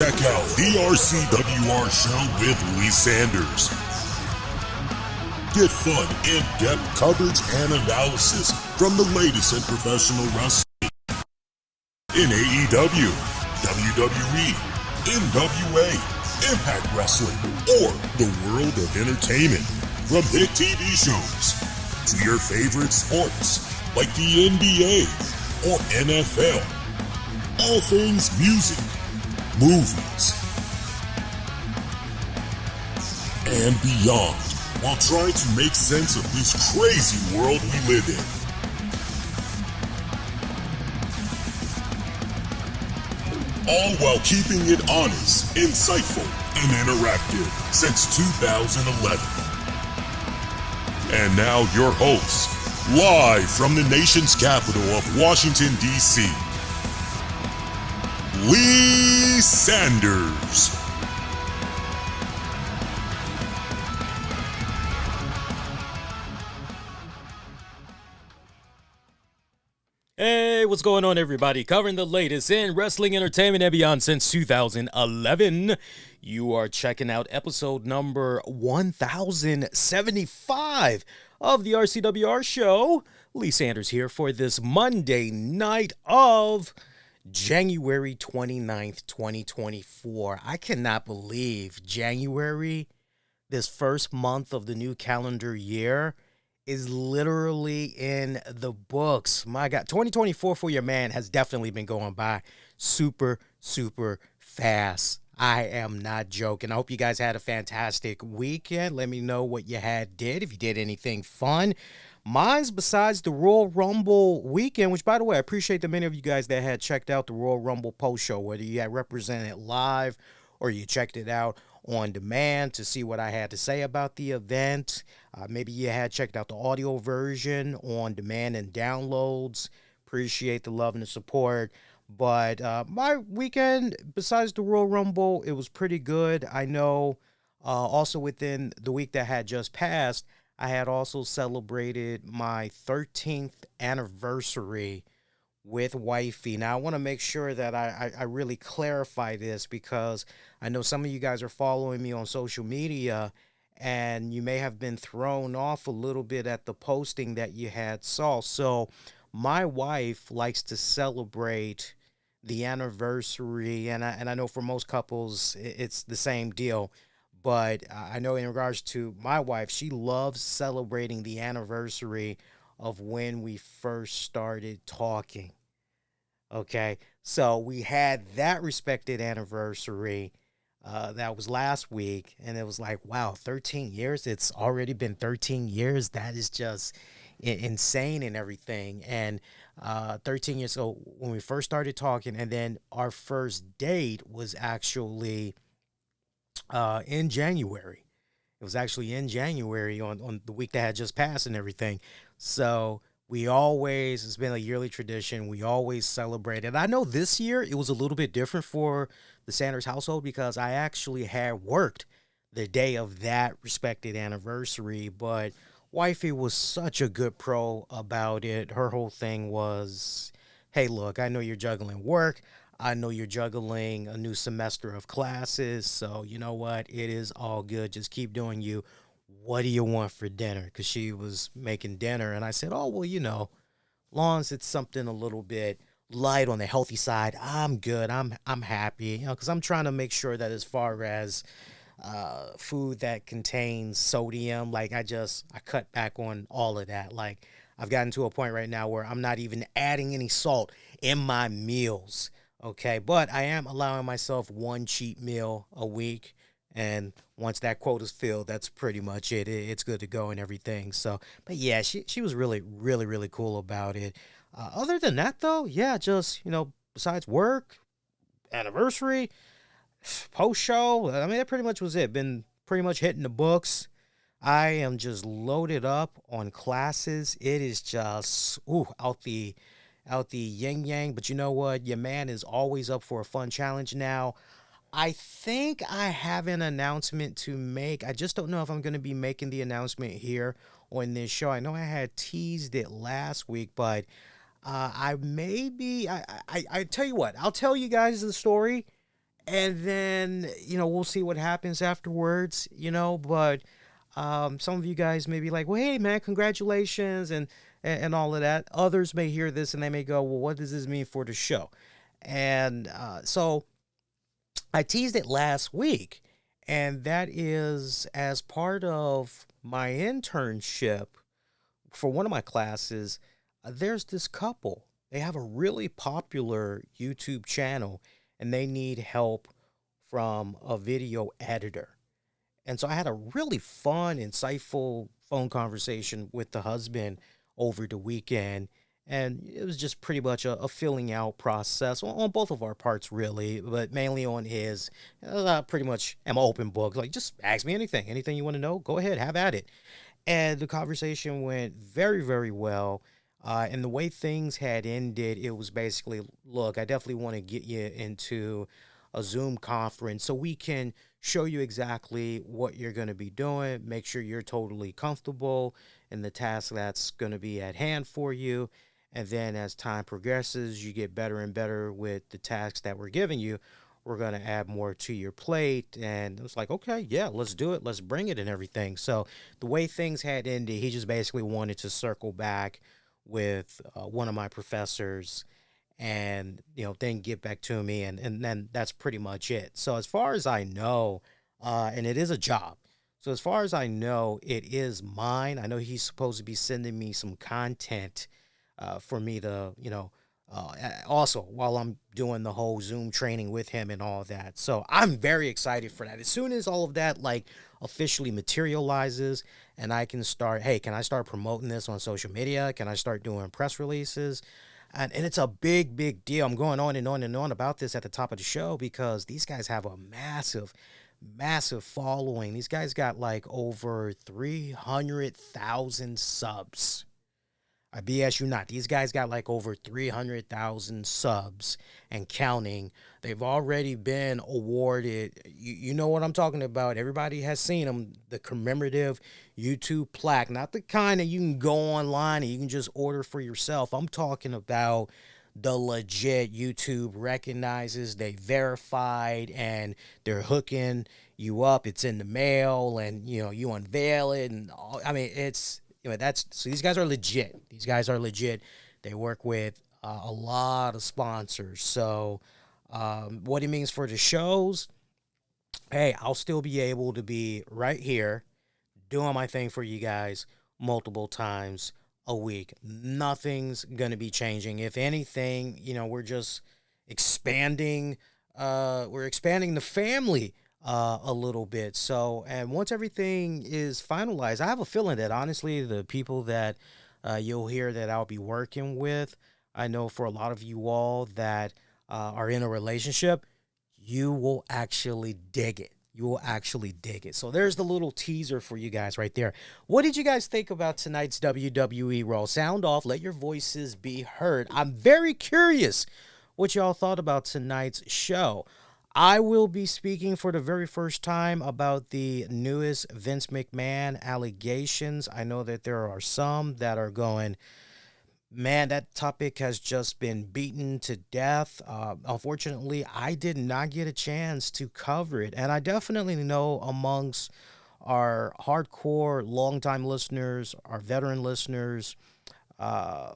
Check out the RCWR show with Lee Sanders. Get fun, in-depth coverage and analysis from the latest in professional wrestling in AEW, WWE, NWA, Impact Wrestling, or the world of entertainment. From hit TV shows to your favorite sports like the NBA or NFL. All things music, movies, and beyond, while trying to make sense of this crazy world we live in. All while keeping it honest, insightful, and interactive since 2011. And now your host, live from the nation's capital of Washington, D.C., Lee Sanders. Hey, what's going on, everybody? Covering the latest in wrestling, entertainment, and beyond since 2011. You are checking out episode number 1075 of the RCWR show. Lee Sanders here for this Monday night of January 29th, 2024. I cannot believe January, this first month of the new calendar year, is literally in the books. My God, 2024 for your man has definitely been going by super, super fast. I am not joking. I hope you guys had a fantastic weekend. Let me know what you did, if you did anything fun. Mine's besides the Royal Rumble weekend, which, by the way, I appreciate the many of you guys that had checked out the Royal Rumble post show, whether you had represented it live or you checked it out on demand to see what I had to say about the event. Maybe you had checked out the audio version on demand and downloads. Appreciate the love and the support. But my weekend, besides the Royal Rumble, it was pretty good. I know also within the week that had just passed, I had also celebrated my 13th anniversary with wifey. Now, I want to make sure that I really clarify this, because I know some of you guys are following me on social media, and you may have been thrown off a little bit at the posting that you had saw. So my wife likes to celebrate the anniversary, and I know for most couples it's the same deal. But I know in regards to my wife, she loves celebrating the anniversary of when we first started talking. Okay, so we had that respected anniversary. That was last week, and it was like, wow, 13 years. It's already been 13 years. That is just insane and everything. And 13 years ago, when we first started talking, and then our first date was actually in January. It was actually in January on the week that had just passed and everything. So it's been a yearly tradition. We always celebrate it. I know this year it was a little bit different for the Sanders household, because I actually had worked the day of that respected anniversary. But wifey was such a good pro about it. Her whole thing was, hey, look, I know you're juggling work. I know you're juggling a new semester of classes, so you know what? It is all good. Just keep doing you. What do you want for dinner? Because she was making dinner, and I said, oh, well, long as it's something a little bit light on the healthy side, I'm good. I'm happy, because I'm trying to make sure that as far as food that contains sodium, like I cut back on all of that. Like, I've gotten to a point right now where I'm not even adding any salt in my meals. Okay, but I am allowing myself one cheat meal a week, and once that quota's filled, that's pretty much it. It's good to go and everything. So, but yeah, she was really, really, really cool about it. Other than that, though, yeah, just, besides work, anniversary, post show, I mean, that pretty much was it. Been pretty much hitting the books. I am just loaded up on classes. It is just, out the yin yang, but you know what? Your man is always up for a fun challenge now. I think I have an announcement to make. I just don't know if I'm going to be making the announcement here on this show. I know I had teased it last week, but I tell you what, I'll tell you guys the story, And then, we'll see what happens afterwards, but some of you guys may be like, well, hey, man, congratulations and all of that. Others may hear this and they may go, well, what does this mean for the show? And so I teased it last week, and that is as part of my internship for one of my classes. There's this couple. They have a really popular YouTube channel, and they need help from a video editor. And so I had a really fun, insightful phone conversation with the husband over the weekend. And it was just pretty much a filling out process on both of our parts, really, but mainly on his. Pretty much am an open book. Like, just ask me anything. Anything you want to know, go ahead, have at it. And the conversation went very, very well. And the way things had ended, it was basically, look, I definitely want to get you into a Zoom conference so we can show you exactly what you're going to be doing, make sure you're totally comfortable in the task that's going to be at hand for you. And then as time progresses, you get better and better with the tasks that we're giving you. We're going to add more to your plate. And it was like, okay, yeah, let's do it. Let's bring it and everything. So the way things had ended, he just basically wanted to circle back with one of my professors and, then get back to me. And then that's pretty much it. So as far as I know, and it is a job. So as far as I know, it is mine. I know he's supposed to be sending me some content for me to, also while I'm doing the whole Zoom training with him and all that. So I'm very excited for that. As soon as all of that officially materializes and I can start, hey, can I start promoting this on social media? Can I start doing press releases? And it's a big, big deal. I'm going on and on and on about this at the top of the show because these guys have a massive, massive following. These guys got over 300,000 subs. I BS you not. These guys got over 300,000 subs and counting. They've already been awarded. You know what I'm talking about. Everybody has seen them. The commemorative YouTube plaque. Not the kind that you can go online and you can just order for yourself. I'm talking about the legit YouTube recognizes, they verified, and they're hooking you up. It's in the mail and, you unveil it. And all, I mean, it's... so these guys are legit. These guys are legit. They work with a lot of sponsors. So what it means for the shows, hey, I'll still be able to be right here doing my thing for you guys multiple times a week. Nothing's going to be changing. If anything, we're just expanding. We're expanding the family a little bit. So, and once everything is finalized, I have a feeling that honestly, the people that you'll hear that I'll be working with, I know for a lot of you all that are in a relationship, you will actually dig it. You will actually dig it. So there's the little teaser for you guys right there. What did you guys think about tonight's WWE RAW? Sound off. Let your voices be heard. I'm very curious what y'all thought about tonight's show. I will be speaking for the very first time about the newest Vince McMahon allegations. I know that there are some that are going, man, that topic has just been beaten to death. Unfortunately, I did not get a chance to cover it. And I definitely know amongst our hardcore, longtime listeners, our veteran listeners,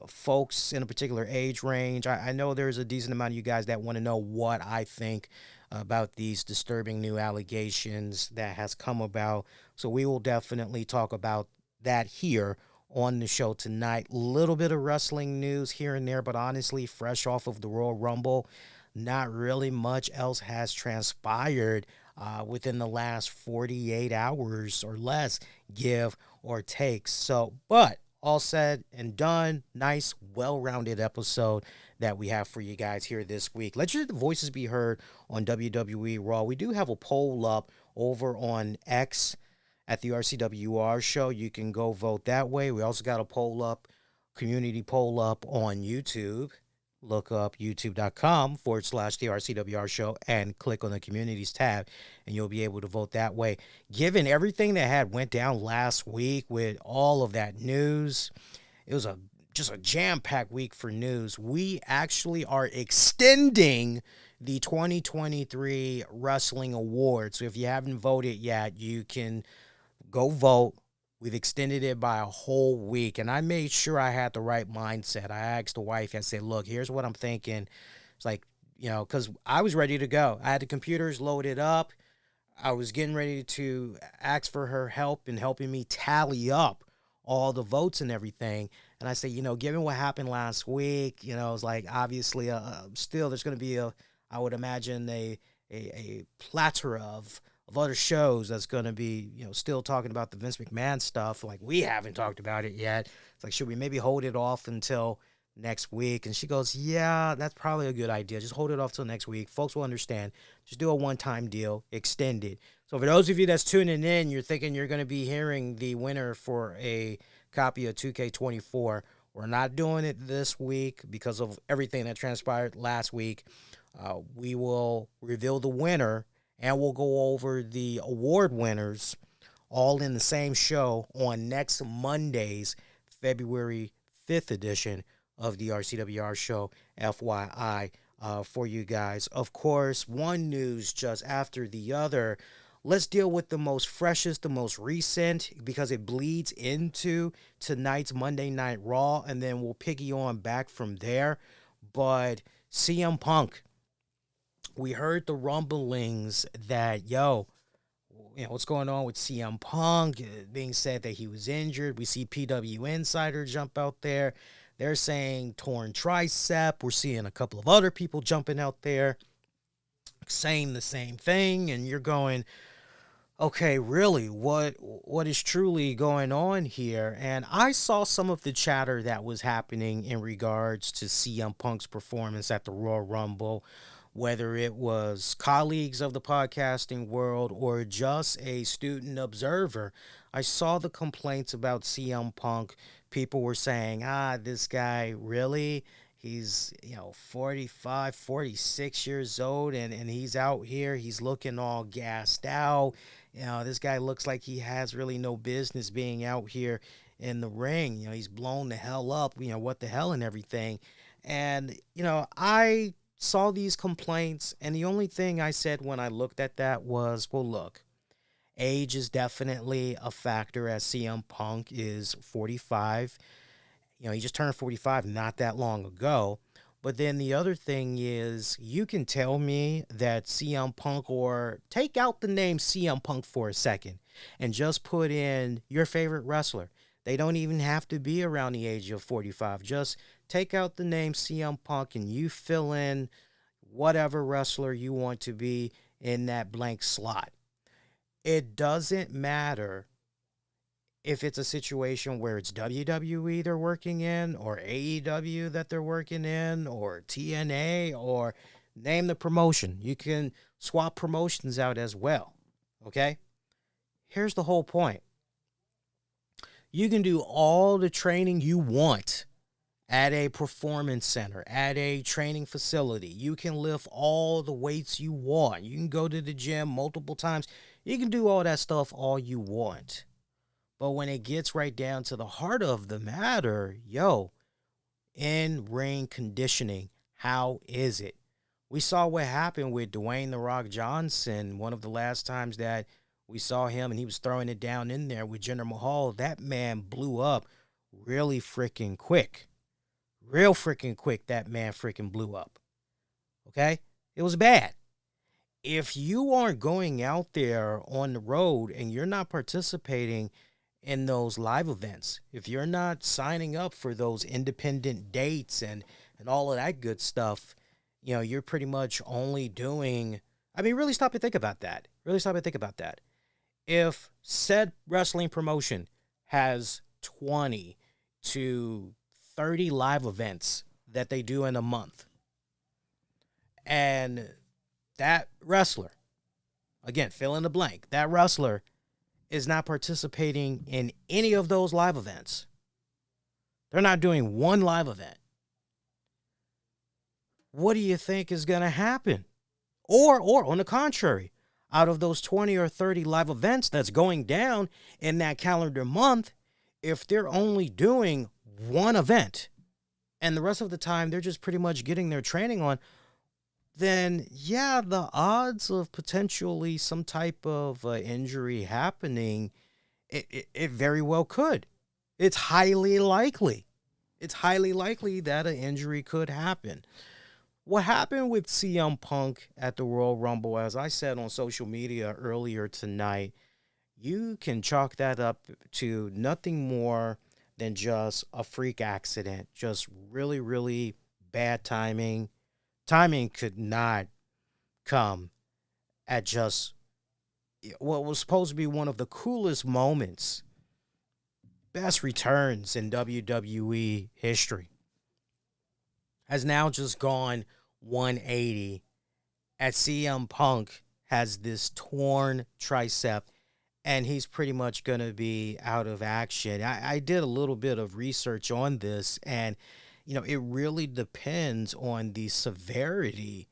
folks in a particular age range, I know there's a decent amount of you guys that want to know what I think about these disturbing new allegations that has come about. So we will definitely talk about that here on the show tonight. Little bit of wrestling news here and there, but honestly, fresh off of the Royal Rumble, not really much else has transpired within the last 48 hours or less, give or take. So, but all said and done, nice, well-rounded episode that we have for you guys here this week. Let your voices be heard on WWE RAW. We do have a poll up over on X at the RCWR show. You can go vote that way. We also got a poll up, community poll up on YouTube. Look up youtube.com/the RCWR show and click on the communities tab and you'll be able to vote that way. Given everything that had went down last week with all of that news, it was just a jam-packed week for news. We actually are extending the 2023 Wrestling Awards. So if you haven't voted yet, you can go vote. We've extended it by a whole week, and I made sure I had the right mindset. I asked the wife, I said, look, here's what I'm thinking. It's like, because I was ready to go. I had the computers loaded up. I was getting ready to ask for her help in helping me tally up all the votes and everything. And I said, given what happened last week, it's like obviously still there's going to be I would imagine a plethora of other shows that's going to be, still talking about the Vince McMahon stuff. Like, we haven't talked about it yet. It's like, should we maybe hold it off until next week? And she goes, yeah, that's probably a good idea. Just hold it off till next week. Folks will understand. Just do a one-time deal, extend it. So for those of you that's tuning in, you're thinking you're going to be hearing the winner for a copy of 2K24. We're not doing it this week because of everything that transpired last week. We will reveal the winner, and we'll go over the award winners all in the same show on next Monday's February 5th edition of the RCWR show, FYI, for you guys. Of course, one news just after the other. Let's deal with the most freshest, the most recent, because it bleeds into tonight's Monday Night Raw, and then we'll piggy on back from there. But CM Punk, we heard the rumblings that, what's going on with CM Punk, being said that he was injured. We see PW Insider jump out there. They're saying torn tricep. We're seeing a couple of other people jumping out there saying the same thing. And you're going, okay, really, what is truly going on here? And I saw some of the chatter that was happening in regards to CM Punk's performance at the Royal Rumble, whether it was colleagues of the podcasting world or just a student observer. I saw the complaints about CM Punk. People were saying, this guy, really? He's, 45, 46 years old, and he's out here. He's looking all gassed out. This guy looks like he has really no business being out here in the ring. He's blown the hell up, what the hell and everything. And, I saw these complaints, and the only thing I said when I looked at that was, well, look, age is definitely a factor, as CM Punk is 45. He just turned 45 not that long ago. But then the other thing is, you can tell me that CM Punk, or take out the name CM Punk for a second and just put in your favorite wrestler. They don't even have to be around the age of 45. Just take out the name CM Punk and you fill in whatever wrestler you want to be in that blank slot. It doesn't matter if it's a situation where it's WWE they're working in, or AEW that they're working in, or TNA, or name the promotion. You can swap promotions out as well, okay? Here's the whole point. You can do all the training you want at a performance center, at a training facility. You can lift all the weights you want. You can go to the gym multiple times. You can do all that stuff all you want. But when it gets right down to the heart of the matter, in-ring conditioning, how is it? We saw what happened with Dwayne "The Rock" Johnson, one of the last times that we saw him, and he was throwing it down in there with Jinder Mahal. That man blew up really freaking quick. Real freaking quick, that man freaking blew up. Okay? It was bad. If you aren't going out there on the road and you're not participating in those live events, if you're not signing up for those independent dates and all of that good stuff, you're pretty much only doing, really stop and think about that. Really stop and think about that. If said wrestling promotion has 20 to 30 live events that they do in a month, and that wrestler, again, fill in the blank, that wrestler is not participating in any of those live events. They're not doing one live event. What do you think is going to happen? Or on the contrary, out of those 20 or 30 live events that's going down in that calendar month, if they're only doing one event and the rest of the time they're just pretty much getting their training on, then yeah, the odds of potentially some type of injury happening, it very well could. It's highly likely. It's highly likely that an injury could happen. What happened with CM Punk at the Royal Rumble, as I said on social media earlier tonight, you can chalk that up to nothing more than just a freak accident, just really, really bad timing. Timing could not come at just what was supposed to be one of the coolest moments, best returns in WWE history, has now just gone 180 as CM Punk has this torn tricep and he's pretty much going to be out of action. I did a little bit of research on this, and it really depends on the severity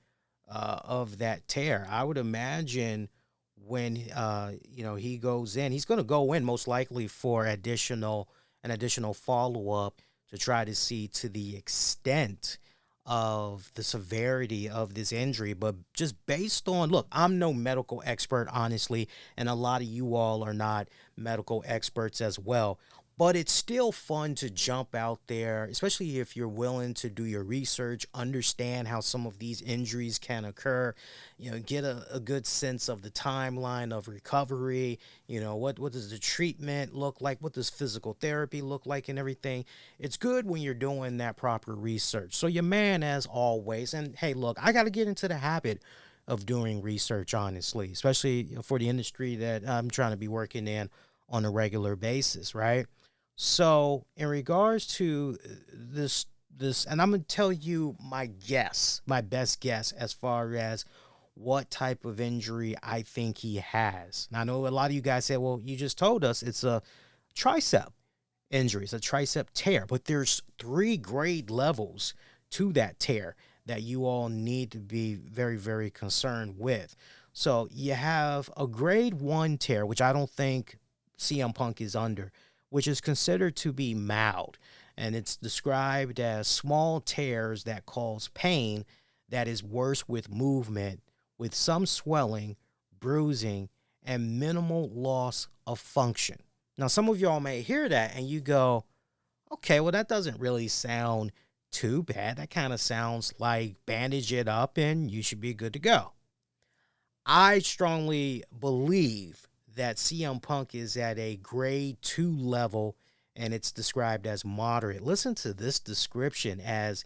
of that tear. I would imagine when he goes in, he's going to go in most likely for an additional follow up to try to see to the extent of the severity of this injury. But just based on, look, I'm no medical expert, honestly, and a lot of you all are not medical experts as well. But it's still fun to jump out there, especially if you're willing to do your research, understand how some of these injuries can occur, get a good sense of the timeline of recovery, what does the treatment look like, what does physical therapy look like and everything. It's good when you're doing that proper research. So your man, as always, and hey, look, I got to get into the habit of doing research, honestly, especially for the industry that I'm trying to be working in on a regular basis, right? So, in regards to this, and I'm gonna tell you my best guess as far as what type of injury I think he has. Now, I know a lot of you guys said, "Well, you just told us it's a tricep injury, it's a tricep tear," but there's 3 grade levels to that tear that you all need to be very, very concerned with. So, you have a grade 1 tear, which I don't think CM Punk is under, which is considered to be mild. And it's described as small tears that cause pain that is worse with movement, with some swelling, bruising, and minimal loss of function. Now, some of y'all may hear that and you go, okay, well, that doesn't really sound too bad. That kind of sounds like bandage it up and you should be good to go. I strongly believe that CM Punk is at a grade 2 level and it's described as moderate. Listen to this description: as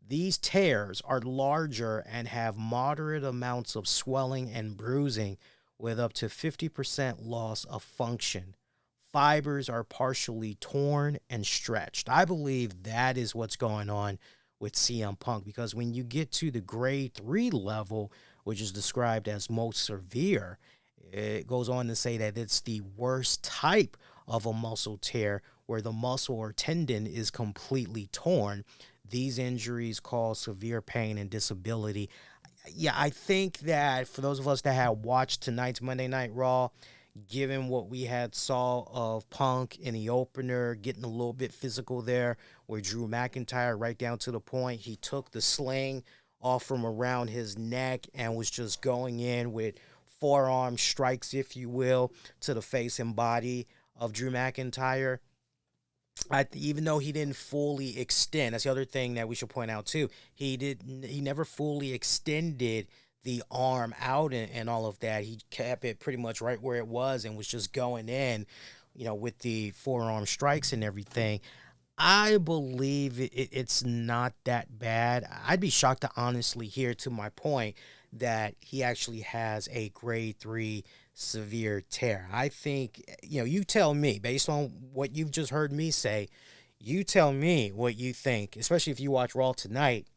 these tears are larger and have moderate amounts of swelling and bruising with up to 50% loss of function. Fibers are partially torn and stretched. I believe that is what's going on with CM Punk, because when you get to the grade 3 level, which is described as most severe, it goes on to say that it's the worst type of a muscle tear where the muscle or tendon is completely torn. These injuries cause severe pain and disability. Yeah, I think that for those of us that had watched tonight's Monday Night Raw, given what we had saw of Punk in the opener, getting a little bit physical there, where Drew McIntyre, right down to the point, he took the sling off from around his neck and was just going in with forearm strikes, if you will, to the face and body of Drew McIntyre. Even though he didn't fully extend, that's the other thing that we should point out too. He never fully extended the arm out and all of that. He kept it pretty much right where it was and was just going in, with the forearm strikes and everything. I believe it's not that bad. I'd be shocked to honestly hear, to my point, that he actually has a grade 3 severe tear. I think, you tell me, based on what you've just heard me say, you tell me what you think, especially if you watch Raw tonight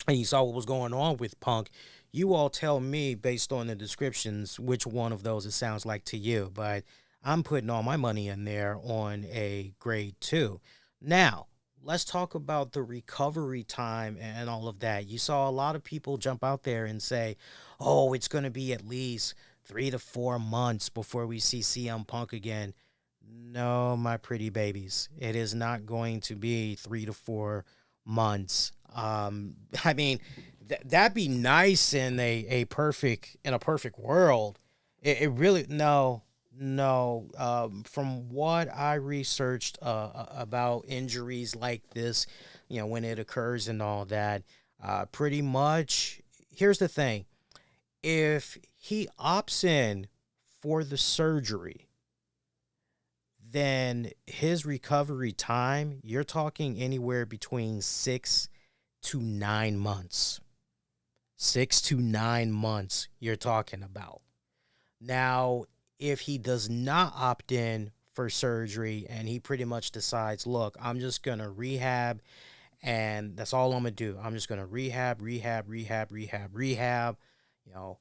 and you saw what was going on with Punk. You all tell me, based on the descriptions, which one of those it sounds like to you. But I'm putting all my money in there on a grade 2. Now, let's talk about the recovery time and all of that. You saw a lot of people jump out there and say, oh, it's going to be at least 3 to 4 months before we see CM Punk again. No, my pretty babies. It is not going to be 3 to 4 months. I mean, That'd be nice in a perfect world. It really no. From what I researched about injuries like this, when it occurs and all that, pretty much. Here's the thing: if he opts in for the surgery, then his recovery time, you're talking anywhere between 6 to 9 months. 6 to 9 months you're talking about. Now, if he does not opt in for surgery and he pretty much decides, look, I'm just going to rehab and that's all I'm going to do. I'm just going to rehab, you know,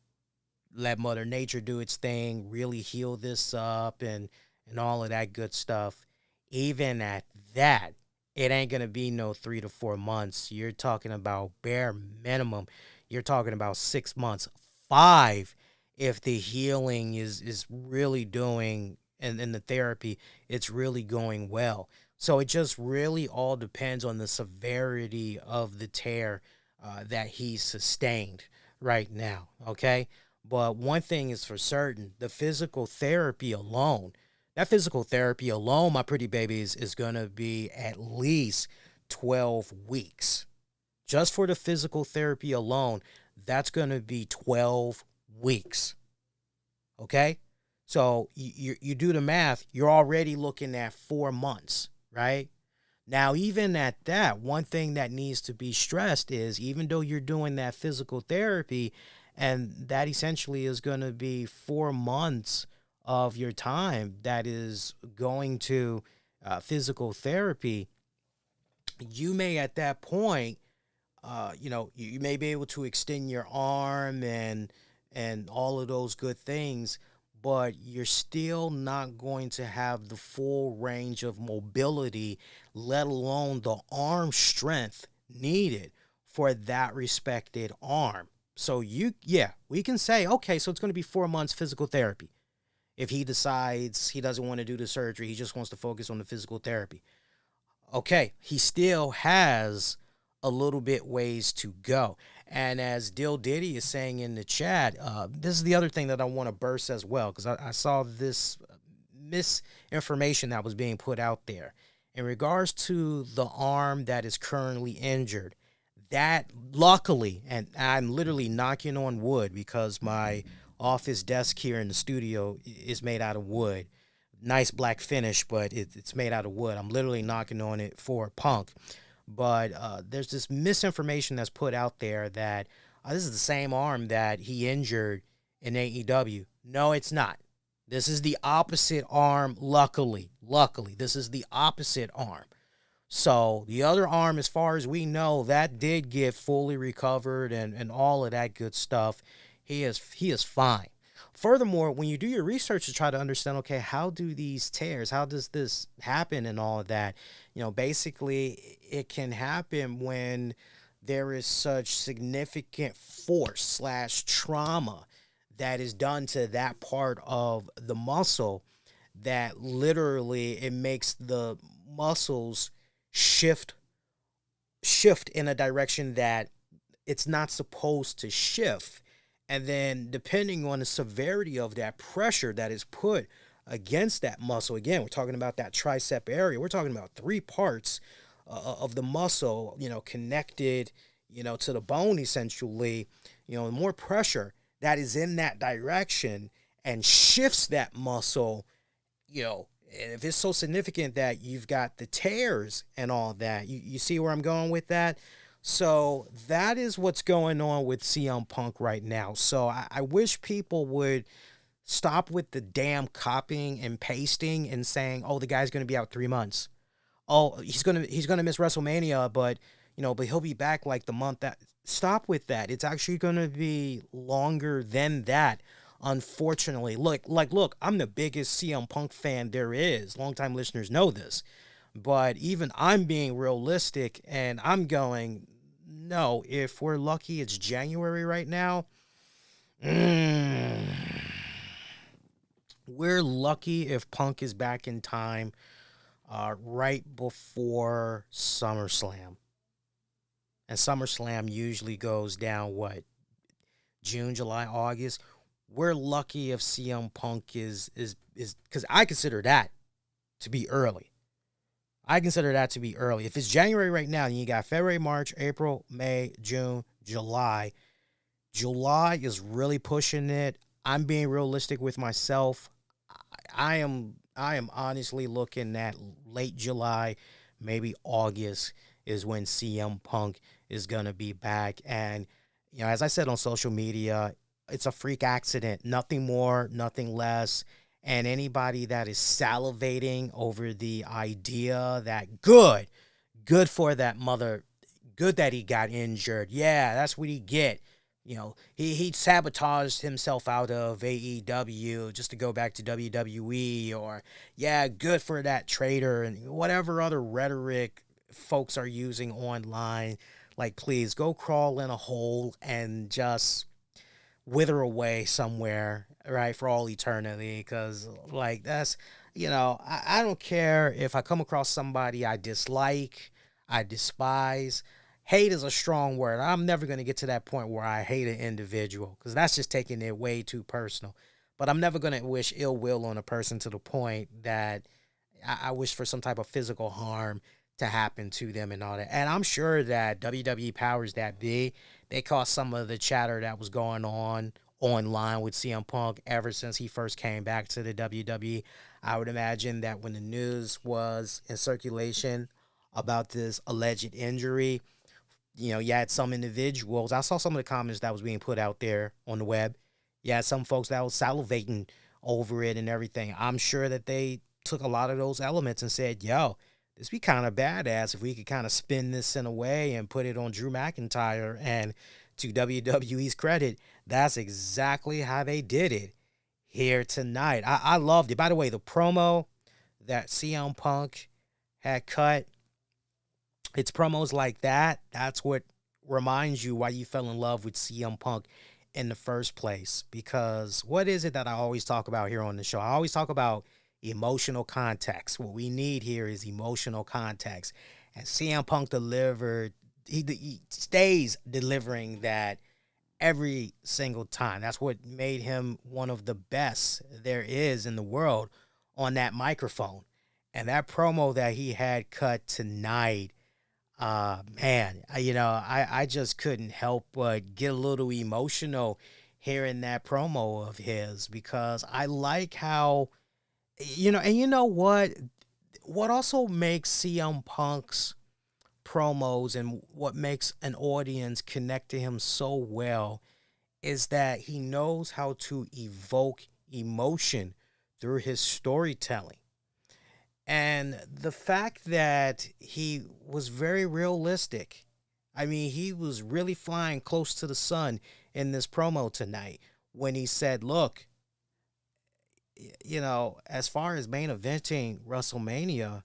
let Mother Nature do its thing, really heal this up and all of that good stuff. Even at that, it ain't gonna be no 3 to 4 months. You're talking about bare minimum. You're talking about 6 months, five, if the healing is really doing and the therapy, it's really going well. So it just really all depends on the severity of the tear that he's sustained right now. Okay. But one thing is for certain, the physical therapy alone, that physical therapy alone, my pretty babies, is going to be at least 12 weeks. Just for the physical therapy alone, that's going to be 12 weeks. Okay? So you do the math, you're already looking at 4 months, right? Now, even at that, one thing that needs to be stressed is even though you're doing that physical therapy, and that essentially is going to be 4 months of your time that is going to physical therapy, you may at that point, you may be able to extend your arm and all of those good things, but you're still not going to have the full range of mobility, let alone the arm strength needed for that respected arm. So we can say, okay, so it's going to be 4 months physical therapy. If he decides he doesn't want to do the surgery, he just wants to focus on the physical therapy. Okay, he still has a little bit ways to go. And as Dill Diddy is saying in the chat, this is the other thing that I want to burst as well, because I saw this misinformation that was being put out there. In regards to the arm that is currently injured, that luckily, and I'm literally knocking on wood because my office desk here in the studio is made out of wood. Nice black finish, but it's made out of wood. I'm literally knocking on it for Punk. But there's this misinformation that's put out there that this is the same arm that he injured in AEW. No, it's not. This is the opposite arm, luckily. This is the opposite arm. So the other arm, as far as we know, that did get fully recovered and all of that good stuff. He is fine. Furthermore, when you do your research to try to understand, okay, how do these tears, how does this happen and all of that, basically it can happen when there is such significant force / trauma that is done to that part of the muscle that literally it makes the muscles shift in a direction that it's not supposed to shift. And then depending on the severity of that pressure that is put against that muscle, again, we're talking about that tricep area. We're talking about three parts of the muscle, connected, to the bone essentially. The more pressure that is in that direction and shifts that muscle, and if it's so significant that you've got the tears and all that, you see where I'm going with that? So that is what's going on with CM Punk right now. So I wish people would stop with the damn copying and pasting and saying, oh, the guy's going to be out 3 months. Oh, he's going to miss WrestleMania, but he'll be back like the month that. Stop with that. It's actually going to be longer than that. Unfortunately, look, I'm the biggest CM Punk fan there is. Longtime listeners know this. But even I'm being realistic and I'm going, no, if we're lucky, it's January right now. We're lucky if Punk is back in time right before SummerSlam. and SummerSlam usually goes down, June, July, August. We're lucky if CM Punk is because I consider that to be early. I consider that to be early. If it's January right now, then you got February, March, April, May, June, July. July is really pushing it. I'm being realistic with myself. I am honestly looking at late July, maybe August is when CM Punk is gonna be back. And as I said on social media, it's a freak accident, nothing more, nothing less. And anybody that is salivating over the idea that good for that mother, good that he got injured. Yeah, that's what he get. He sabotaged himself out of AEW just to go back to WWE, or yeah, good for that traitor, and whatever other rhetoric folks are using online. Like, please go crawl in a hole and just wither away somewhere, right, for all eternity. Because, like, I don't care if I come across somebody I dislike, I despise. Hate is a strong word. I'm never going to get to that point where I hate an individual, because that's just taking it way too personal. But I'm never going to wish ill will on a person to the point that I wish for some type of physical harm to happen to them and all that. And I'm sure that WWE powers that be, they caught some of the chatter that was going on online with CM Punk ever since he first came back to the WWE. I would imagine that when the news was in circulation about this alleged injury, you had some individuals. I saw some of the comments that was being put out there on the web. You had some folks that was salivating over it and everything. I'm sure that they took a lot of those elements and said, yo, this be kind of badass if we could kind of spin this in a way and put it on Drew McIntyre. And to WWE's credit, that's exactly how they did it here tonight. I loved it. By the way, the promo that CM Punk had cut, it's promos like that. That's what reminds you why you fell in love with CM Punk in the first place. Because what is it that I always talk about here on the show? I always talk about emotional context. What we need here is emotional context. And CM Punk delivered, he stays delivering that every single time. That's what made him one of the best there is in the world on that microphone. And that promo that he had cut tonight, man, I just couldn't help but get a little emotional hearing that promo of his, because I like how, and you know what also makes CM Punk's promos and what makes an audience connect to him so well is that he knows how to evoke emotion through his storytelling. And the fact that he was very realistic. I mean, he was really flying close to the sun in this promo tonight when he said, look, as far as main eventing WrestleMania,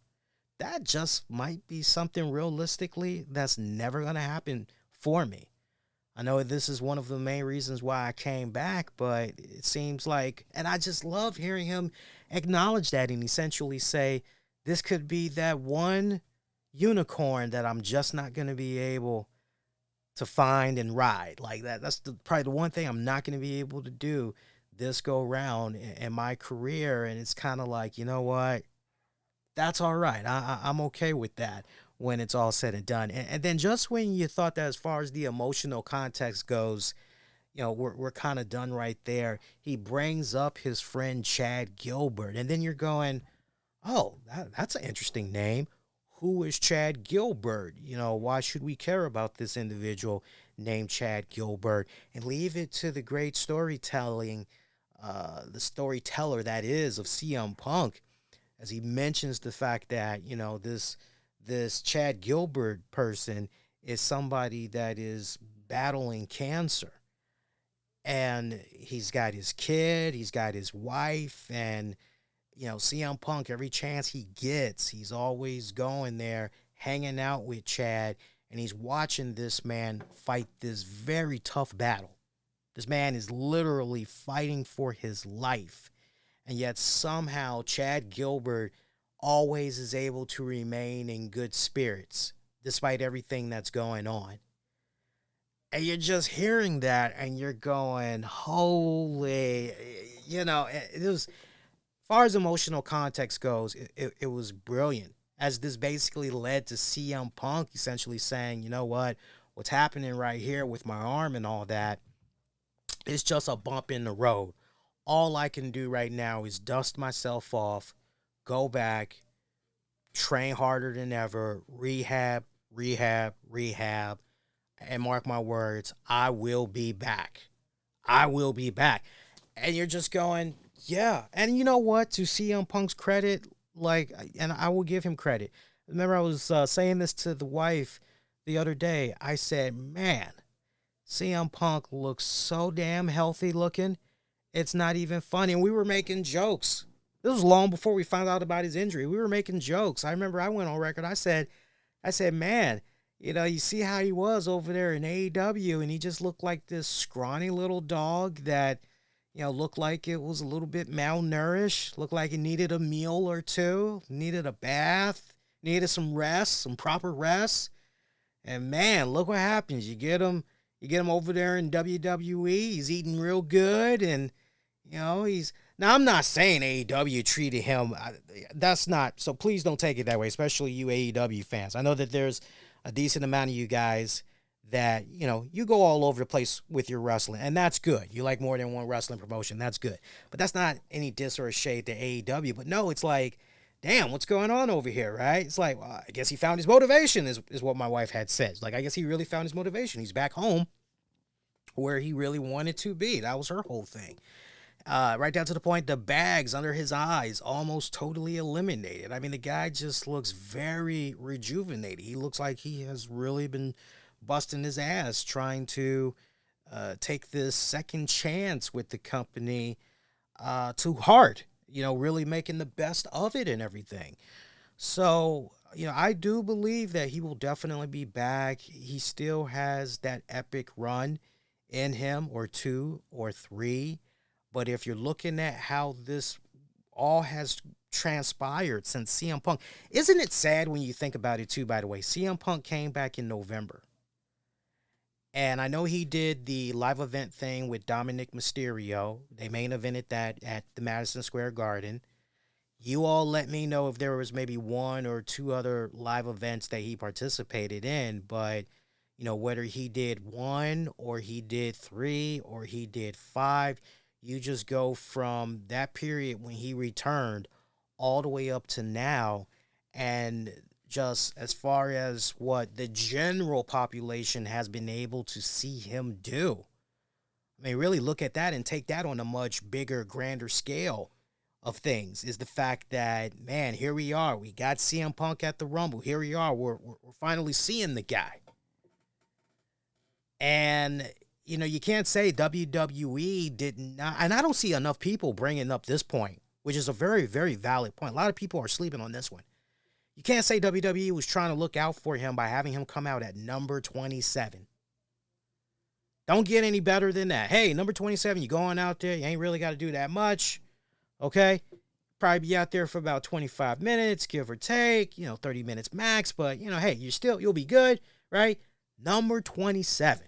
that just might be something realistically that's never going to happen for me. I know this is one of the main reasons why I came back, but it seems like, and I just love hearing him acknowledge that and essentially say, this could be that one unicorn that I'm just not going to be able to find and ride. Like that. That's probably the one thing I'm not going to be able to do this go round in my career. And it's kind of like, you know what? That's all right. I'm okay with that when it's all said and done. And then just when you thought that as far as the emotional context goes, we're kind of done right there. He brings up his friend Chad Gilbert. And then you're going, oh, that's an interesting name. Who is Chad Gilbert? Why should we care about this individual named Chad Gilbert? And leave it to the great storytelling, the storyteller that is of CM Punk, as he mentions the fact that, this Chad Gilbert person is somebody that is battling cancer. And he's got his kid, he's got his wife, and, CM Punk, every chance he gets, he's always going there, hanging out with Chad, and he's watching this man fight this very tough battle. This man is literally fighting for his life. And yet somehow Chad Gilbert always is able to remain in good spirits despite everything that's going on. And you're just hearing that and you're going, holy, it was, as far as emotional context goes, it was brilliant. As this basically led to CM Punk essentially saying, you know what's happening right here with my arm and all that, it's just a bump in the road. All I can do right now is dust myself off, go back, train harder than ever, rehab, and mark my words, I will be back. I will be back. And you're just going, yeah. And you know what? To CM Punk's credit, and I will give him credit. Remember, I was saying this to the wife the other day. I said, man, CM Punk looks so damn healthy looking. It's not even funny. And we were making jokes. This was long before we found out about his injury. We were making jokes. I remember I went on record. I said, man, you see how he was over there in AEW, and he just looked like this scrawny little dog that, looked like it was a little bit malnourished, looked like it needed a meal or two, needed a bath, needed some rest, some proper rest. And man, look what happens. You get him over there in WWE. He's eating real good, and he's. Now, I'm not saying AEW treated him. That's not. So please don't take it that way, especially you AEW fans. I know that there's a decent amount of you guys that, you go all over the place with your wrestling, and that's good. You like more than one wrestling promotion. That's good. But that's not any diss or shade to AEW. But no, it's like, damn, what's going on over here, right? It's like, well, I guess he found his motivation is what my wife had said. Like, I guess he really found his motivation. He's back home where he really wanted to be. That was her whole thing. Right down to the point, the bags under his eyes almost totally eliminated. I mean, the guy just looks very rejuvenated. He looks like he has really been busting his ass trying to take this second chance with the company to heart, really making the best of it and everything. So, I do believe that he will definitely be back. He still has that epic run in him, or 2 or 3. But if you're looking at how this all has transpired since CM Punk, isn't it sad when you think about it too, by the way? CM Punk came back in November. And I know he did the live event thing with Dominic Mysterio. They main evented that at the Madison Square Garden. You all let me know if there was maybe 1 or 2 other live events that he participated in. But, whether he did 1 or he did 3 or he did 5, you just go from that period when he returned all the way up to now. And just as far as what the general population has been able to see him do, I mean, really look at that and take that on a much bigger, grander scale of things, is the fact that, man, here we are. We got CM Punk at the Rumble. Here we are. We're finally seeing the guy. And you can't say WWE did not, and I don't see enough people bringing up this point, which is a very, very valid point. A lot of people are sleeping on this one. You can't say WWE was trying to look out for him by having him come out at number 27. Don't get any better than that. Hey, number 27, you're going out there. You ain't really got to do that much. Okay? Probably be out there for about 25 minutes, give or take, 30 minutes max. But, hey, you'll be good, right? Number 27.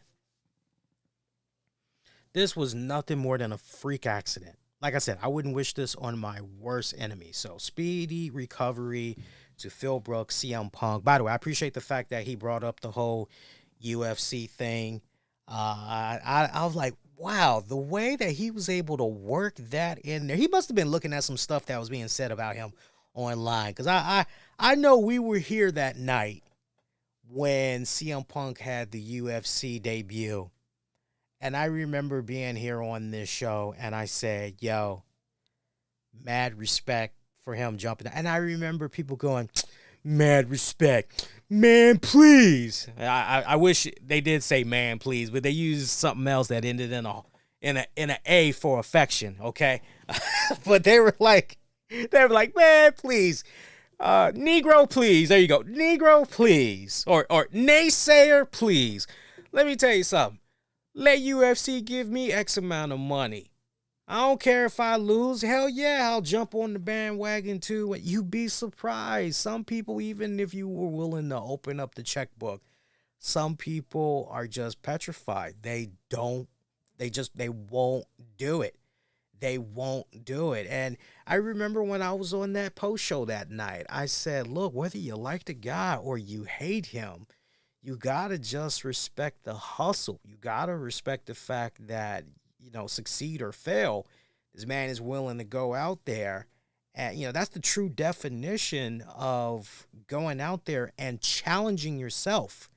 This was nothing more than a freak accident. Like I said, I wouldn't wish this on my worst enemy. So, speedy recovery to Phil Brooks, CM Punk. By the way, I appreciate the fact that he brought up the whole UFC thing. I was like, wow, the way that he was able to work that in there. He must have been looking at some stuff that was being said about him online. Because I know we were here that night when CM Punk had the UFC debut. And I remember being here on this show, and I said, yo, mad respect for him jumping. And I remember people going, mad respect. Man, please. I wish they did say man, please, but they used something else that ended in a A for affection, okay? But they were like, man, please. Negro, please. There you go. Negro, please. Or naysayer, please. Let me tell you something. Let UFC give me X amount of money. I don't care if I lose. Hell yeah, I'll jump on the bandwagon too. You'd be surprised. Some people, even if you were willing to open up the checkbook, some people are just petrified. They won't do it. They won't do it. And I remember when I was on that post show that night, I said, look, whether you like the guy or you hate him, you got to just respect the hustle. You got to respect the fact that, succeed or fail, this man is willing to go out there. And, that's the true definition of going out there and challenging yourself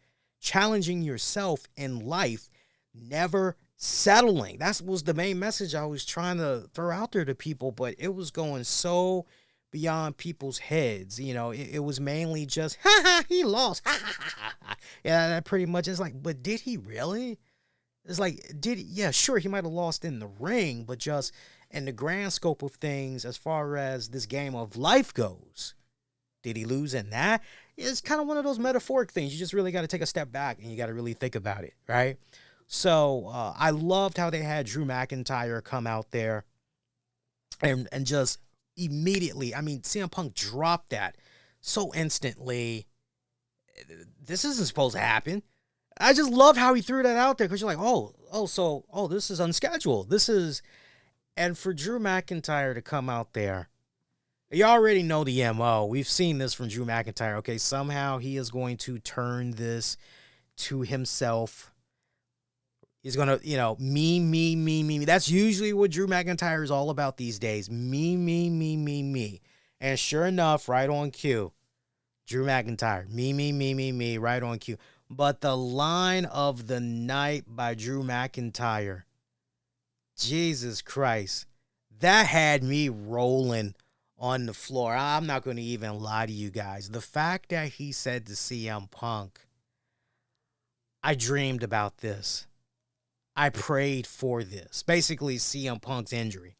in life, never settling. That was the main message I was trying to throw out there to people, but it was going so beyond people's heads. It was mainly just, he lost. Yeah, that pretty much is like, but did he really? It's like, yeah, sure, he might have lost in the ring, but just in the grand scope of things, as far as this game of life goes, did he lose in that? It's kind of one of those metaphoric things. You just really got to take a step back and you got to really think about it, right? So I loved how they had Drew McIntyre come out there and just immediately, CM Punk dropped that so instantly. This isn't supposed to happen. I just loved how he threw that out there because you're like, so this is unscheduled. And for Drew McIntyre to come out there, you already know the MO. We've seen this from Drew McIntyre. Okay, somehow he is going to turn this to himself. He's going to, me. That's usually what Drew McIntyre is all about these days. Me. And sure enough, right on cue, Drew McIntyre, me, right on cue. But the line of the night by Drew McIntyre, Jesus Christ, that had me rolling on the floor. I'm not going to even lie to you guys. The fact that he said to CM Punk, I dreamed about this. I prayed for this. Basically, CM Punk's injury.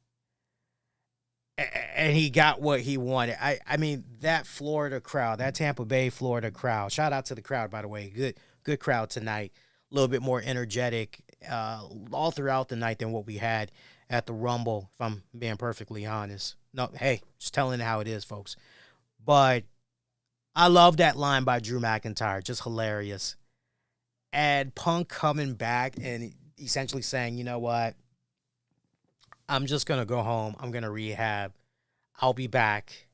And he got what he wanted. I mean, that Florida crowd, that Tampa Bay, Florida crowd. Shout out to the crowd, by the way. Good crowd tonight. A little bit more energetic all throughout the night than what we had at the Rumble, if I'm being perfectly honest. No, hey, just telling it how it is, folks. But I love that line by Drew McIntyre. Just hilarious. And Punk coming back and essentially saying, you know what? I'm just going to go home. I'm going to rehab. I'll be back.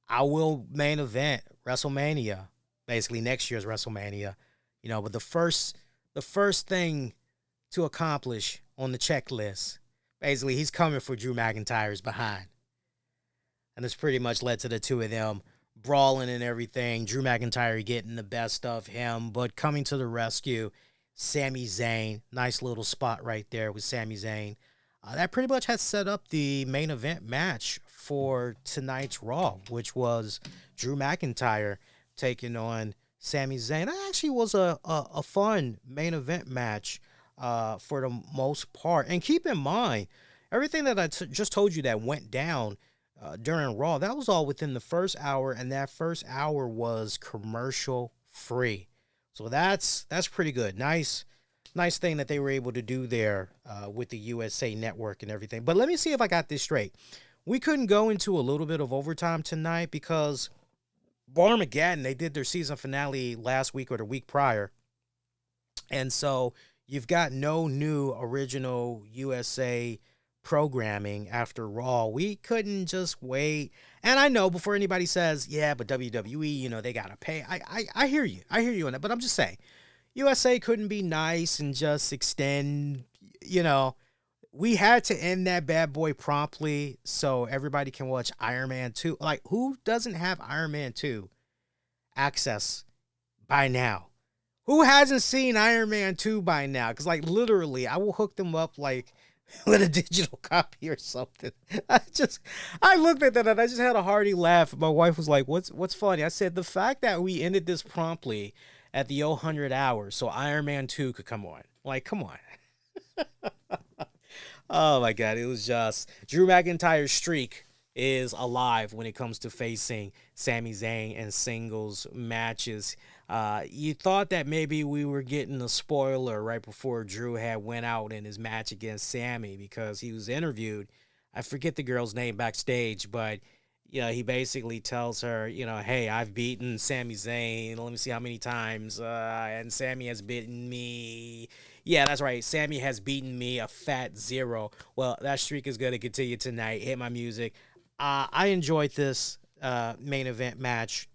I will main event WrestleMania, basically next year's WrestleMania. But the first thing to accomplish on the checklist, basically he's coming for Drew McIntyre's behind. And it's pretty much led to the two of them brawling and everything. Drew McIntyre getting the best of him, but coming to the rescue, Sami Zayn. Nice little spot right there with Sami Zayn. That pretty much has set up the main event match for tonight's Raw, which was Drew McIntyre taking on Sami Zayn. That actually was a fun main event match for the most part. And keep in mind, everything that I just told you that went down during Raw, that was all within the first hour, and that first hour was commercial free. So that's pretty good. Nice thing that they were able to do there with the USA Network and everything. But let me see if I got this straight. We couldn't go into a little bit of overtime tonight because Armageddon, they did their season finale last week or the week prior. And so you've got no new original USA programming after Raw. We couldn't just wait. And I know before anybody says, yeah, but WWE, they got to pay. I hear you. I hear you on that. But I'm just saying, USA couldn't be nice and just extend, we had to end that bad boy promptly so everybody can watch Iron Man 2. Like, who doesn't have Iron Man 2 access by now? Who hasn't seen Iron Man 2 by now? Because, literally, I will hook them up, with a digital copy or something. I looked at that and I just had a hearty laugh. My wife was like, what's funny? I said, the fact that we ended this promptly at the 100 hours so Iron Man 2 could come on. Come on. Oh, my God. It was just Drew McIntyre's streak is alive when it comes to facing Sami Zayn in singles matches. You thought that maybe we were getting a spoiler right before Drew had went out in his match against Sami because he was interviewed. I forget the girl's name backstage, but he basically tells her, hey, I've beaten Sami Zayn. Let me see how many times. And Sami has beaten me. Yeah, that's right. Sami has beaten me a fat 0. Well, that streak is going to continue tonight. Hit my music. I enjoyed this main event match.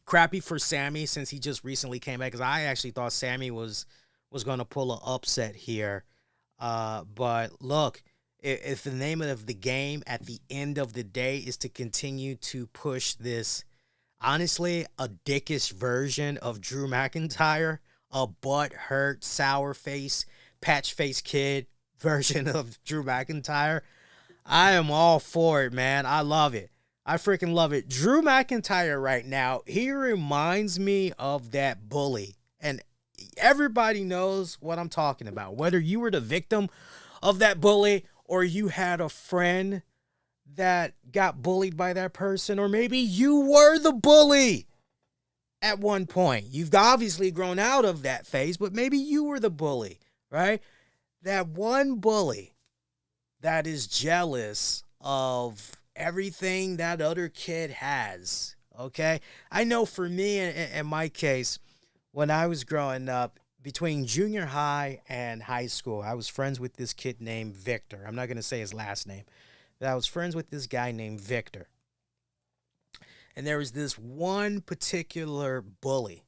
Crappy for Sami since he just recently came back, because I actually thought Sami was going to pull an upset here. But look, if the name of the game at the end of the day is to continue to push this, honestly, a dickish version of Drew McIntyre, a butt-hurt, sour-face, patch-face kid version of Drew McIntyre, I am all for it, man. I love it. I freaking love it. Drew McIntyre right now, he reminds me of that bully. And everybody knows what I'm talking about. Whether you were the victim of that bully or you had a friend that got bullied by that person, or maybe you were the bully at one point. You've obviously grown out of that phase, but maybe you were the bully, right? That one bully that is jealous of everything that other kid has, okay? I know for me, in my case, when I was growing up, between junior high and high school, I was friends with this kid named Victor. I'm not going to say his last name, but I was friends with this guy named Victor. And there was this one particular bully.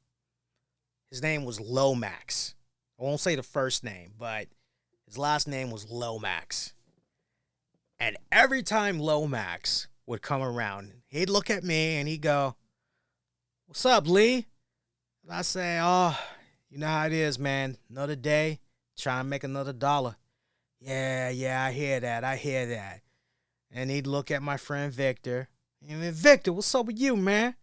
His name was Lomax. I won't say the first name, but his last name was Lomax. And every time Lomax would come around, he'd look at me and he'd go, "What's up, Lee?" And I say, "Oh, you know how it is, man. Another day, trying to make another $1. Yeah, I hear that. And he'd look at my friend Victor. And Victor, what's up with you, man?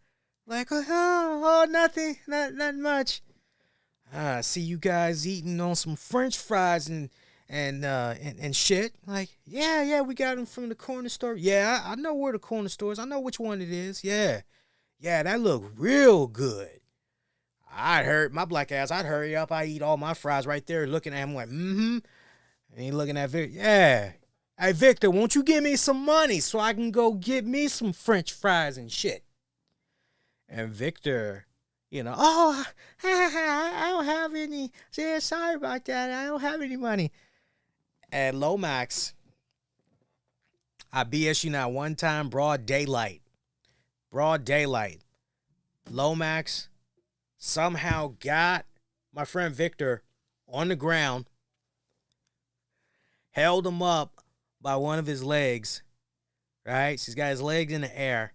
Like, nothing, not much. See you guys eating on some French fries and shit. Like, yeah, we got them from the corner store. Yeah, I know where the corner store is. I know which one it is. Yeah, that look real good. I'd hurry up. I eat all my fries right there, looking at him like, And he looking at Victor. Yeah. Hey, Victor, won't you give me some money so I can go get me some French fries and shit? And Victor, I don't have any. Yeah, sorry about that. I don't have any money. And Lomax, I BS you now one time, broad daylight. Lomax somehow got my friend Victor on the ground, held him up by one of his legs, right? So he's got his legs in the air,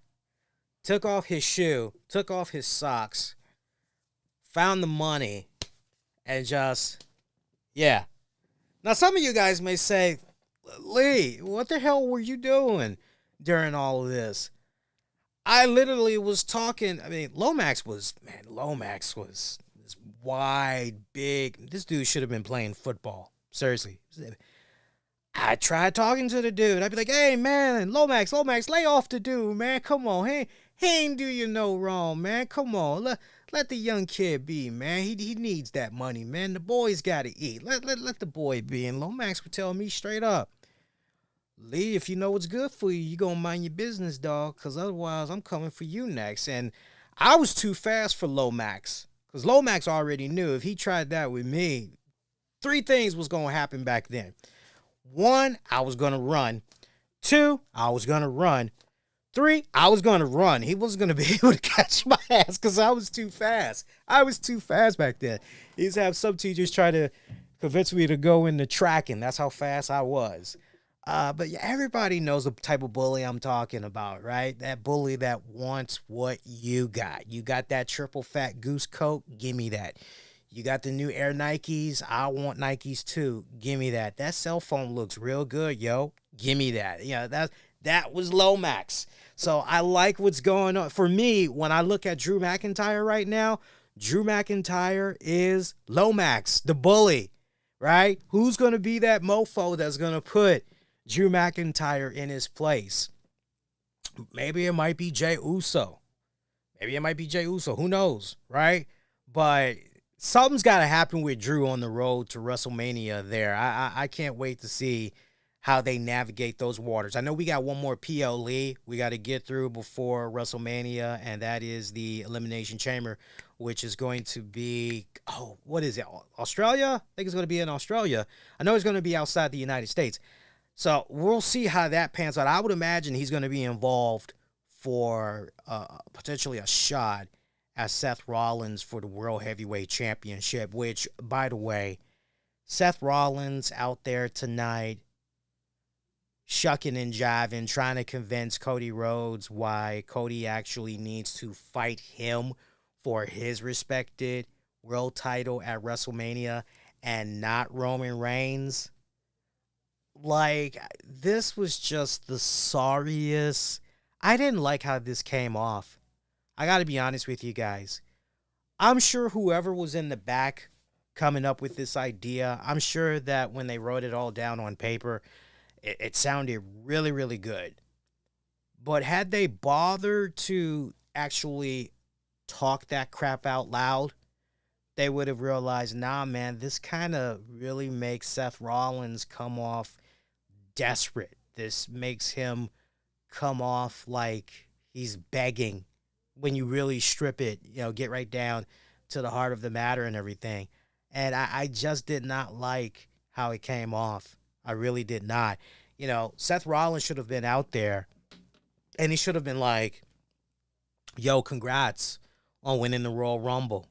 took off his shoe, took off his socks, found the money, and just, yeah. Now, some of you guys may say, "Lee, what the hell were you doing during all of this?" I literally was talking. I mean, Lomax was this wide, big. This dude should have been playing football. Seriously. I tried talking to the dude. I'd be like, "Hey, man, Lomax, lay off the dude, man. Come on. He ain't do you no wrong, man. Come on. Let the young kid be, man. He needs that money, man. The boy's got to eat. Let the boy be." And Lomax would tell me straight up, "Lee, if you know what's good for you, you going to mind your business, dog, because otherwise I'm coming for you next." And I was too fast for Lomax, because Lomax already knew if he tried that with me, 3 things was going to happen back then. 1, I was going to run. 2, I was going to run. 3, I was going to run. He wasn't going to be able to catch my ass because I was too fast. I was too fast back then. He used to have some teachers try to convince me to go into tracking. That's how fast I was. But yeah, everybody knows the type of bully I'm talking about, right? That bully that wants what you got. You got that triple fat goose coat? Give me that. You got the new Air Nikes? I want Nikes too. Give me that. That cell phone looks real good, yo. Give me that. That was Lomax. So I like what's going on. For me, when I look at Drew McIntyre right now, Drew McIntyre is Lomax, the bully, right? Who's going to be that mofo that's going to put Drew McIntyre in his place? Maybe it might be Jey Uso. Who knows, right? But something's got to happen with Drew on the road to WrestleMania there. I can't wait to see how they navigate those waters. I know we got one more PLE we got to get through before WrestleMania, and that is the Elimination Chamber, which is going to be, what is it, Australia? I think it's going to be in Australia. I know it's going to be outside the United States. So we'll see how that pans out. I would imagine he's going to be involved for potentially a shot at Seth Rollins for the World Heavyweight Championship, which, by the way, Seth Rollins out there tonight shucking and jiving, trying to convince Cody Rhodes why Cody actually needs to fight him for his respected world title at WrestleMania and not Roman Reigns. Like, this was just the sorriest. I didn't like how this came off. I got to be honest with you guys. I'm sure whoever was in the back coming up with this idea, I'm sure that when they wrote it all down on paper, it sounded really, really good. But had they bothered to actually talk that crap out loud, they would have realized, nah, man, this kind of really makes Seth Rollins come off desperate. This makes him come off like he's begging when you really strip it, get right down to the heart of the matter and everything. And I just did not like how it came off. I really did not. Seth Rollins should have been out there and he should have been like, yo, congrats on winning the Royal Rumble.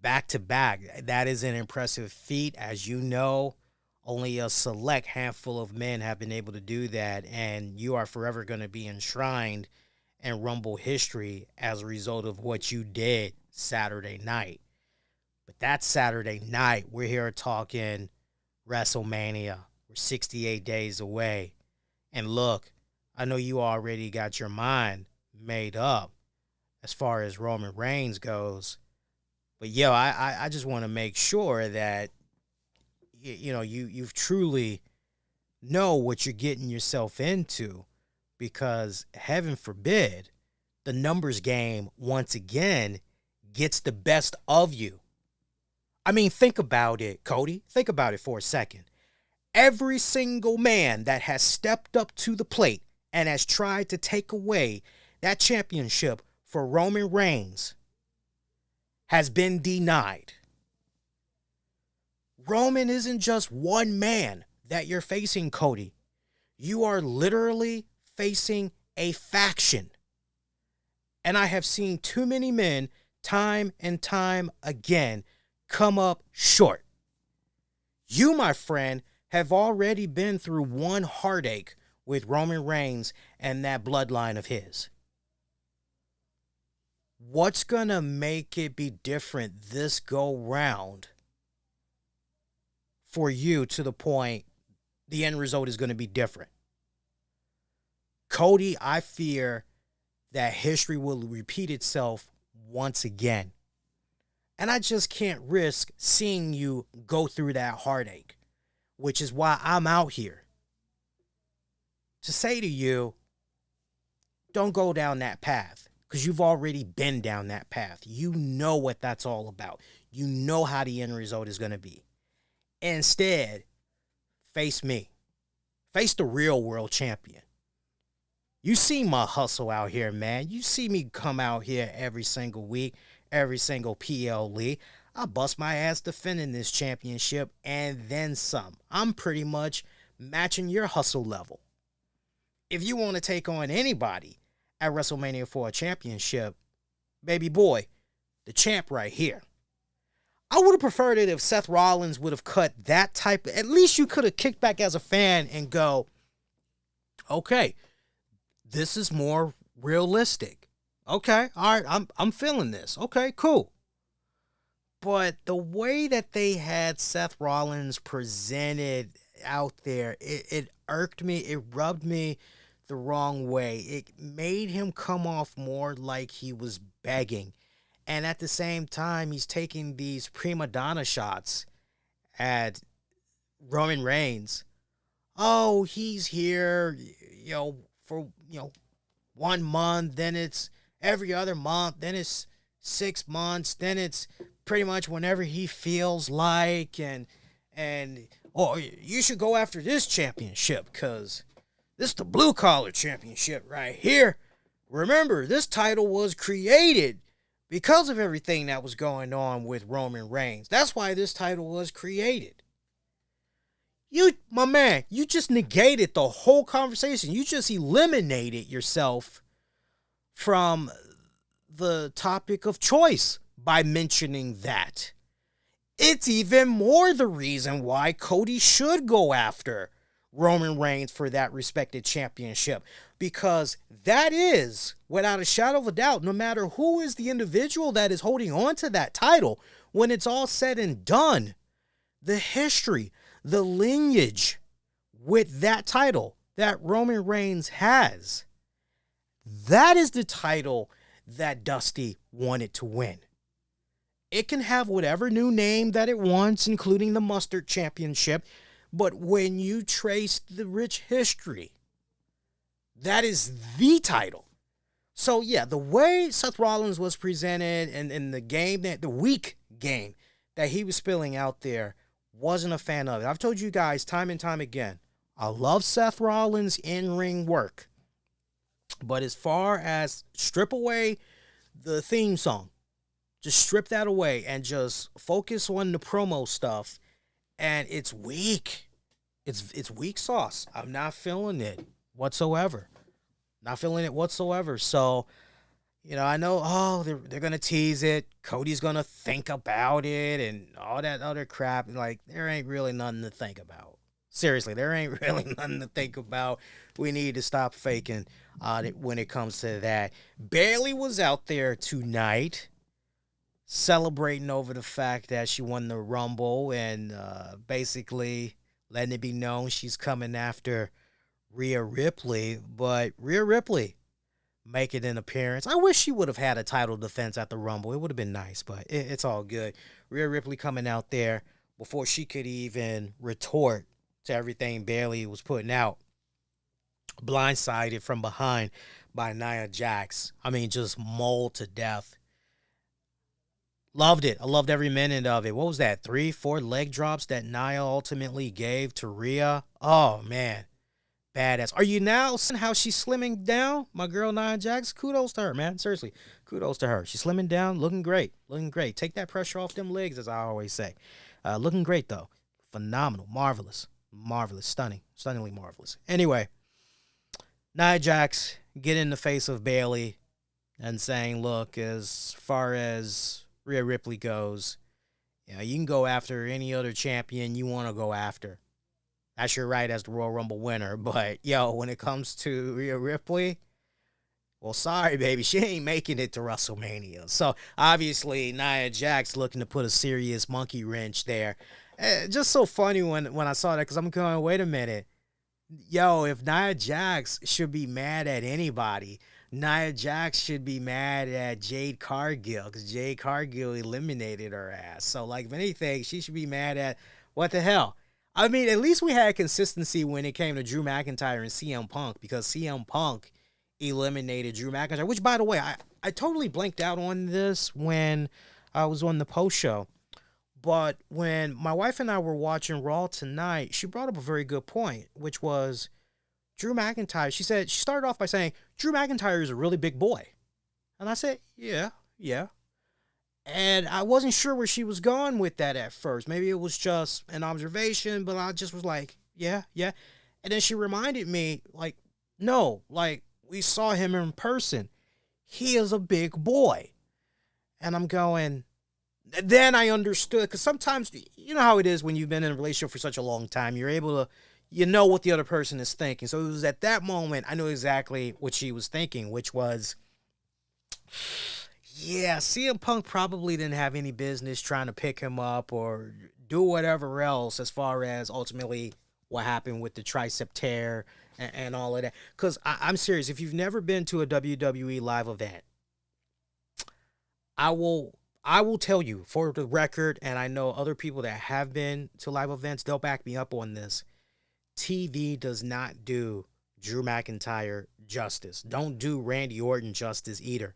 Back to back. That is an impressive feat. As you know, only a select handful of men have been able to do that, and you are forever going to be enshrined in Rumble history as a result of what you did Saturday night. But that Saturday night, we're here talking WrestleMania. We're 68 days away. And look, I know you already got your mind made up as far as Roman Reigns goes. But, I just want to make sure that, you've truly know what you're getting yourself into, because heaven forbid the numbers game once again gets the best of you. I mean, think about it, Cody. Think about it for a second. Every single man that has stepped up to the plate and has tried to take away that championship for Roman Reigns has been denied. Roman isn't just one man that you're facing, Cody. You are literally facing a faction. And I have seen too many men time and time again come up short. You, my friend, have already been through one heartache with Roman Reigns and that bloodline of his. What's going to make it be different this go round for you to the point the end result is going to be different? Cody, I fear that history will repeat itself once again. And I just can't risk seeing you go through that heartache, which is why I'm out here to say to you, don't go down that path, because you've already been down that path. You know what that's all about. You know how the end result is going to be. Instead, face me. Face the real world champion. You see my hustle out here, man. You see me come out here every single week, every single PLE. I bust my ass defending this championship and then some. I'm pretty much matching your hustle level. If you want to take on anybody at WrestleMania for a championship, baby boy, the champ right here. I would have preferred it if Seth Rollins would have cut that type. At least you could have kicked back as a fan and go, okay, this is more realistic. Okay, all right, I'm feeling this. Okay, cool. But the way that they had Seth Rollins presented out there, it irked me. It rubbed me the wrong way. It made him come off more like he was begging. And at the same time, he's taking these prima donna shots at Roman Reigns. Oh, he's here, for, 1 month. Then it's every other month. Then it's 6 months. Then it's pretty much whenever he feels like. And oh, you should go after this championship because this is the blue collar championship right here. Remember, this title was created because of everything that was going on with Roman Reigns. That's why this title was created. My man, you just negated the whole conversation. You just eliminated yourself from the topic of choice by mentioning that. It's even more the reason why Cody should go after Roman Reigns for that respected championship. Because that is, without a shadow of a doubt, no matter who is the individual that is holding on to that title, when it's all said and done, the history, the lineage with that title that Roman Reigns has, that is the title that Dusty wanted to win. It can have whatever new name that it wants, including the Mustard Championship, but when you trace the rich history, that is the title. So yeah, the way Seth Rollins was presented and in the game, the weak game that he was spilling out there, wasn't a fan of it. I've told you guys time and time again, I love Seth Rollins' in-ring work. But as far as strip away the theme song, just strip that away and just focus on the promo stuff, and it's weak. It's weak sauce. I'm not feeling it whatsoever. Not feeling it whatsoever. So, I know, they're going to tease it. Cody's going to think about it and all that other crap. Like, there ain't really nothing to think about. Seriously, there ain't really nothing to think about. We need to stop faking when it comes to that. Bayley was out there tonight celebrating over the fact that she won the Rumble and basically letting it be known she's coming after Rhea Ripley. But Rhea Ripley making an appearance. I wish she would have had a title defense at the Rumble. It would have been nice, but it's all good. Rhea Ripley coming out there before she could even retort to everything Bayley was putting out. Blindsided from behind by Nia Jax. I mean, just mauled to death. Loved it. I loved every minute of it. What was that? 3-4 leg drops that Nia ultimately gave to Rhea. Oh, man. Badass. Are you now seeing how she's slimming down? My girl Nia Jax. Kudos to her, man. Seriously. Kudos to her. She's slimming down. Looking great. Looking great. Take that pressure off them legs, as I always say. Looking great, though. Phenomenal. Marvelous. Marvelous. Stunning. Stunningly marvelous. Anyway. Nia Jax get in the face of Bayley and saying, look, as far as Rhea Ripley goes, you can go after any other champion you want to go after. That's your right as the Royal Rumble winner. But, when it comes to Rhea Ripley, well, sorry, baby. She ain't making it to WrestleMania. So, obviously, Nia Jax looking to put a serious monkey wrench there. Just so funny when I saw that because I'm going, wait a minute. If Nia Jax should be mad at anybody, Nia Jax should be mad at Jade Cargill because Jade Cargill eliminated her ass. So, if anything, she should be mad at what the hell? I mean, at least we had consistency when it came to Drew McIntyre and CM Punk because CM Punk eliminated Drew McIntyre, which, by the way, I totally blanked out on this when I was on the post show. But when my wife and I were watching Raw tonight, she brought up a very good point, which was Drew McIntyre. She started off by saying, Drew McIntyre is a really big boy. And I said, yeah. And I wasn't sure where she was going with that at first. Maybe it was just an observation, but I just was like, yeah. And then she reminded me, no, we saw him in person. He is a big boy. And I'm going, then I understood, because sometimes, you know how it is when you've been in a relationship for such a long time, you're able to, what the other person is thinking. So it was at that moment, I knew exactly what she was thinking, which was, CM Punk probably didn't have any business trying to pick him up or do whatever else as far as ultimately what happened with the tricep tear and all of that. Because I'm serious, if you've never been to a WWE live event, I will tell you, for the record, and I know other people that have been to live events, they'll back me up on this. TV does not do Drew McIntyre justice. Don't do Randy Orton justice either.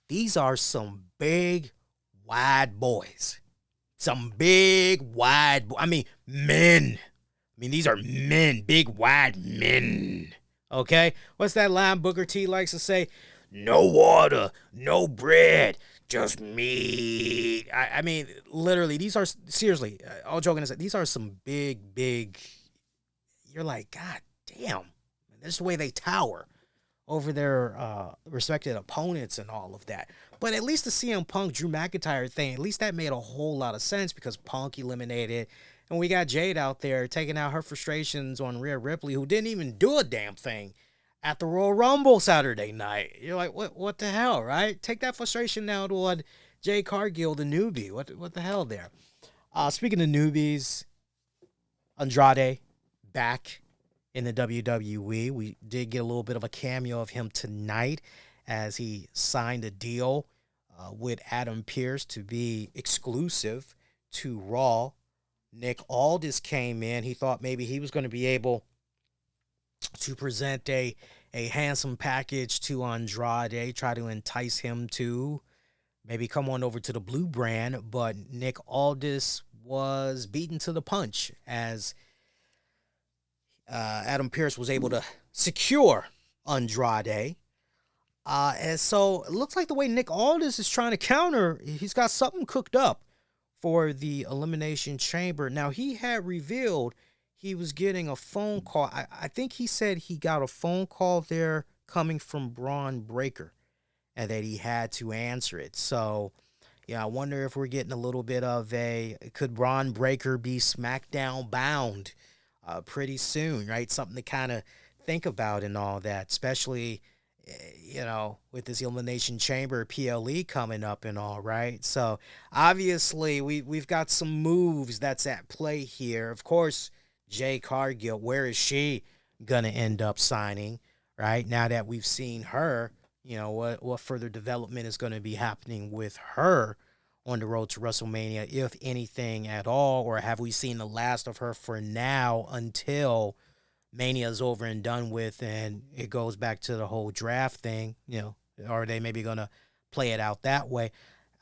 These are some big, wide boys. Some big, wide, men. I mean, these are men, big, wide men. Okay? What's that line Booker T likes to say? No water, no bread, just meat. I mean, literally, these are, seriously, all joking aside, these are some big, you're like, God damn. This is the way they tower over their respected opponents and all of that. But at least the CM Punk Drew McIntyre thing, at least that made a whole lot of sense because Punk eliminated, and we got Jade out there taking out her frustrations on Rhea Ripley, who didn't even do a damn thing at the Royal Rumble Saturday night. You're like, what the hell, right? Take that frustration out on Jade Cargill, the newbie. What the hell there? Speaking of newbies, Andrade back in the WWE. We did get a little bit of a cameo of him tonight as he signed a deal with Adam Pearce to be exclusive to Raw. Nick Aldis came in. He thought maybe he was going to be able to present a handsome package to Andrade, try to entice him to maybe come on over to the Blue brand, but Nick Aldis was beaten to the punch as Adam Pearce was able to secure Andrade. And so it looks like the way Nick Aldis is trying to counter, he's got something cooked up for the Elimination Chamber. Now, he had revealed he was getting a phone call. I think he said he got a phone call there coming from Braun Breaker and that he had to answer it. So, yeah, I wonder if we're getting a little bit of could Braun Breaker be SmackDown bound pretty soon, right? Something to kind of think about and all that, especially, with this Elimination Chamber PLE coming up and all, right? So, obviously, we've got some moves that's at play here. Of course, Jade Cargill, where is she going to end up signing, right? Now that we've seen her, what further development is going to be happening with her on the road to WrestleMania, if anything at all, or have we seen the last of her for now until Mania is over and done with and it goes back to the whole draft thing, are they maybe going to play it out that way?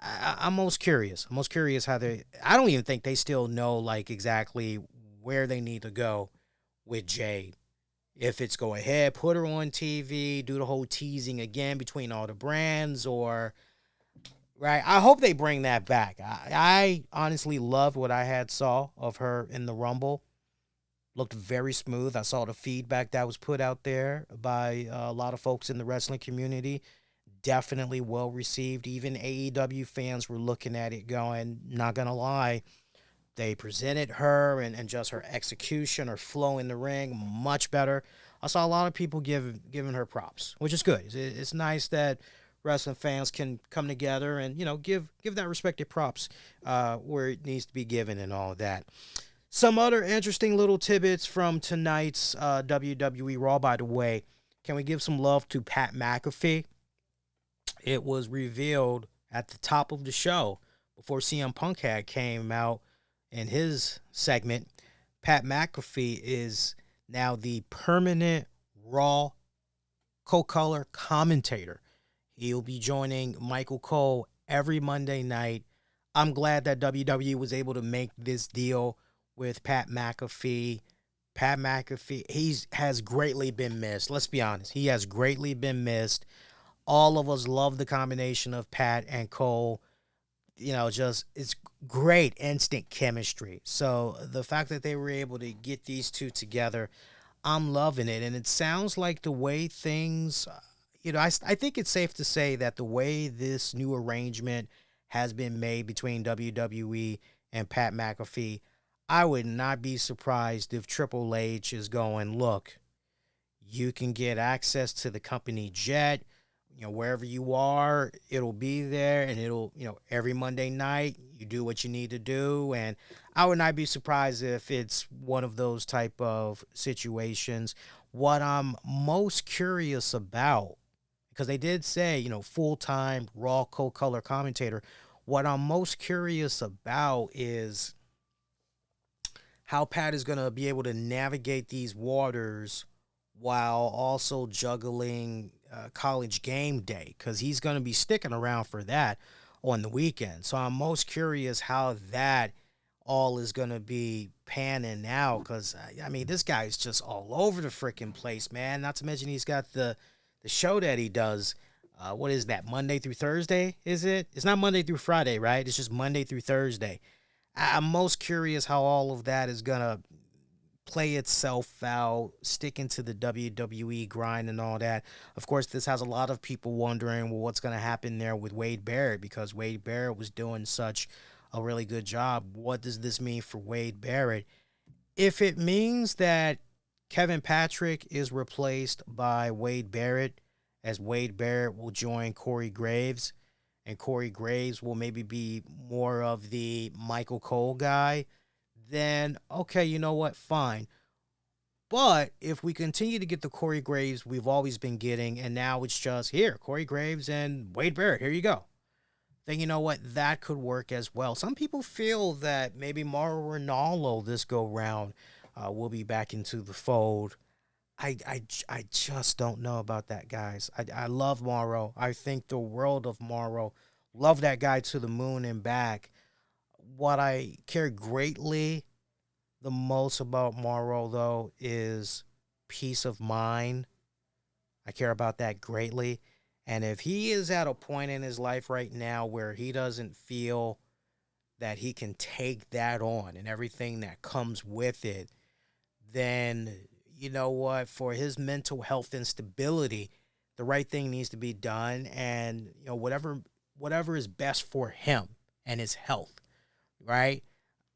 I'm most curious. I'm most curious how I don't even think they still know, like, exactly where they need to go with Jade. If it's go ahead, put her on TV, do the whole teasing again between all the brands, or, right? I hope they bring that back. I honestly loved what I saw of her in the Rumble. Looked very smooth. I saw the feedback that was put out there by a lot of folks in the wrestling community. Definitely well received. Even AEW fans were looking at it going, not going to lie, they presented her and just her execution, her flow in the ring, much better. I saw a lot of people giving her props, which is good. It's nice that wrestling fans can come together and, give that respected props where it needs to be given and all of that. Some other interesting little tidbits from tonight's WWE RAW, by the way. Can we give some love to Pat McAfee? It was revealed at the top of the show before CM Punk came out in his segment. Pat McAfee is now the permanent Raw co-color commentator. He'll be joining Michael Cole every Monday night. I'm glad that WWE was able to make this deal with Pat McAfee. Pat McAfee, has greatly been missed. Let's be honest. He has greatly been missed. All of us love the combination of Pat and Cole. It's great instant chemistry. So the fact that they were able to get these two together, I'm loving it. And it sounds like the way things, I think it's safe to say that the way this new arrangement has been made between WWE and Pat McAfee, I would not be surprised if Triple H is going, look, you can get access to the company jet, wherever you are, it'll be there, and it'll, every Monday night, you do what you need to do. And I would not be surprised if it's one of those type of situations. What I'm most curious about, because they did say, full-time Raw co-color commentator, what I'm most curious about is how Pat is going to be able to navigate these waters while also juggling College Game Day, because he's going to be sticking around for that on the weekend. So I'm most curious how that all is going to be panning out, because I mean, this guy's just all over the freaking place, man. Not to mention he's got the show that he does. What is that, Monday through Thursday, is it? It's not Monday through Friday, right? It's just Monday through Thursday. I'm most curious how all of that is going to play itself out, sticking to the WWE grind and all that. Of course, this has a lot of people wondering, well, what's going to happen there with Wade Barrett, because Wade Barrett was doing such a really good job. What does this mean for Wade Barrett? If it means that Kevin Patrick is replaced by Wade Barrett, as Wade Barrett will join Corey Graves, and Corey Graves will maybe be more of the Michael Cole guy, then okay, you know what? Fine. But if we continue to get the Corey Graves we've always been getting, and now it's just here, Corey Graves and Wade Barrett, here you go, then you know what? That could work as well. Some people feel that maybe Mauro Ranallo this go round will be back into the fold. I just don't know about that, guys. I love Mauro. I think the world of Mauro. Love that guy to the moon and back. What I care greatly the most about Mauro, though, is peace of mind. I care about that greatly. And if he is at a point in his life right now where he doesn't feel that he can take that on and everything that comes with it, then you know what? For his mental health and stability, the right thing needs to be done. And, you know, whatever is best for him and his health, right?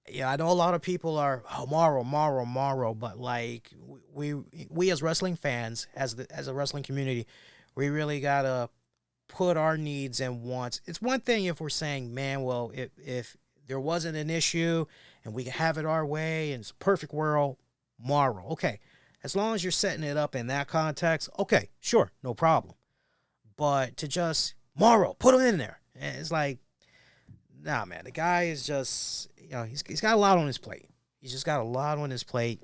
Yeah, I know a lot of people are Mauro, but like we as wrestling fans, as a wrestling community, we really gotta put our needs and wants. It's one thing if we're saying, man, well, if there wasn't an issue and we could have it our way and it's a perfect world, Mauro, okay. As long as you're setting it up in that context, okay, sure, no problem. But to just Mauro, put him in there, it's like, nah, man. The guy is just, you know, he's got a lot on his plate. He's just got a lot on his plate.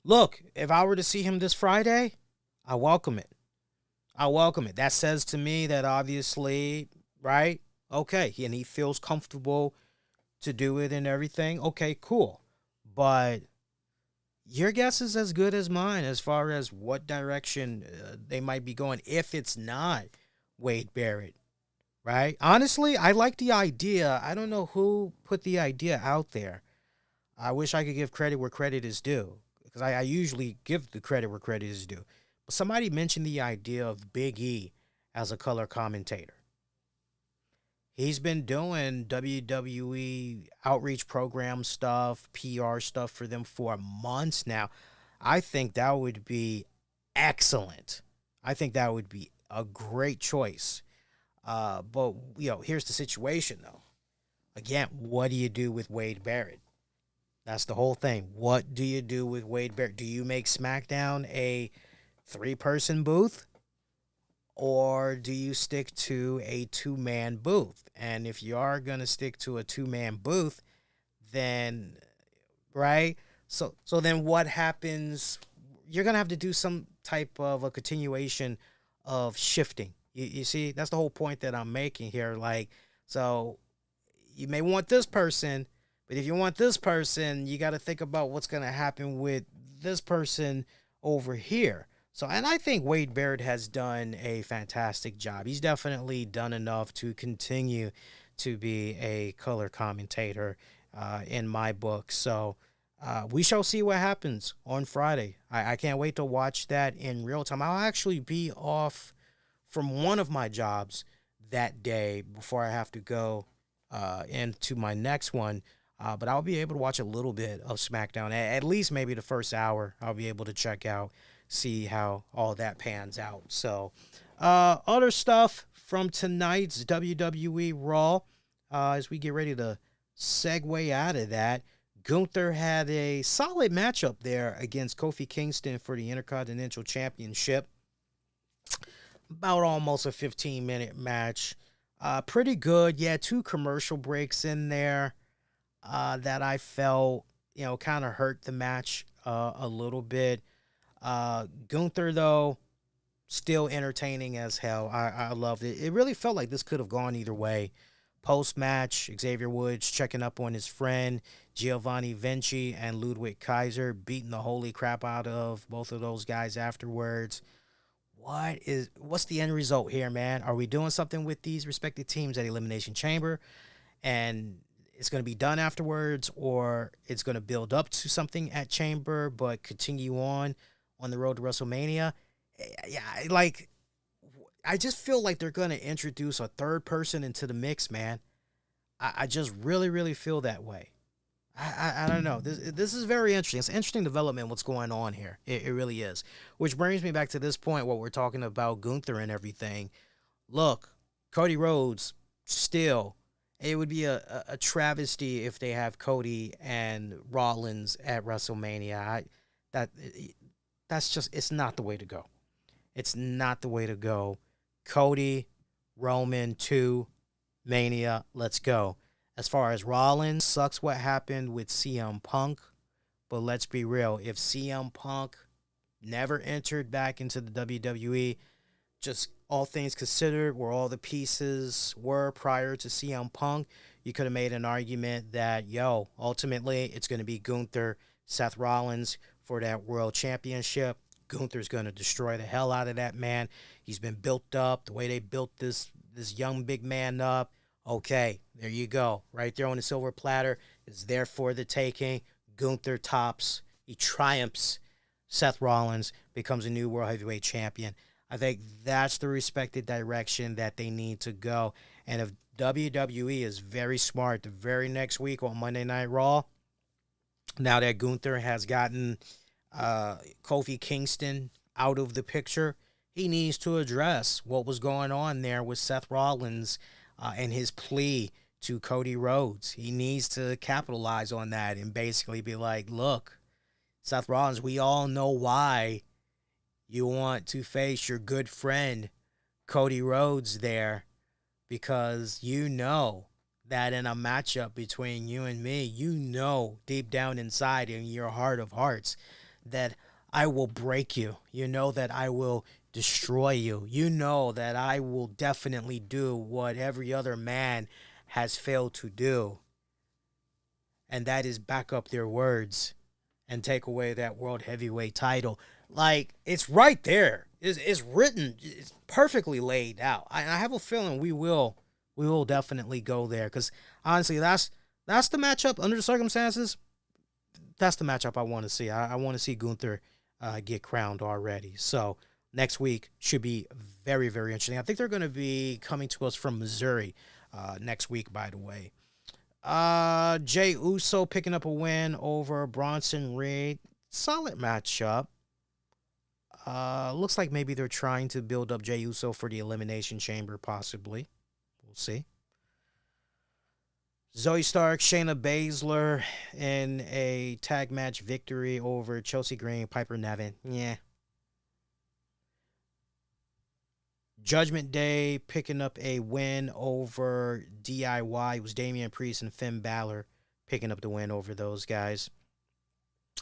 Look, if I were to see him this Friday, I welcome it. I welcome it. That says to me that obviously, right? Okay, and he feels comfortable to do it and everything. Okay, cool. But your guess is as good as mine as far as what direction they might be going if it's not Wade Barrett. Right? Honestly, I like the idea. I don't know who put the idea out there. I wish I could give credit where credit is due, because I usually give the credit where credit is due. But somebody mentioned the idea of Big E as a color commentator. He's been doing WWE outreach program stuff, PR stuff for them for months now. I think that would be excellent. I think that would be a great choice. But, you know, here's the situation, though. Again, what do you do with Wade Barrett? That's the whole thing. What do you do with Wade Barrett? Do you make SmackDown a 3-person booth? Or do you stick to a 2-man booth? And if you are going to stick to a 2-man booth, then, right? So then what happens? You're going to have to do some type of a continuation of shifting. You see, that's the whole point that I'm making here. Like, so you may want this person, but if you want this person, you got to think about what's going to happen with this person over here. So, and I think Wade Barrett has done a fantastic job. He's definitely done enough to continue to be a color commentator in my book. So we shall see what happens on Friday. I can't wait to watch that in real time. I'll actually be off from one of my jobs that day before I have to go into my next one. But I'll be able to watch a little bit of SmackDown, at least maybe the first hour. I'll be able to check out, see how all that pans out. So other stuff from tonight's WWE RAW, as we get ready to segue out of that, Gunther had a solid matchup there against Kofi Kingston for the Intercontinental Championship. About almost a 15-minute match. Pretty good. Yeah, 2 commercial breaks in there that I felt, you know, kind of hurt the match a little bit. Gunther, though, still entertaining as hell. I loved it. It really felt like this could have gone either way. Post-match, Xavier Woods checking up on his friend Giovanni Vinci and Ludwig Kaiser, beating the holy crap out of both of those guys afterwards. What's the end result here, man? Are we doing something with these respective teams at Elimination Chamber, and it's going to be done afterwards, or it's going to build up to something at Chamber but continue on the road to WrestleMania? Yeah, like, I just feel like they're going to introduce a third person into the mix, man. I just really, really feel that way. I don't know. This is very interesting. It's an interesting development what's going on here. It really is. Which brings me back to this point, what we're talking about Gunther and everything. Look, Cody Rhodes, still, it would be a travesty if they have Cody and Rollins at WrestleMania. That's just, it's not the way to go. It's not the way to go. Cody, Roman, 2, Mania, let's go. As far as Rollins, sucks what happened with CM Punk, but let's be real. If CM Punk never entered back into the WWE, just all things considered, where all the pieces were prior to CM Punk, you could have made an argument that, ultimately it's going to be Gunther, Seth Rollins for that World Championship. Gunther's going to destroy the hell out of that man. He's been built up. The way they built this young big man up, okay, there you go. Right there on the silver platter. It's there for the taking. Gunther tops. He triumphs. Seth Rollins becomes a new World Heavyweight Champion. I think that's the respected direction that they need to go. And if WWE is very smart, the very next week on Monday Night Raw, now that Gunther has gotten Kofi Kingston out of the picture, he needs to address what was going on there with Seth Rollins and his plea to Cody Rhodes. He needs to capitalize on that and basically be like, look, Seth Rollins, we all know why you want to face your good friend Cody Rhodes there, because you know that in a matchup between you and me, you know deep down inside in your heart of hearts that I will break you. You know that I will destroy you. You know that I will definitely do what every other man has failed to do. And that is back up their words and take away that World Heavyweight title. Like, it's right there. It's written. It's perfectly laid out. I have a feeling we will definitely go there. Because, honestly, that's the matchup under the circumstances. That's the matchup I want to see. I want to see Gunther get crowned already. So next week should be very, very interesting. I think they're going to be coming to us from Missouri next week, by the way. Jey Uso picking up a win over Bronson Reed. Solid matchup. Looks like maybe they're trying to build up Jey Uso for the Elimination Chamber, possibly. We'll see. Zoe Stark, Shayna Baszler in a tag match victory over Chelsea Green, Piper Niven. Yeah. Judgment Day picking up a win over DIY. It was Damian Priest and Finn Balor picking up the win over those guys.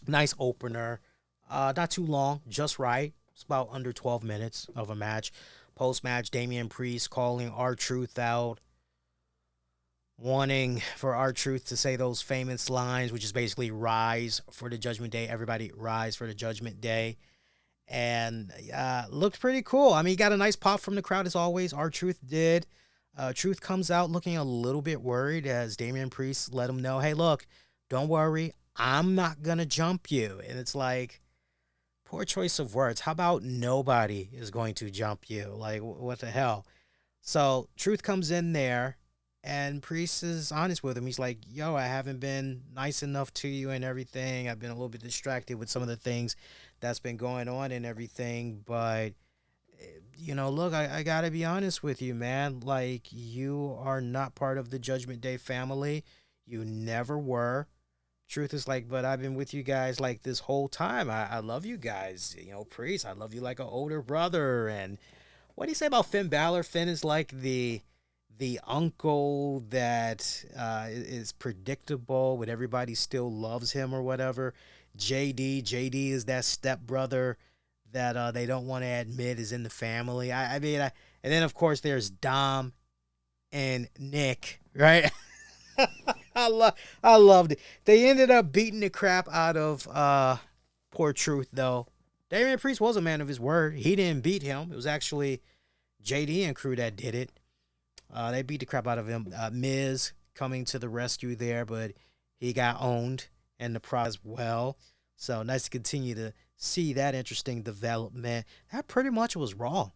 Nice opener. Not too long, just right. It's about under 12 minutes of a match. Post-match, Damian Priest calling R-Truth out, wanting for R-Truth to say those famous lines, which is basically rise for the Judgment Day. Everybody rise for the Judgment Day. And looked pretty cool. I mean, he got a nice pop from the crowd as always. R-Truth did. Truth comes out looking a little bit worried as Damian Priest let him know, hey, look, don't worry. I'm not going to jump you. And it's like, poor choice of words. How about nobody is going to jump you? Like, what the hell? So Truth comes in there, and Priest is honest with him. He's like, yo, I haven't been nice enough to you and everything. I've been a little bit distracted with some of the things that's been going on and everything. But, you know, look, I got to be honest with you, man. Like, you are not part of the Judgment Day family. You never were. Truth is like, but I've been with you guys like this whole time. I love you guys. You know, Priest, I love you like an older brother. And what do you say about Finn Balor? Finn is like the uncle that is predictable, but everybody still loves him or whatever. JD is that stepbrother that they don't want to admit is in the family. And then, of course, there's Dom and Nick, right? I loved it. They ended up beating the crap out of Poor Truth, though. Damian Priest was a man of his word. He didn't beat him. It was actually JD and crew that did it. They beat the crap out of him. Miz coming to the rescue there, but he got owned in the process as well. So nice to continue to see that interesting development. That pretty much was Raw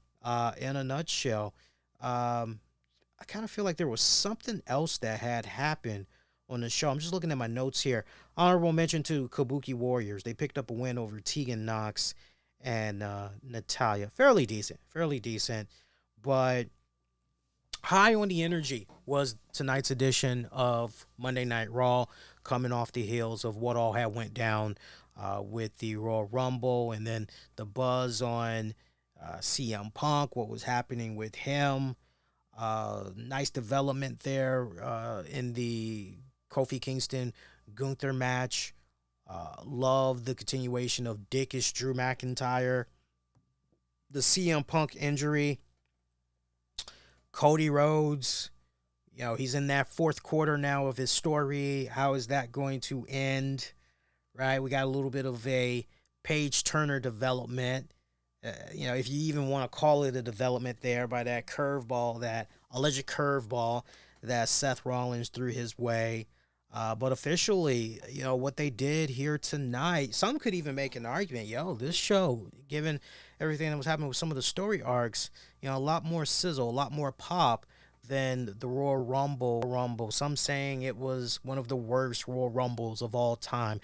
in a nutshell. I kind of feel like there was something else that had happened on the show. I'm just looking at my notes here. Honorable mention to Kabuki Warriors. They picked up a win over Tegan Nox and Natalya. Fairly decent. But high on the energy was tonight's edition of Monday Night Raw, coming off the heels of what all had went down with the Royal Rumble, and then the buzz on CM Punk, what was happening with him. Nice development there in the Kofi Kingston Gunther match. Love the continuation of dickish Drew McIntyre. The CM Punk injury. Cody Rhodes, he's in that fourth quarter now of his story. How is that going to end? Right? We got a little bit of a Paige Turner development. If you even want to call it a development there, by that curveball, that alleged curveball that Seth Rollins threw his way. But officially, what they did here tonight, some could even make an argument, this show, given everything that was happening with some of the story arcs, a lot more sizzle, a lot more pop than the Royal Rumble. Some saying it was one of the worst Royal Rumbles of all time.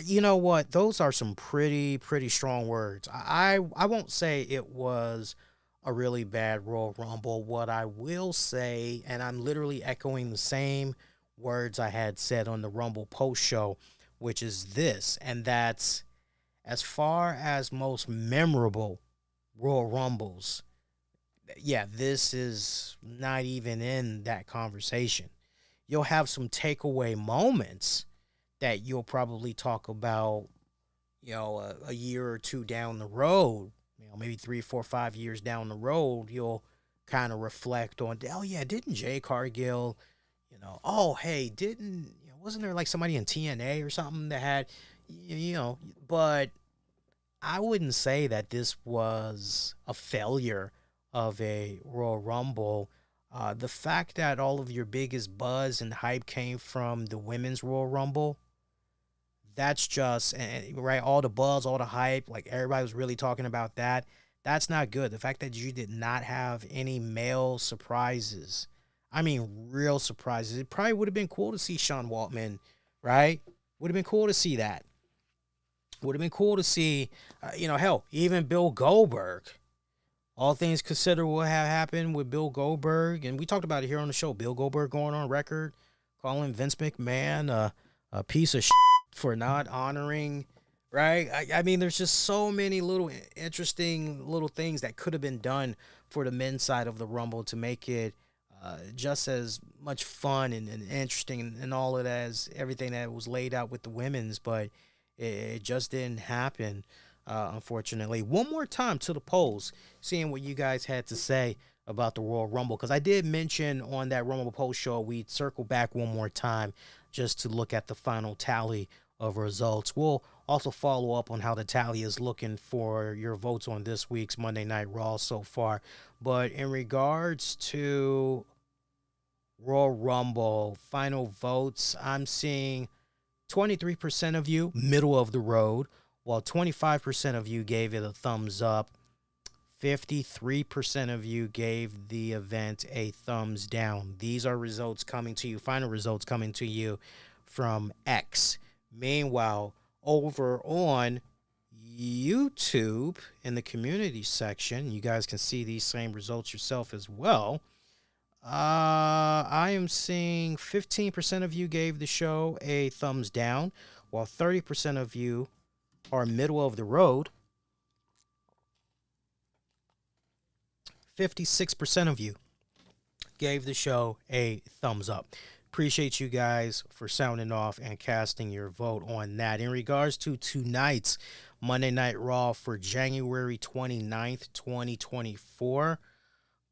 You know what? Those are some pretty strong words. I won't say it was a really bad Royal Rumble. What I will say, and I'm literally echoing the same words I had said on the Rumble post show, which is this, and that's, as far as most memorable Royal Rumbles, yeah, this is not even in that conversation. You'll have some takeaway moments that you'll probably talk about, a year or two down the road, maybe 3, 4, 5 years down the road, you'll kind of reflect on, oh yeah, didn't Jay Cargill, oh, hey, wasn't there like somebody in TNA or something that had, but I wouldn't say that this was a failure of a Royal Rumble. The fact that all of your biggest buzz and hype came from the women's Royal Rumble, that's just, right, all the buzz, all the hype, like everybody was really talking about that. That's not good. The fact that you did not have any male surprises, I mean, real surprises. It probably would have been cool to see Sean Waltman, right? Would have been cool to see that. Would have been cool to see, hell, even Bill Goldberg. All things considered, what have happened with Bill Goldberg, and we talked about it here on the show. Bill Goldberg going on record, calling Vince McMahon a piece of shit for not honoring, right? I mean, there's just so many little interesting little things that could have been done for the men's side of the Rumble to make it just as much fun and interesting and all of that as everything that was laid out with the women's, but it just didn't happen, unfortunately. One more time to the polls, seeing what you guys had to say about the Royal Rumble, because I did mention on that Rumble post show we'd circle back one more time just to look at the final tally of results. We'll also follow up on how the tally is looking for your votes on this week's Monday Night Raw so far. But in regards to Royal Rumble final votes, I'm seeing 23% of you middle of the road, while 25% of you gave it a thumbs up. 53% of you gave the event a thumbs down. These are results coming to you, final results coming to you from X. Meanwhile, over on YouTube in the community section, you guys can see these same results yourself as well. I am seeing 15% of you gave the show a thumbs down, while 30% of you are middle of the road. 56% of you gave the show a thumbs up. Appreciate you guys for sounding off and casting your vote on that. In regards to tonight's Monday Night Raw for January 29th, 2024,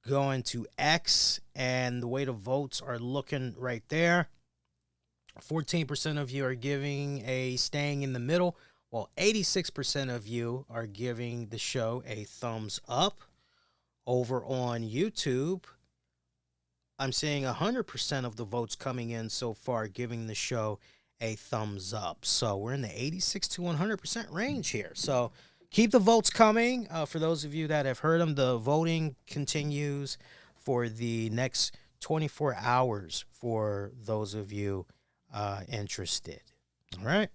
going to X, and the way the votes are looking right there, 14% of you are giving a staying in the middle, while 86% of you are giving the show a thumbs up. Over on YouTube, I'm seeing 100% of the votes coming in so far giving the show a thumbs up. So we're in the 86 to 100% range here. So keep the votes coming. For those of you that have heard them, the voting continues for the next 24 hours for those of you interested. All right.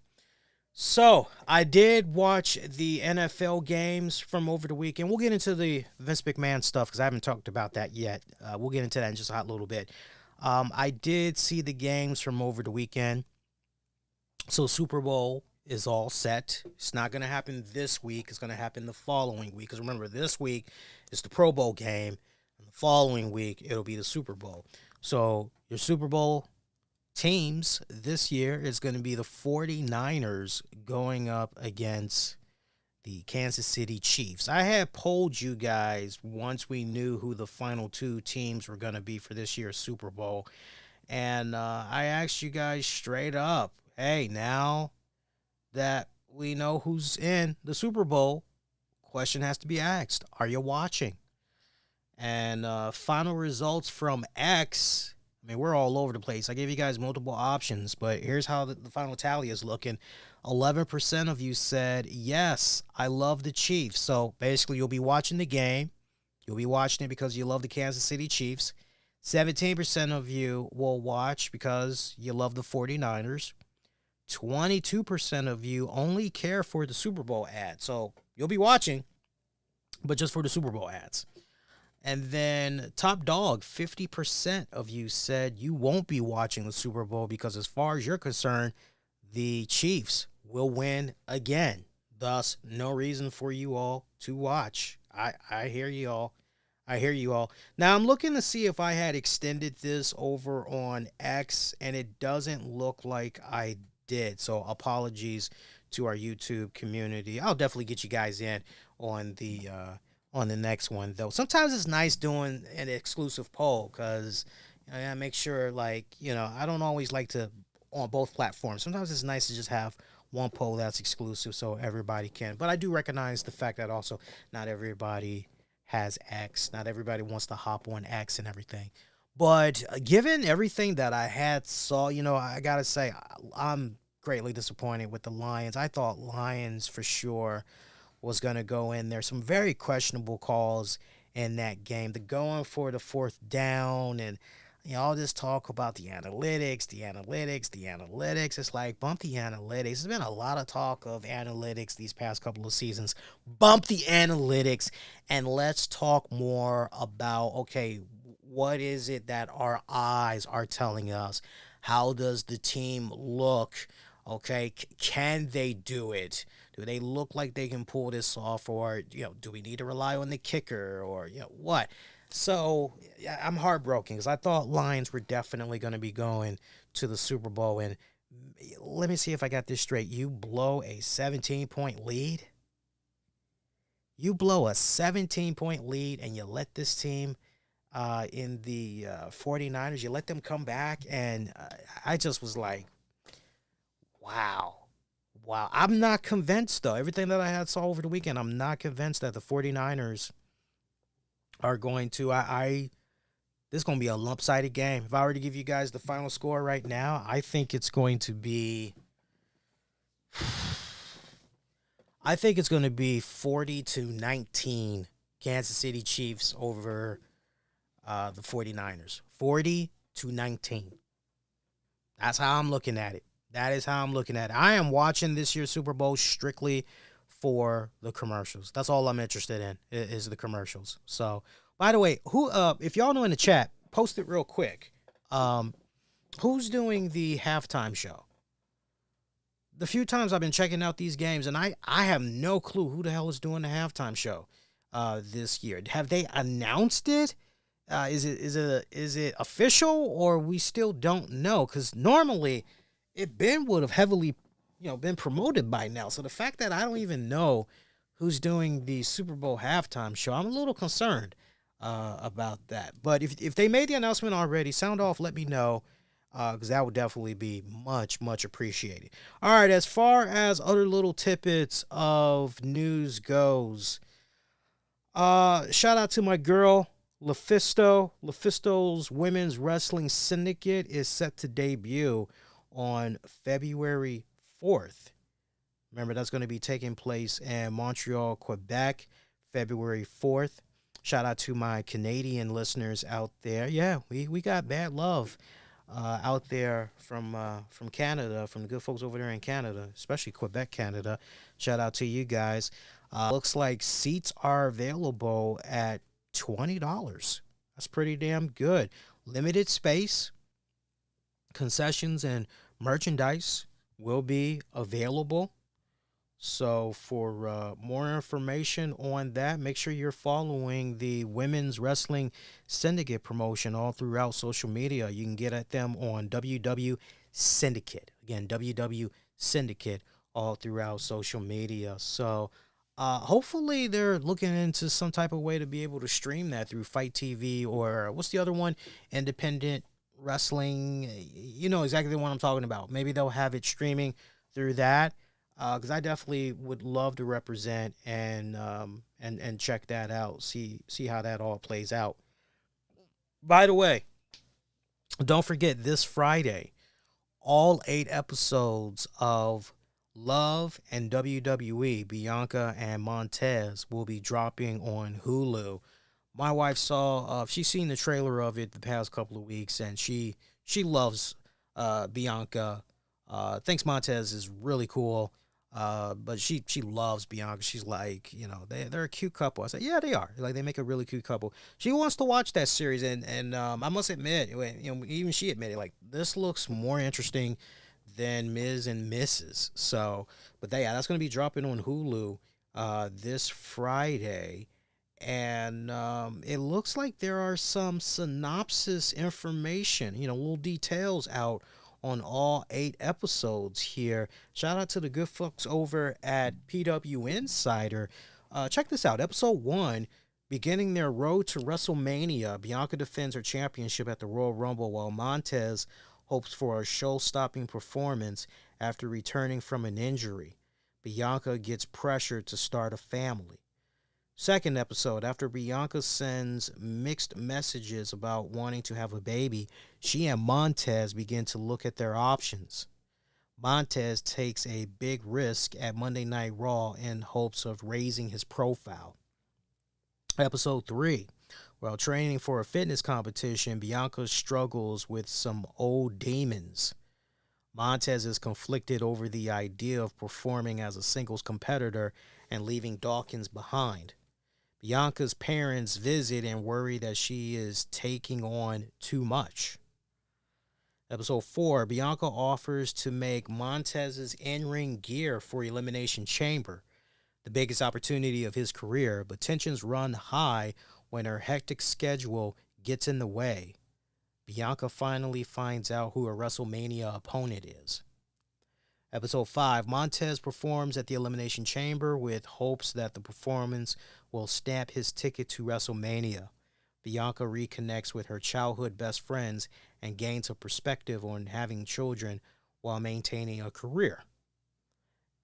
So I did watch the NFL games from over the weekend. We'll get into the Vince McMahon stuff because I haven't talked about that yet. We'll get into that in just a hot little bit. I did see the games from over the weekend. So Super Bowl is all set. It's not going to happen this week. It's going to happen the following week. Because remember, this week is the Pro Bowl game. And the following week, it'll be the Super Bowl. So your Super Bowl teams this year is going to be the 49ers going up against the Kansas City Chiefs. I had polled you guys once we knew who the final two teams were going to be for this year's Super Bowl. And I asked you guys straight up, hey, now that we know who's in the Super Bowl, question has to be asked. Are you watching? And final results from X, I mean, we're all over the place. I gave you guys multiple options, but here's how the final tally is looking. 11% of you said, yes, I love the Chiefs. So basically, you'll be watching the game. You'll be watching it because you love the Kansas City Chiefs. 17% of you will watch because you love the 49ers. 22% of you only care for the Super Bowl ad. So you'll be watching, but just for the Super Bowl ads. And then top dog, 50% of you said you won't be watching the Super Bowl because as far as you're concerned, the Chiefs will win again. Thus, no reason for you all to watch. I hear you all. I hear you all. Now, I'm looking to see if I had extended this over on X, and it doesn't look like I did. So apologies to our YouTube community. I'll definitely get you guys in on the next one, though. Sometimes it's nice doing an exclusive poll because I make sure, like, I don't always like to on both platforms. Sometimes it's nice to just have one poll that's exclusive so everybody can. But I do recognize the fact that also not everybody has X. Not everybody wants to hop on X and everything. But given everything that I had saw, I got to say, I'm greatly disappointed with the Lions. I thought Lions for sure was going to go in there. Some very questionable calls in that game. The going for the fourth down and all this talk about the analytics. It's like, bump the analytics. There's been a lot of talk of analytics these past couple of seasons. Bump the analytics and let's talk more about, okay, what is it that our eyes are telling us? How does the team look? Okay, can they do it? Do they look like they can pull this off? Or, do we need to rely on the kicker? Or, what? So, I'm heartbroken because I thought Lions were definitely going to be going to the Super Bowl. And let me see if I got this straight. You blow a 17-point lead? You blow a 17-point lead and you let this team in the 49ers, you let them come back. And I just was like, wow. I'm not convinced, though. Everything that I saw over the weekend, I'm not convinced that the 49ers are going to. This is going to be a lump-sided game. If I were to give you guys the final score right now, I think it's going to be 40-19 Kansas City Chiefs over the 49ers. 40-19. That's how I'm looking at it. That is how I'm looking at it. I am watching this year's Super Bowl strictly for the commercials. That's all I'm interested in is the commercials. So, by the way, if y'all know in the chat, post it real quick. Who's doing the halftime show? The few times I've been checking out these games, and I have no clue who the hell is doing the halftime show this year. Have they announced it? Is it official, or we still don't know? Because normally it would have heavily, been promoted by now. So the fact that I don't even know who's doing the Super Bowl halftime show, I'm a little concerned. about that. But if they made the announcement already, sound off, let me know, because that would definitely be much appreciated. All right, as far as other little tidbits of news goes, shout out to my girl Lufisto. Lufisto's Women's Wrestling Syndicate is set to debut on February 4th. Remember, that's going to be taking place in Montreal, Quebec, February 4th. Shout out to my Canadian listeners out there. Yeah, we got bad love out there from Canada, from the good folks over there in Canada, especially Quebec, Canada. Shout out to you guys. Looks like seats are available at $20. That's pretty damn good. Limited space, concessions, and merchandise will be available. So for more information on that, make sure you're following the Women's Wrestling Syndicate promotion all throughout social media. You can get at them on WW Syndicate. Again, WW Syndicate all throughout social media. So hopefully they're looking into some type of way to be able to stream that through Fight TV, or what's the other one? Independent Wrestling. You know exactly the one I'm talking about. Maybe they'll have it streaming through that. Because I definitely would love to represent and check that out, see how that all plays out. By the way, don't forget this Friday, all 8 episodes of Love and WWE, Bianca and Montez, will be dropping on Hulu. My wife she's seen the trailer of it the past couple of weeks, and she loves Bianca. Thinks Montez is really cool. But she loves Bianca. She's like, they're a cute couple. I said, yeah, they are. Like, they make a really cute couple. She wants to watch that series, and I must admit, even she admitted, like, this looks more interesting than Ms. and Mrs. So, but yeah, that's gonna be dropping on Hulu this Friday, and it looks like there are some synopsis information, little details out on all 8 episodes here. Shout out to the good folks over at PW Insider. Check this out. Episode 1, beginning their road to WrestleMania, Bianca defends her championship at the Royal Rumble while Montez hopes for a show-stopping performance after returning from an injury. Bianca gets pressured to start a family. Second episode, after Bianca sends mixed messages about wanting to have a baby, she and Montez begin to look at their options. Montez takes a big risk at Monday Night Raw in hopes of raising his profile. Episode 3, while training for a fitness competition, Bianca struggles with some old demons. Montez is conflicted over the idea of performing as a singles competitor and leaving Dawkins behind. Bianca's parents visit and worry that she is taking on too much. Episode 4, Bianca offers to make Montez's in-ring gear for Elimination Chamber, the biggest opportunity of his career, but tensions run high when her hectic schedule gets in the way. Bianca finally finds out who her WrestleMania opponent is. Episode 5, Montez performs at the Elimination Chamber with hopes that the performance will stamp his ticket to WrestleMania. Bianca reconnects with her childhood best friends and gains a perspective on having children while maintaining a career.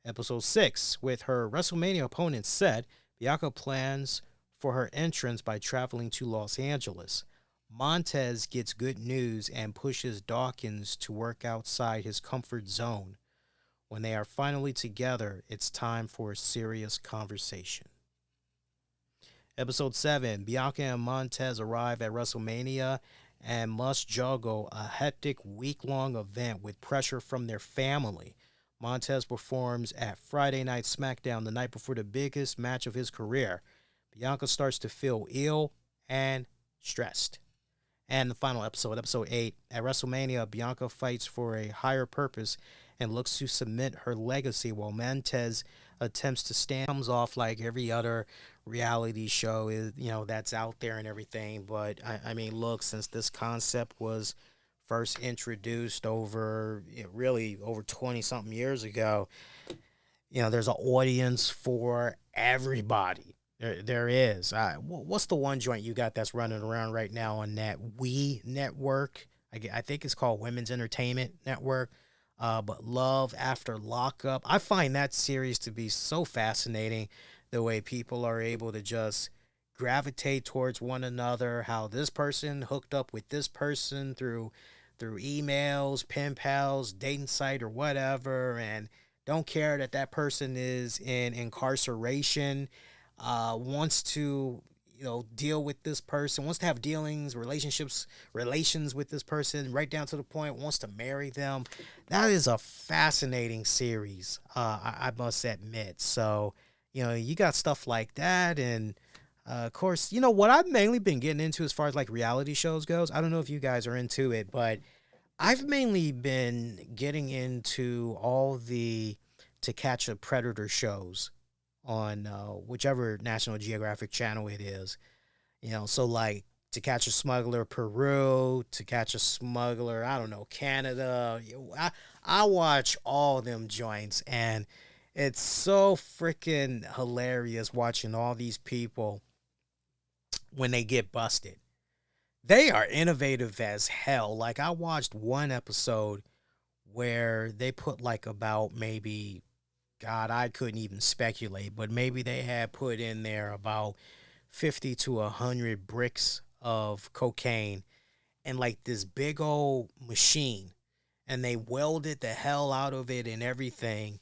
Episode 6, with her WrestleMania opponent set, Bianca plans for her entrance by traveling to Los Angeles. Montez gets good news and pushes Dawkins to work outside his comfort zone. When they are finally together, it's time for a serious conversation. Episode 7, Bianca and Montez arrive at WrestleMania and must juggle a hectic week-long event with pressure from their family. Montez performs at Friday Night SmackDown the night before the biggest match of his career. Bianca starts to feel ill and stressed. And the final episode, episode 8, at WrestleMania, Bianca fights for a higher purpose and looks to cement her legacy while Montez attempts to stand. Comes off like every other reality show is, that's out there and everything. But I mean, look, since this concept was first introduced over 20 something years ago, there's an audience for everybody. There is. What's the one joint you got that's running around right now on that We network? I think it's called Women's Entertainment Network. But Love After Lockup. I find that series to be so fascinating. The way people are able to just gravitate towards one another. How this person hooked up with this person through emails, pen pals, dating site, or whatever, and don't care that that person is in incarceration, wants to deal with this person, wants to have dealings, relations with this person, right down to the point wants to marry them. That is a fascinating series, I must admit. So you got stuff like that, and of course, what I've mainly been getting into as far as like reality shows goes. I don't know if you guys are into it, but I've mainly been getting into all the To Catch a Predator shows on whichever National Geographic channel it is. So like To Catch a Smuggler Peru, To Catch a Smuggler, I don't know, Canada. I watch all them joints, and it's so freaking hilarious watching all these people when they get busted. They are innovative as hell. Like, I watched one episode where they put like about maybe, God, I couldn't even speculate, but maybe they had put in there about 50 to 100 bricks of cocaine and like this big old machine, and they welded the hell out of it and everything.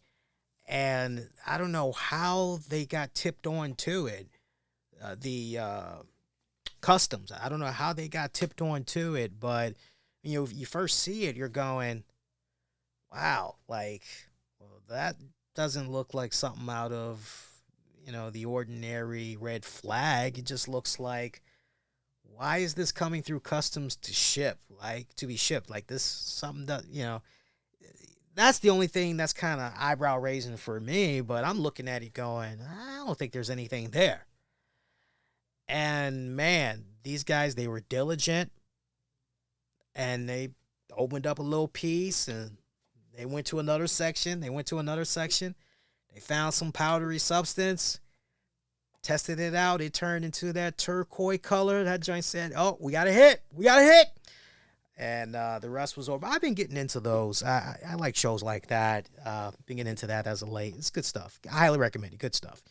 And I don't know how they got tipped on to it. The customs. I don't know how they got tipped on to it, but if you first see it, you're going, wow, like, well, that doesn't look like something out of, the ordinary Red Flag. It just looks like, why is this coming through customs to be shipped? Like, this, something that, that's the only thing that's kind of eyebrow raising for me, but I'm looking at it going, I don't think there's anything there. And man, these guys, they were diligent, and they opened up a little piece, and they went to another section. They found some powdery substance, tested it out. It turned into that turquoise color. That joint said, oh, we got a hit. And the rest was over. I've been getting into those. I like shows like that. Been getting into that as of late. It's good stuff. I highly recommend it. Good stuff.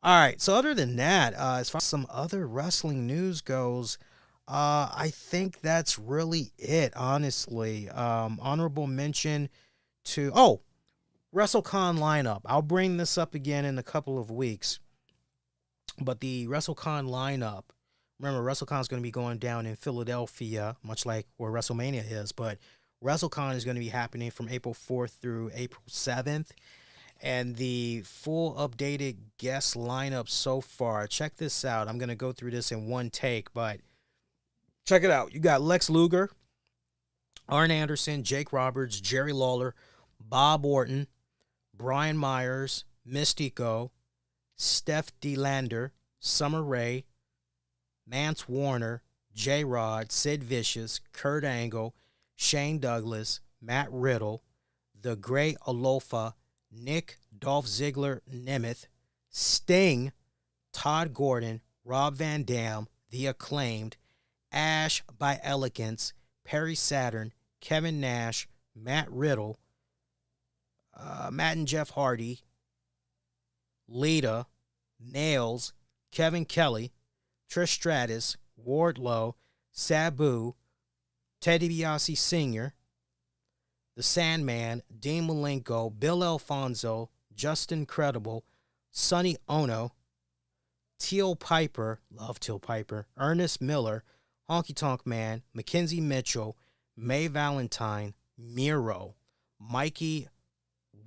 All right, so other than that, as far as some other wrestling news goes, I think that's really it, honestly. Honorable mention to, WrestleCon lineup. I'll bring this up again in a couple of weeks, but the WrestleCon lineup, remember, WrestleCon is going to be going down in Philadelphia, much like where WrestleMania is, but WrestleCon is going to be happening from April 4th through April 7th. And the full updated guest lineup so far, check this out. I'm going to go through this in one take, but check it out. You got Lex Luger, Arn Anderson, Jake Roberts, Jerry Lawler, Bob Orton, Brian Myers, Mystico, Steph DeLander, Summer Rae, Mance Warner, J-Rod, Sid Vicious, Kurt Angle, Shane Douglas, Matt Riddle, The Great Alofa, Nick, Dolph Ziggler, Nemeth, Sting, Todd Gordon, Rob Van Dam, The Acclaimed, Ash by Elegance, Perry Saturn, Kevin Nash, Matt Riddle, Matt and Jeff Hardy, Lita, Nails, Kevin Kelly, Trish Stratus, Wardlow, Sabu, Teddy DiBiase Sr., The Sandman, Dean Malenko, Bill Alfonso, Justin Credible, Sonny Ono, Teal Piper, love Teal Piper, Ernest Miller, Honky Tonk Man, Mackenzie Mitchell, May Valentine, Miro, Mikey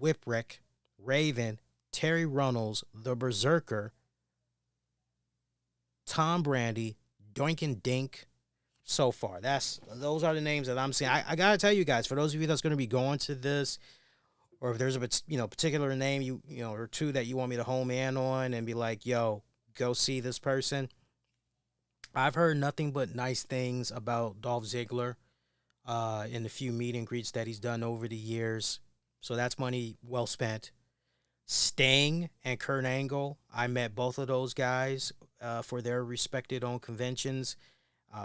Whipwreck, Raven, Terry Runnels, The Berserker, Tom Brady, Doink and Dink. So far, those are the names that I'm seeing. I gotta tell you guys, for those of you that's going to be going to this, or if there's a particular name you or two that you want me to home in on and be like, yo, go see this person. I've heard nothing but nice things about Dolph Ziggler in the few meet and greets that he's done over the years. So that's money well spent. Sting and Kurt Angle. I met both of those guys for their respected own conventions.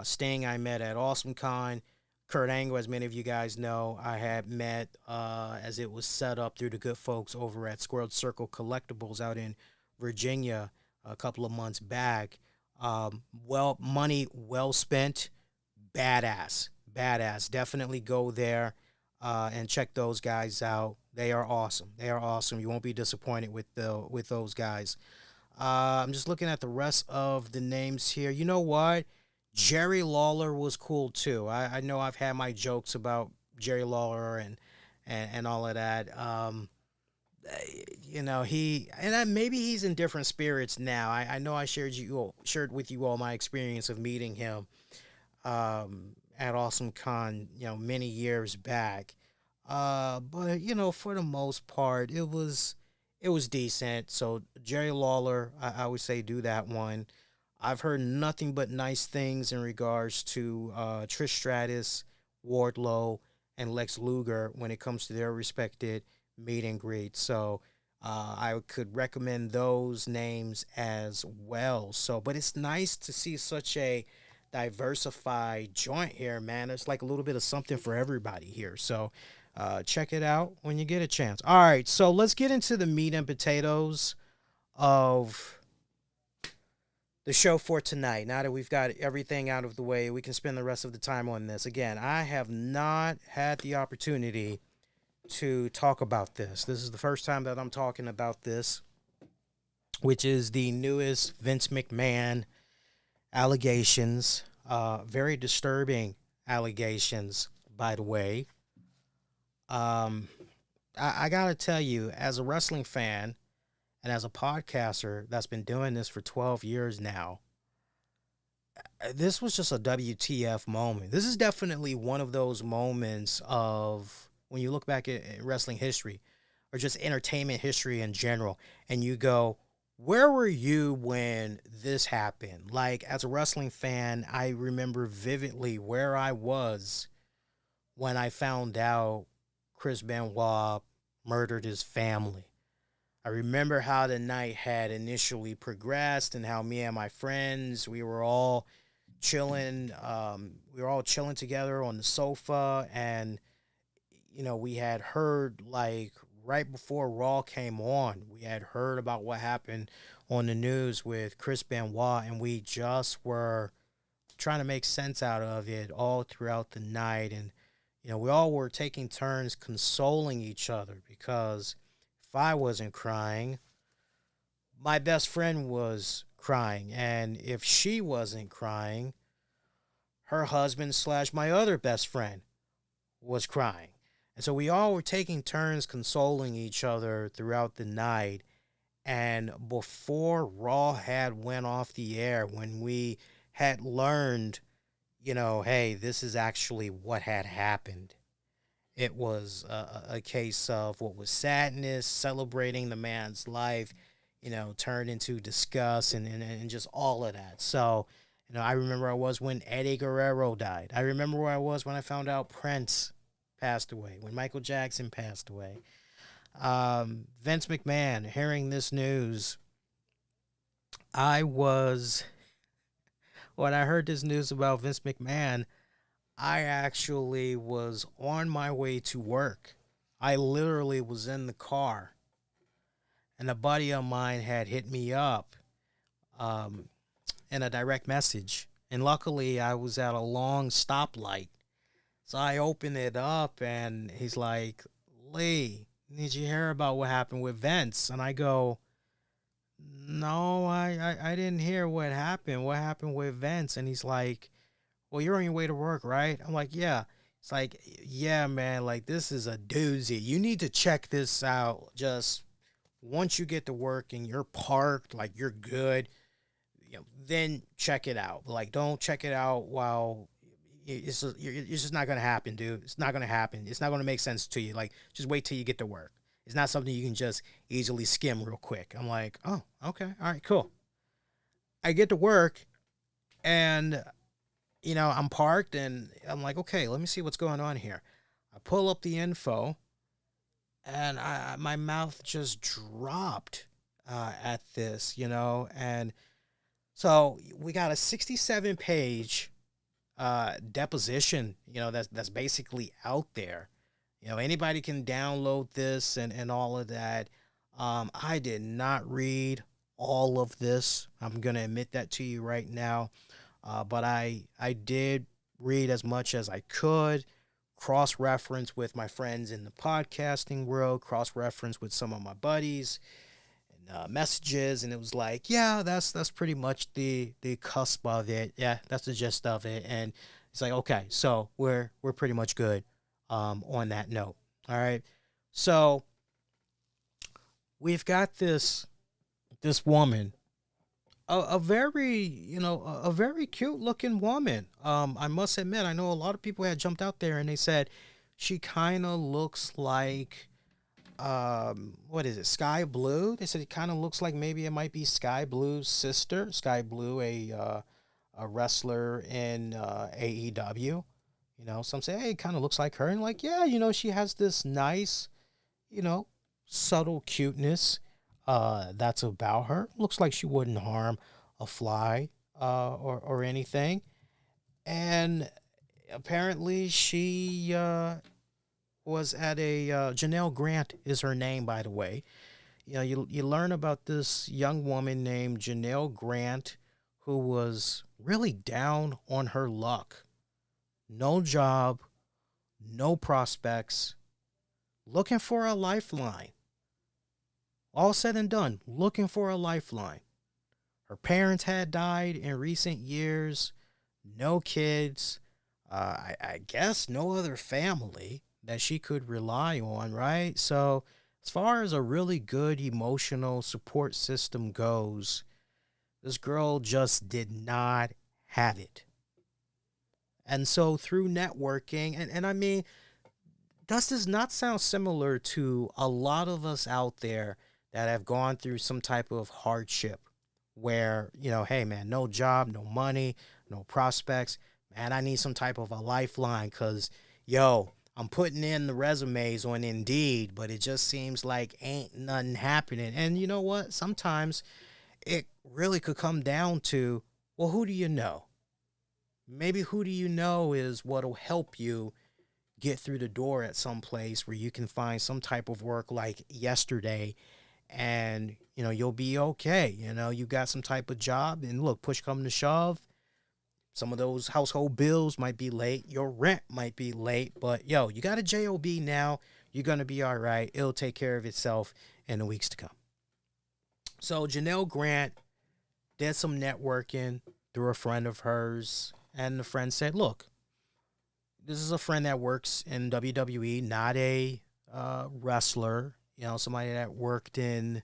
Sting I met at AwesomeCon. Kurt Angle, as many of you guys know, I had met as it was set up through the good folks over at Squared Circle Collectibles out in Virginia a couple of months back. Money well spent, badass. Definitely go there and check those guys out. They are awesome. You won't be disappointed with those guys. I'm just looking at the rest of the names here. You know what? Jerry Lawler was cool too. I know I've had my jokes about Jerry Lawler and all of that. Maybe he's in different spirits now. I know I shared with you all my experience of meeting him at AwesomeCon, many years back. But for the most part, it was decent. So Jerry Lawler, I would say do that one. I've heard nothing but nice things in regards to Trish Stratus, Wardlow, and Lex Luger when it comes to their respected meet and greet. So I could recommend those names as well. But it's nice to see such a diversified joint here, man. It's like a little bit of something for everybody here. So check it out when you get a chance. All right, so let's get into the meat and potatoes of the show for tonight. Now that we've got everything out of the way, we can spend the rest of the time on this. Again, I have not had the opportunity to talk about this. This is the first time that I'm talking about this, which is the newest Vince McMahon allegations. Very disturbing allegations, by the way. I gotta tell you, as a wrestling fan and as a podcaster that's been doing this for 12 years now, this was just a WTF moment. This is definitely one of those moments of when you look back at wrestling history or just entertainment history in general, and you go, where were you when this happened? Like, as a wrestling fan, I remember vividly where I was when I found out Chris Benoit murdered his family. I remember how the night had initially progressed and how me and my friends, we were all chilling. We were all chilling together on the sofa, and we had heard, like, right before Raw came on, we had heard about what happened on the news with Chris Benoit, and we just were trying to make sense out of it all throughout the night. And we all were taking turns consoling each other, because if I wasn't crying, my best friend was crying. And if she wasn't crying, her husband / my other best friend was crying. And so we all were taking turns consoling each other throughout the night. And before Raw had went off the air, when we had learned, hey, this is actually what had happened, it was a case of what was sadness, celebrating the man's life, turned into disgust and just all of that. So, I remember I was when Eddie Guerrero died. I remember where I was when I found out Prince passed away, when Michael Jackson passed away. Vince McMahon, hearing this news, when I heard this news about Vince McMahon, I actually was on my way to work. I literally was in the car, and a buddy of mine had hit me up in a direct message. And luckily, I was at a long stoplight. So I opened it up, and he's like, Lee, did you hear about what happened with Vince? And I go, no, I didn't hear what happened. What happened with Vince? And he's like, well, you're on your way to work, right? I'm like, yeah. It's like, yeah, man, like, this is a doozy. You need to check this out. Just once you get to work and you're parked, like, you're good, then check it out. Like, don't check it out while it's just not going to happen, dude. It's not going to happen. It's not going to make sense to you. Like, just wait till you get to work. It's not something you can just easily skim real quick. I'm like, oh, okay. All right, cool. I get to work, and, I'm parked, and I'm like, okay, let me see what's going on here. I pull up the info, and my mouth just dropped at this, and so we got a 67 page deposition, that's basically out there. Anybody can download this and all of that. I did not read all of this. I'm gonna admit that to you right now. But I did read as much as I could, cross reference with my friends in the podcasting world, cross reference with some of my buddies, and messages, and it was like, yeah, that's pretty much the cusp of it. Yeah, that's the gist of it. And it's like, okay, so we're pretty much good on that note. All right, so we've got this woman, a very a very cute looking woman. I must admit, I know a lot of people had jumped out there and they said she kind of looks like what is it, Sky Blue. They said it kind of looks like maybe it might be Sky Blue's sister. Sky Blue, a wrestler in AEW. Some say, hey, it kind of looks like her, and like, yeah, she has this nice, you know subtle cuteness that's about her. Looks like she wouldn't harm a fly or anything. And apparently she was at a Janelle Grant is her name, by the way. You learn about this young woman named Janelle Grant who was really down on her luck. No job, no prospects, looking for a lifeline. All said and done, looking for a lifeline. Her parents had died in recent years, no kids, I guess no other family that she could rely on, right? So, as far as a really good emotional support system goes, this girl just did not have it. And so, through networking, and I mean, does this not sound similar to a lot of us out there that have gone through some type of hardship where, hey man, no job, no money, no prospects. Man, I need some type of a lifeline because, yo, I'm putting in the resumes on Indeed, but it just seems like ain't nothing happening. And you know what? Sometimes it really could come down to, well, who do you know? Maybe who do you know is what'll help you get through the door at some place where you can find some type of work like yesterday, and you'll be okay. You got some type of job, and look, push come to shove, some of those household bills might be late, your rent might be late, but yo, you got a job now, you're gonna be all right. It'll take care of itself in the weeks to come. So Janelle Grant did some networking through a friend of hers, and the friend said, look, this is a friend that works in WWE, not a wrestler, somebody that worked in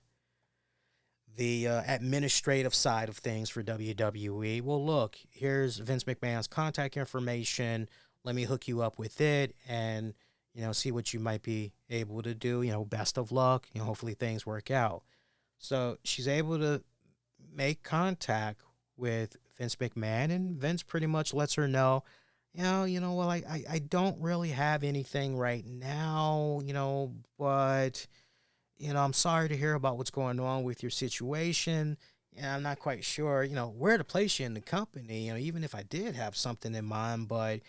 the administrative side of things for WWE. Well, look, here's Vince McMahon's contact information. Let me hook you up with it and, see what you might be able to do. Best of luck. Hopefully things work out. So she's able to make contact with Vince McMahon, and Vince pretty much lets her know, well, I don't really have anything right now, but, I'm sorry to hear about what's going on with your situation. And I'm not quite sure, where to place you in the company, even if I did have something in mind, but,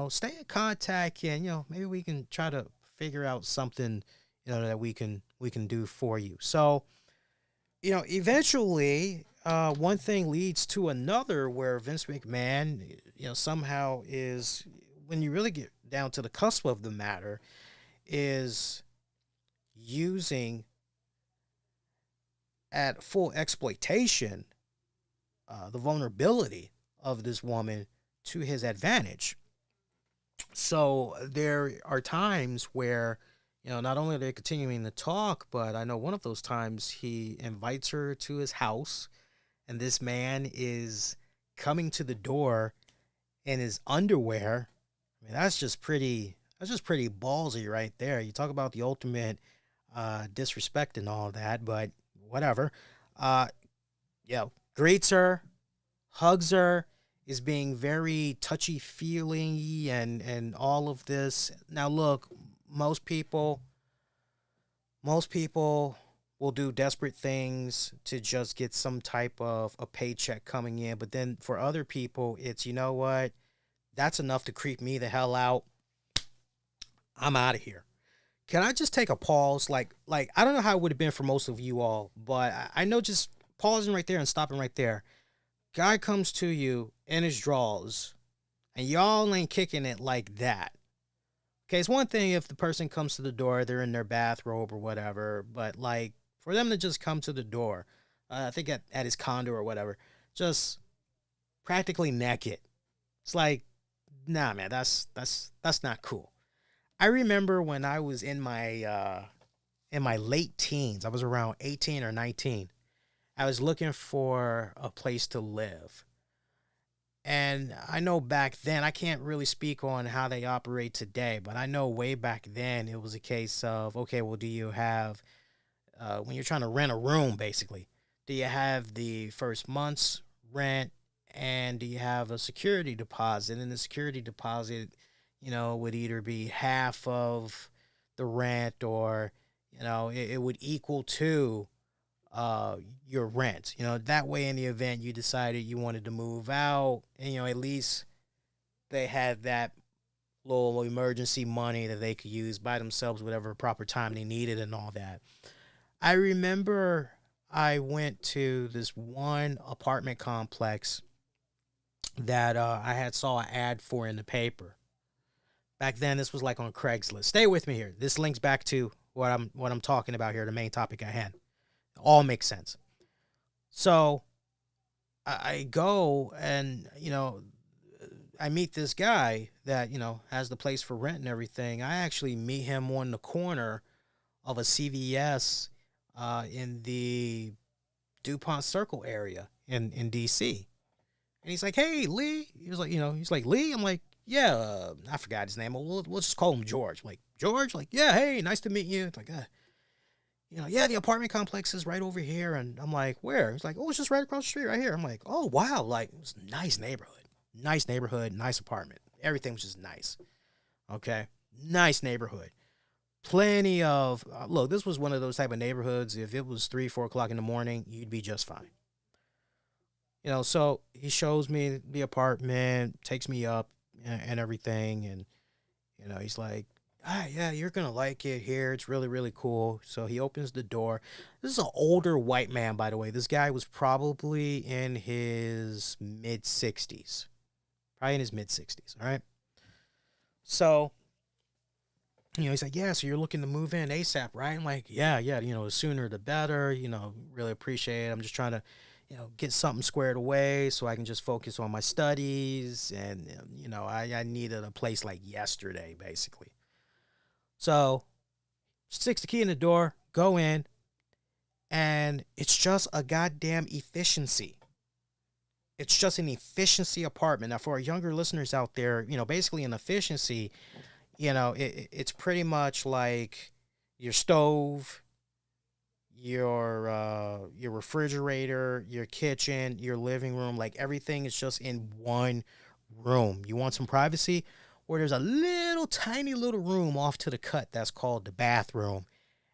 stay in contact and, maybe we can try to figure out something, that we can do for you. So, eventually, one thing leads to another where Vince McMahon, somehow is, when you really get down to the cusp of the matter, is using at full exploitation the vulnerability of this woman to his advantage. So there are times where, not only are they continuing to talk, but I know one of those times he invites her to his house, and this man is coming to the door in his underwear. I mean, that's just pretty ballsy right there. You talk about the ultimate disrespect and all that, but whatever. Uh, greets her, hugs her, is being very touchy feely and all of this. Now, look, most people, Most people will do desperate things to just get some type of a paycheck coming in. But then for other people, it's, you know what? That's enough to creep me the hell out. I'm out of here. Can I just take a pause? Like I don't know how it would have been for most of you all, but I know just pausing right there and stopping right there. Guy comes to you in his drawers, and y'all ain't kicking it like that. Okay, it's one thing if the person comes to the door, they're in their bathrobe or whatever, but like for them to just come to the door, I think at his condo or whatever, just practically naked. It's like, nah, man, that's not cool. I remember when I was in my late teens, I was around 18 or 19. I was looking for a place to live. And I know back then, I can't really speak on how they operate today, but I know way back then it was a case of, okay, well, do you have, when you're trying to rent a room, basically, do you have the first month's rent and do you have a security deposit? And the security deposit, would either be half of the rent or, it would equal to your rent. That way in the event you decided you wanted to move out, and at least they had that little emergency money that they could use by themselves whatever proper time they needed and all that. I remember I went to this one apartment complex that I had saw an ad for in the paper. Back then this was like on Craigslist. Stay with me here. This links back to what I'm talking about here, the main topic at hand. All makes sense. So I go and, I meet this guy that, has the place for rent and everything. I actually meet him on the corner of a CVS in the DuPont Circle area in DC. And he's like, hey, Lee. He was like, he's like, Lee? I'm like, yeah, I forgot his name. We'll just call him George. I'm like, George? Like, yeah, hey, nice to meet you. It's like, yeah, the apartment complex is right over here. And I'm like, where? He's like, oh, it's just right across the street right here. I'm like, oh, wow. Like, it's a nice neighborhood. Nice neighborhood, nice apartment. Everything was just nice. Okay? Nice neighborhood. Plenty of, look, this was one of those type of neighborhoods. If it was 3, 4 o'clock in the morning, you'd be just fine. So he shows me the apartment, takes me up and everything. And, he's like, yeah, you're going to like it here. It's really, really cool. So he opens the door. This is an older white man, by the way. This guy was probably in his mid-60s. Probably in his mid-60s, all right? So, he's like, yeah, so you're looking to move in ASAP, right? I'm like, yeah, the sooner the better. Really appreciate it. I'm just trying to, get something squared away so I can just focus on my studies. And, I needed a place like yesterday, basically. So, sticks the key in the door, go in, and it's just a goddamn efficiency. It's just an efficiency apartment. Now, for our younger listeners out there, basically an efficiency, it's pretty much like your stove, your refrigerator, your kitchen, your living room, like everything is just in one room. You want some privacy? Where there's a little tiny little room off to the cut that's called the bathroom.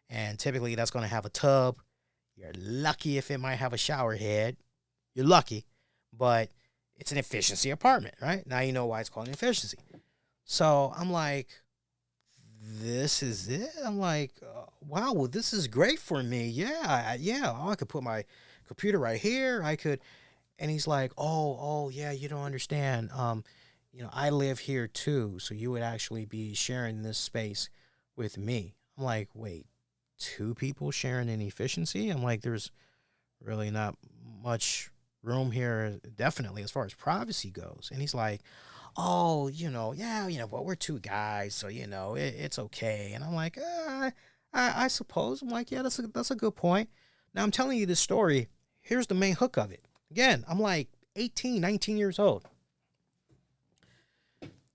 And typically that's going to have a tub. You're lucky if it might have a shower head. You're lucky. But it's an efficiency apartment, right? Now you know why it's called an efficiency. So I'm like, this is it? I'm like, wow, well, this is great for me. Yeah. Oh, I could put my computer right here. I could. And he's like, oh, yeah, you don't understand. I live here too, so you would actually be sharing this space with me. I'm like, wait, 2 people sharing an efficiency? I'm like, there's really not much room here, definitely, as far as privacy goes. And he's like, oh, yeah, but we're 2 guys, so, it's okay. And I'm like, I suppose. I'm like, yeah, that's a good point. Now, I'm telling you this story. Here's the main hook of it. Again, I'm like 18, 19 years old.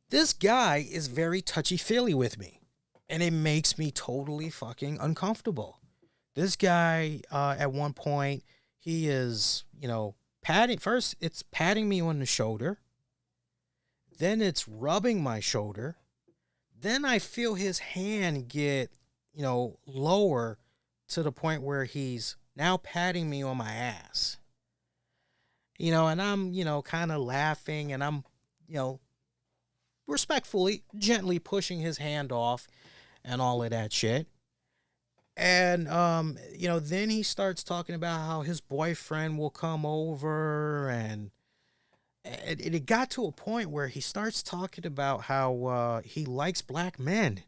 This guy is very touchy-feely with me, and it makes me totally fucking uncomfortable. This guy, at one point, he is, first it's patting me on the shoulder, then it's rubbing my shoulder, then I feel his hand get, lower to the point where he's now patting me on my ass. And I'm, kind of laughing, and I'm, respectfully, gently pushing his hand off and all of that shit. And, then he starts talking about how his boyfriend will come over, and it got to a point where he starts talking about how he likes black men.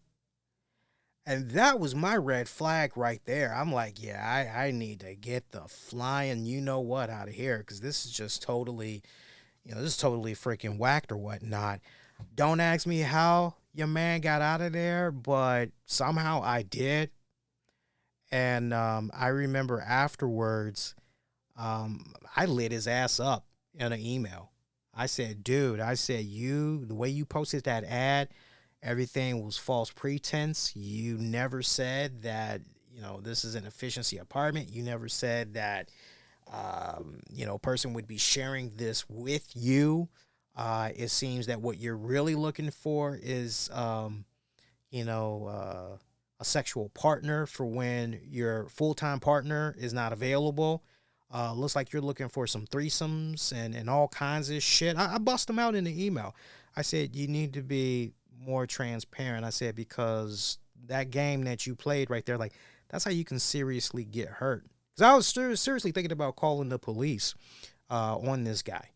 And that was my red flag right there. I'm like, yeah, I need to get the flying you-know-what out of here, because this is just totally, this is totally freaking whacked or whatnot. Don't ask me how your man got out of there, but somehow I did. And I remember afterwards, I lit his ass up in an email. I said, dude, the way you posted that ad, everything was false pretense. You never said that, this is an efficiency apartment. You never said that, person would be sharing this with you. It seems that what you're really looking for is, a sexual partner for when your full-time partner is not available. Looks like you're looking for some threesomes and all kinds of shit. I bust them out in the email. I said, you need to be more transparent. I said, because that game that you played right there, like, that's how you can seriously get hurt. Because I was seriously thinking about calling the police on this guy,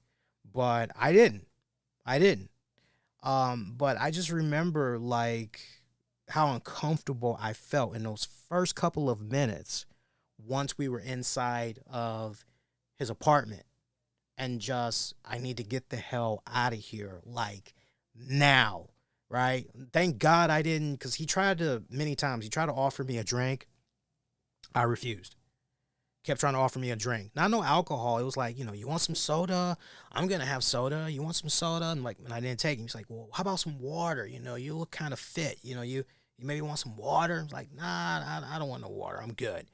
but I didn't. But I just remember, like, how uncomfortable I felt in those first couple of minutes once we were inside of his apartment, and just, I need to get the hell out of here, like, now. Right? Thank God I didn't, because he tried to offer me a drink. I refused. Kept trying to offer me a drink. Not no alcohol. It was like, you want some soda? I'm going to have soda. You want some soda? And I didn't take it. He's like, well, how about some water? You look kind of fit. You maybe want some water? I was like, nah, I don't want no water. I'm good.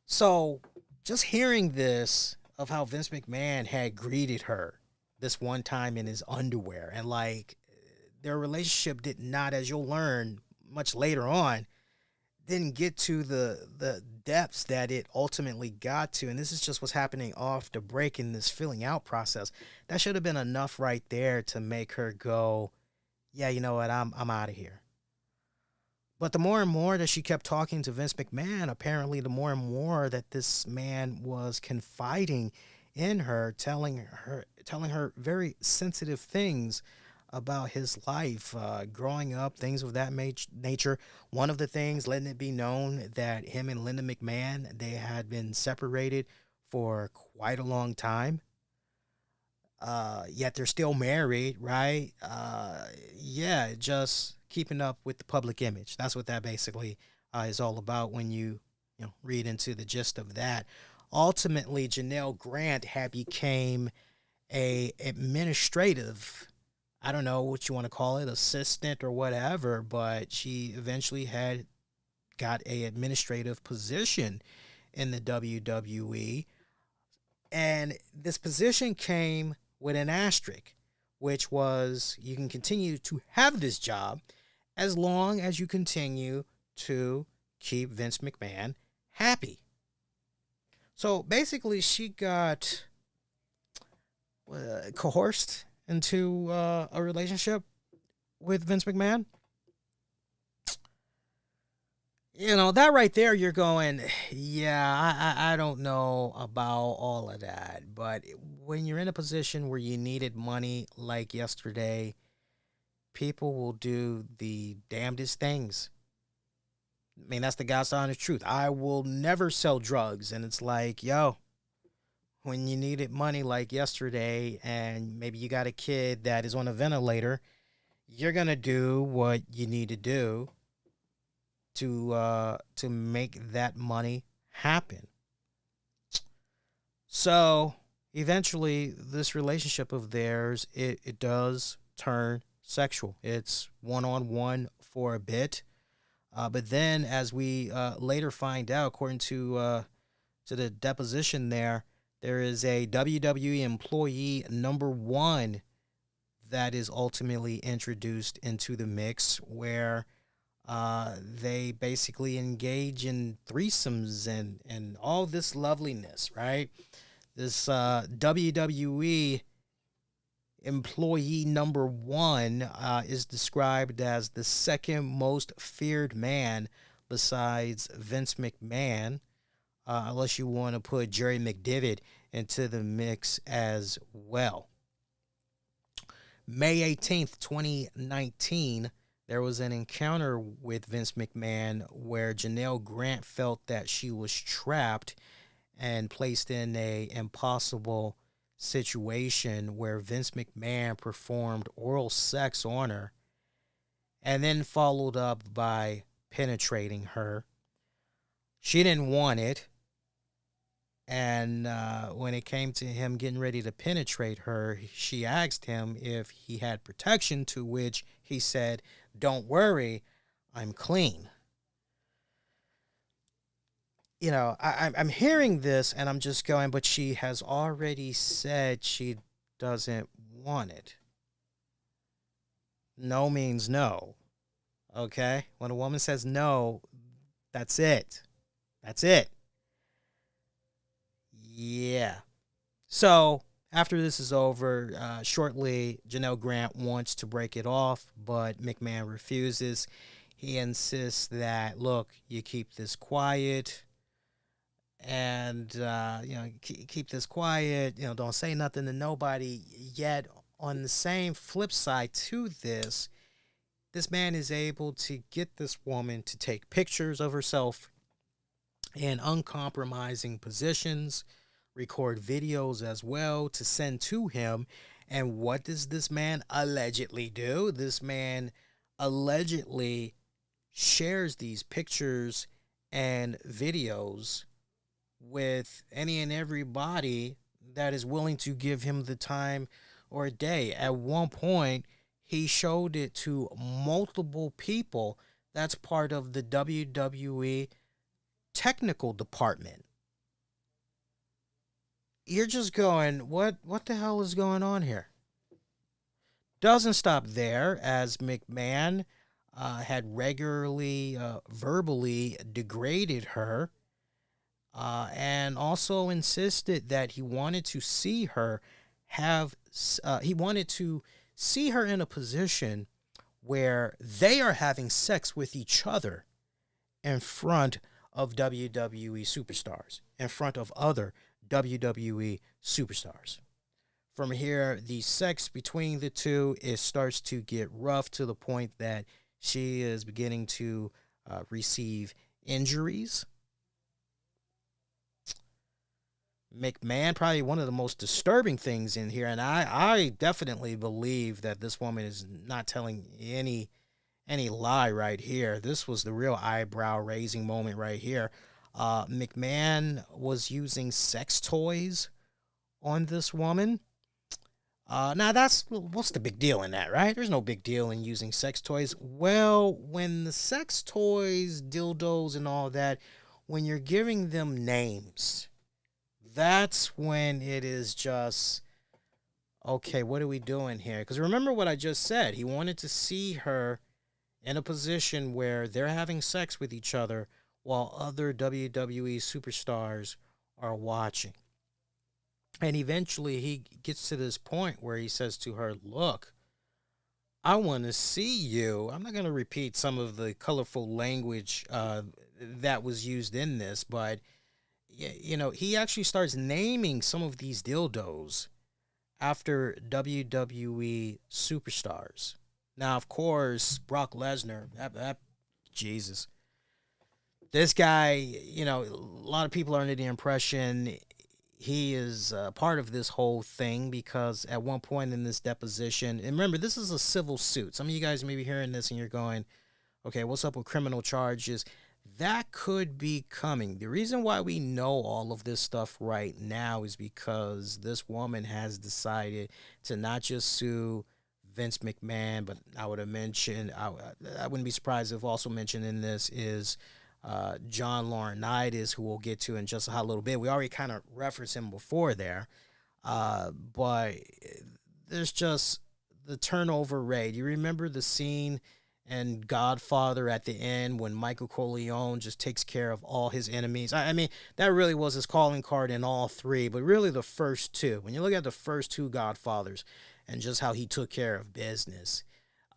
So just hearing this of how Vince McMahon had greeted her this one time in his underwear, and like, their relationship did not, as you'll learn much later on, didn't get to the depths that it ultimately got to. And this is just what's happening off the break in this filling out process. That should have been enough right there to make her go, yeah, you know what, I'm out of here. But the more and more that she kept talking to Vince McMahon, apparently the more and more that this man was confiding in her, telling her very sensitive things about his life, growing up, things of that nature. One of the things, letting it be known that him and Linda McMahon, they had been separated for quite a long time. Yet they're still married, right? Just keeping up with the public image. That's what that basically is all about when you read into the gist of that. Ultimately, Janelle Grant had became a administrative, I don't know what you want to call it, assistant or whatever, but she eventually had got a administrative position in the WWE. And this position came with an asterisk, which was, you can continue to have this job as long as you continue to keep Vince McMahon happy. So basically, she got coerced into a relationship with Vince McMahon. That right there, you're going, yeah, I don't know about all of that. But when you're in a position where you needed money like yesterday, people will do the damnedest things. I mean, that's the God's honest truth. I will never sell drugs. And it's like, yo, when you needed money like yesterday and maybe you got a kid that is on a ventilator, you're going to do what you need to do to make that money happen. So eventually this relationship of theirs, it does turn sexual. It's one-on-one for a bit. But then as we later find out, according to the deposition there is a WWE employee number one that is ultimately introduced into the mix, where They basically engage in threesomes and all this loveliness, right? This WWE employee number one is described as the second most feared man besides Vince McMahon, unless you want to put Jerry McDivitt into the mix as well. May 18th, 2019, there was an encounter with Vince McMahon where Janelle Grant felt that she was trapped and placed in a impossible situation where Vince McMahon performed oral sex on her and then followed up by penetrating her. She didn't want it. And when it came to him getting ready to penetrate her, she asked him if he had protection, to which he said, "Don't worry, I'm clean." You know, I'm hearing this and I'm just going, but she has already said she doesn't want it. No means no. Okay? When a woman says no, that's it. That's it. Yeah. So after this is over, shortly, Janelle Grant wants to break it off, but McMahon refuses. He insists that, look, you keep this quiet. And, keep this quiet, don't say nothing to nobody. Yet, on the same flip side to this man is able to get this woman to take pictures of herself in uncompromising positions, record videos as well to send to him. And what does this man allegedly do? This man allegedly shares these pictures and videos with any and everybody that is willing to give him the time or day. At one point, he showed it to multiple people that's part of the WWE technical department. You're just going, what the hell is going on here? Doesn't stop there, as McMahon had regularly verbally degraded her, and also insisted that he wanted to see her in a position where they are having sex with each other in front of WWE superstars, in front of other WWE superstars. From here, the sex between the two, it starts to get rough to the point that she is beginning to receive injuries. McMahon, probably one of the most disturbing things in here, and I definitely believe that this woman is not telling any lie right here. This was the real eyebrow raising moment right here. McMahon was using sex toys on this woman. Now what's the big deal in that, right? There's no big deal in using sex toys. Well, when the sex toys, dildos and all that, when you're giving them names, that's when it is just, okay, what are we doing here? Because remember what I just said. He wanted to see her in a position where they're having sex with each other while other WWE superstars are watching. And eventually he gets to this point where he says to her, look, I want to see you. I'm not going to repeat some of the colorful language that was used in this, but he actually starts naming some of these dildos after WWE superstars. Now, of course, Brock Lesnar, Jesus. This guy, a lot of people are under the impression he is part of this whole thing because at one point in this deposition, and remember, this is a civil suit. Some of you guys may be hearing this and you're going, okay, what's up with criminal charges? That could be coming. The reason why we know all of this stuff right now is because this woman has decided to not just sue Vince McMahon, but I would have mentioned, I wouldn't be surprised if also mentioned in this is John Laurinaitis, who we'll get to in just a hot little bit. We already kind of referenced him before there, but there's just the turnover rate. You remember the scene and Godfather at the end when Michael Corleone just takes care of all his enemies. I mean, that really was his calling card in all three, but really the first two. When you look at the first two Godfathers and just how he took care of business,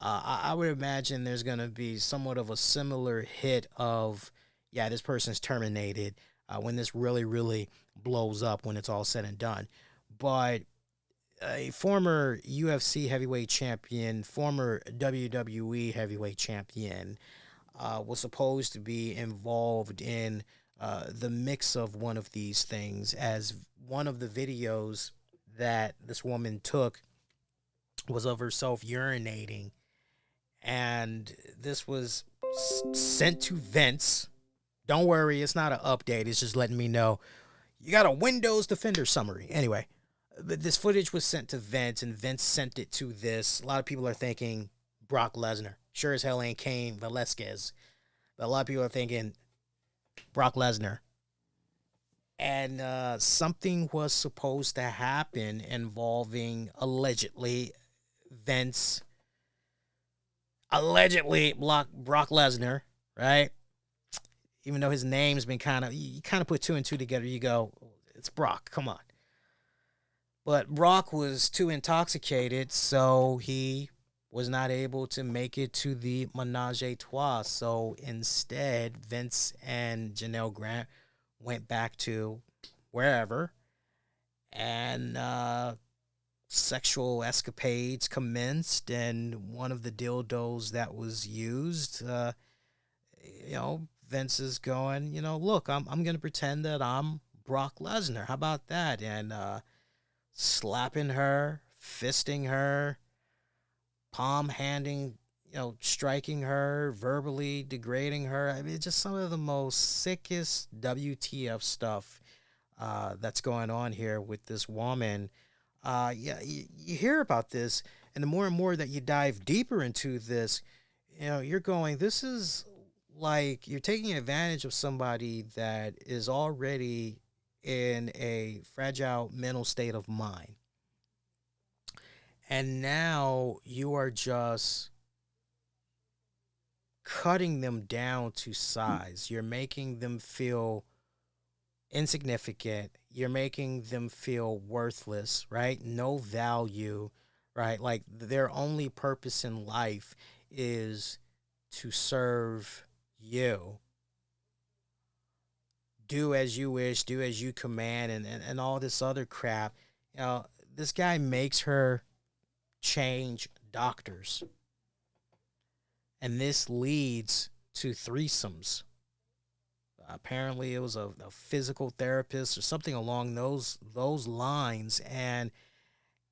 I would imagine there's going to be somewhat of a similar hit of, yeah, this person's terminated when this really, really blows up when it's all said and done. But a former UFC heavyweight champion, former WWE heavyweight champion, was supposed to be involved in the mix of one of these things, as one of the videos that this woman took was of herself urinating. And this was sent to Vince. Don't worry, it's not an update. It's just letting me know you got a Windows Defender summary. Anyway, but this footage was sent to Vince, and Vince sent it to this. A lot of people are thinking Brock Lesnar. Sure as hell ain't Cain Velasquez. But a lot of people are thinking Brock Lesnar. And something was supposed to happen involving, allegedly, Vince. Allegedly, Brock Lesnar, right? Even though his name's been you kind of put two and two together. You go, it's Brock. Come on. But Brock was too intoxicated, so he was not able to make it to the Menage a Trois. So instead, Vince and Janelle Grant went back to wherever, and sexual escapades commenced. And one of the dildos that was used, Vince is going, look, I'm going to pretend that I'm Brock Lesnar. How about that? And slapping her, fisting her, palm handing, striking her, verbally degrading her. I mean, just some of the most sickest WTF stuff that's going on here with this woman. You hear about this, and the more and more that you dive deeper into this, you're going, this is like you're taking advantage of somebody that is already in a fragile mental state of mind. And now you are just cutting them down to size. You're making them feel insignificant. You're making them feel worthless, right? No value, right? Like their only purpose in life is to serve you. Do as you wish, do as you command, and all this other crap. This guy makes her change doctors. And this leads to threesomes. Apparently it was a physical therapist or something along those lines. And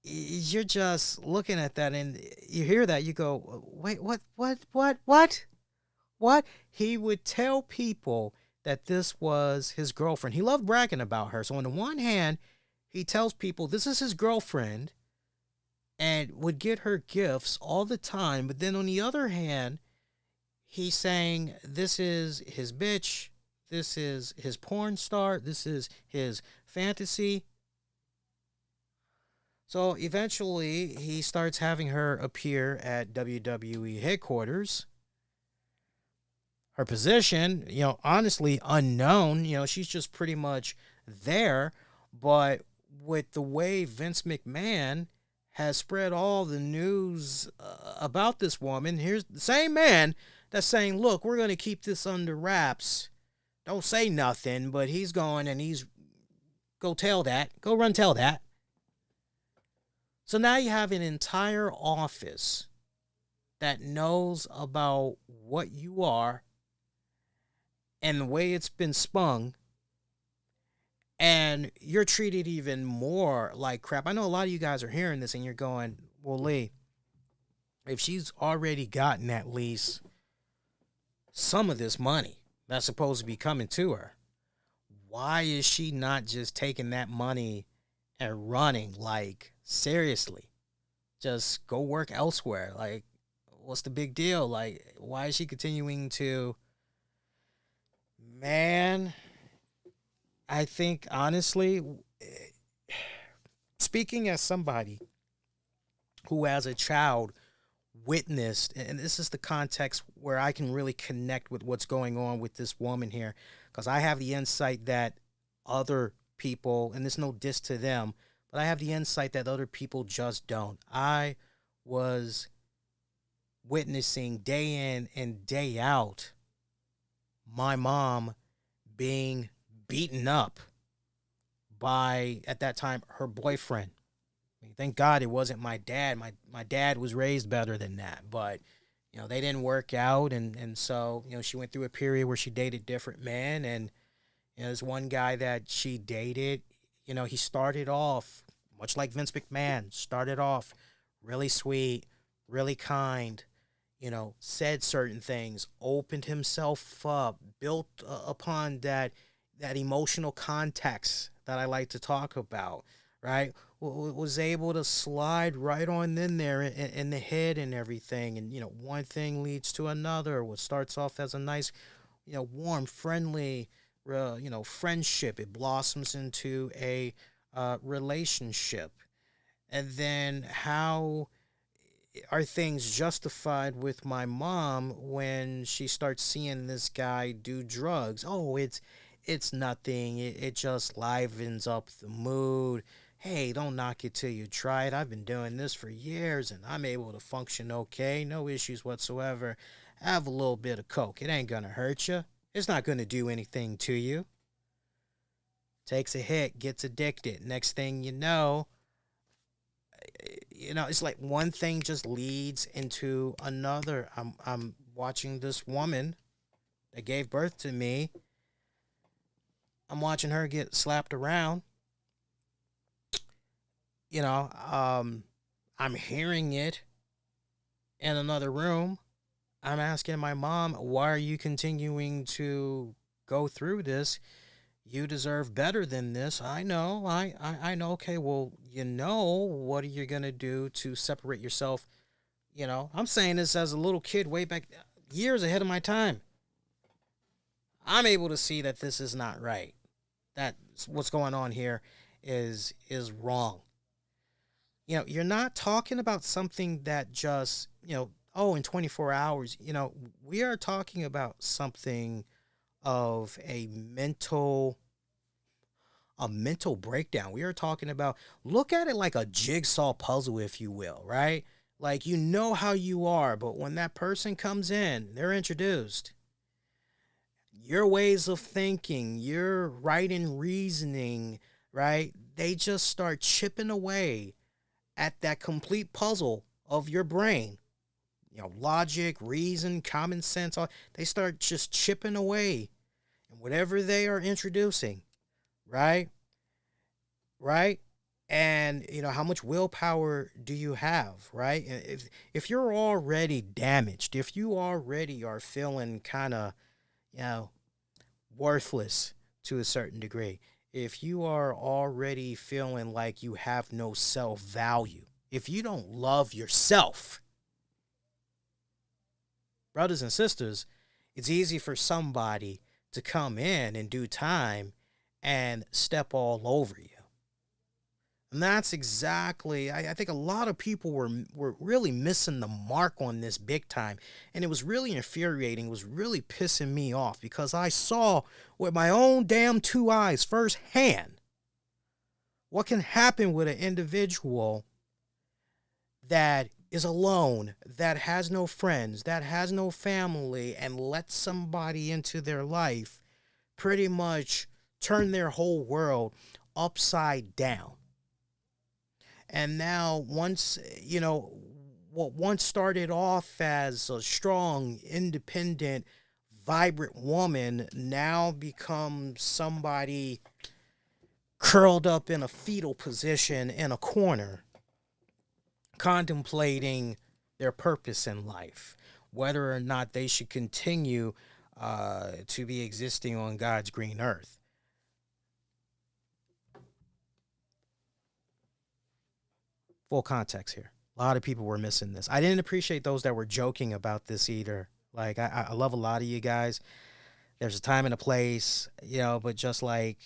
you're just looking at that and you hear that, you go, wait, what? He would tell people that this was his girlfriend. He loved bragging about her. So on the one hand, he tells people this is his girlfriend and would get her gifts all the time. But then on the other hand, he's saying this is his bitch. This is his porn star. This is his fantasy. So eventually he starts having her appear at WWE headquarters. Her position, honestly unknown. She's just pretty much there. But with the way Vince McMahon has spread all the news about this woman, here's the same man that's saying, look, we're going to keep this under wraps. Don't say nothing, but he's going and he's go tell that. Go run tell that. So now you have an entire office that knows about what you are and the way it's been spun, and you're treated even more like crap. I know a lot of you guys are hearing this and you're going, well, Lee, if she's already gotten at least some of this money that's supposed to be coming to her, why is she not just taking that money and running? Like, seriously, just go work elsewhere. Like, what's the big deal? Like, why is she continuing to... Man, I think, honestly, speaking as somebody who as a child witnessed, and this is the context where I can really connect with what's going on with this woman here, because I have the insight that other people, and there's no diss to them, but I have the insight that other people just don't. I was witnessing day in and day out my mom being beaten up by, at that time, her boyfriend. I mean, thank God it wasn't my dad. My dad was raised better than that. But, they didn't work out. And so, she went through a period where she dated different men. And, there's one guy that she dated, he started off, much like Vince McMahon, started off really sweet, really kind, said certain things, opened himself up, built upon that emotional context that I like to talk about, right? Was able to slide right on in there in the head and everything. And, one thing leads to another. What starts off as a nice, warm, friendly, friendship, it blossoms into a relationship. And then how are things justified with my mom when she starts seeing this guy do drugs? Oh, it's nothing. It just livens up the mood. Hey, don't knock it till you try it. I've been doing this for years and I'm able to function okay. No issues whatsoever. Have a little bit of coke. It ain't going to hurt you. It's not going to do anything to you. Takes a hit, gets addicted. Next thing you know, it's like one thing just leads into another. I'm watching this woman that gave birth to me. I'm watching her get slapped around. I'm hearing it in another room. I'm asking my mom, why are you continuing to go through this? You deserve better than this. I know. I know. Okay, well, what are you going to do to separate yourself? I'm saying this as a little kid way back, years ahead of my time. I'm able to see that this is not right. That what's going on here is wrong. You're not talking about something that just, in 24 hours, we are talking about something of a mental breakdown. We are talking about, look at it like a jigsaw puzzle, if you will, right? Like, how you are, but when that person comes in, they're introduced. Your ways of thinking, your right and reasoning, right? They just start chipping away at that complete puzzle of your brain. Logic, reason, common sense, they start just chipping away. And whatever they are introducing, right? Right? And, how much willpower do you have, right? If you're already damaged, if you already are feeling kind of, worthless to a certain degree, if you are already feeling like you have no self-value, if you don't love yourself, brothers and sisters, it's easy for somebody to come in due time and step all over you. And that's exactly, I think a lot of people were really missing the mark on this big time. And it was really infuriating. It was really pissing me off because I saw with my own damn two eyes firsthand what can happen with an individual that is alone, that has no friends, that has no family, and lets somebody into their life pretty much turn their whole world upside down. And now once, what once started off as a strong, independent, vibrant woman now becomes somebody curled up in a fetal position in a corner, contemplating their purpose in life, whether or not they should continue to be existing on God's green earth. Full context here. A lot of people were missing this. I didn't appreciate those that were joking about this either. Like, I love a lot of you guys. There's a time and a place, but just like,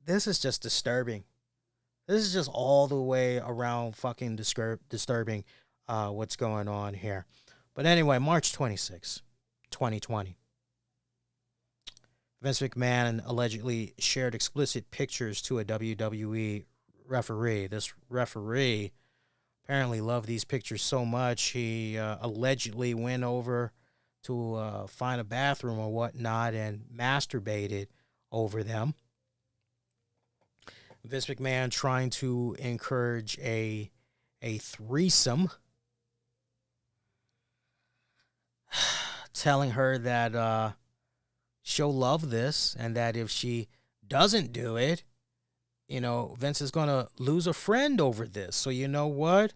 this is just disturbing. This is just all the way around fucking disturbing. what's going on here. But anyway, March 26, 2020. Vince McMahon allegedly shared explicit pictures to a WWE referee. This referee apparently loved these pictures so much, he allegedly went over to find a bathroom or whatnot and masturbated over them. Vince McMahon trying to encourage a threesome, telling her that she'll love this and that if she doesn't do it, you know, Vince is going to lose a friend over this. So you know what?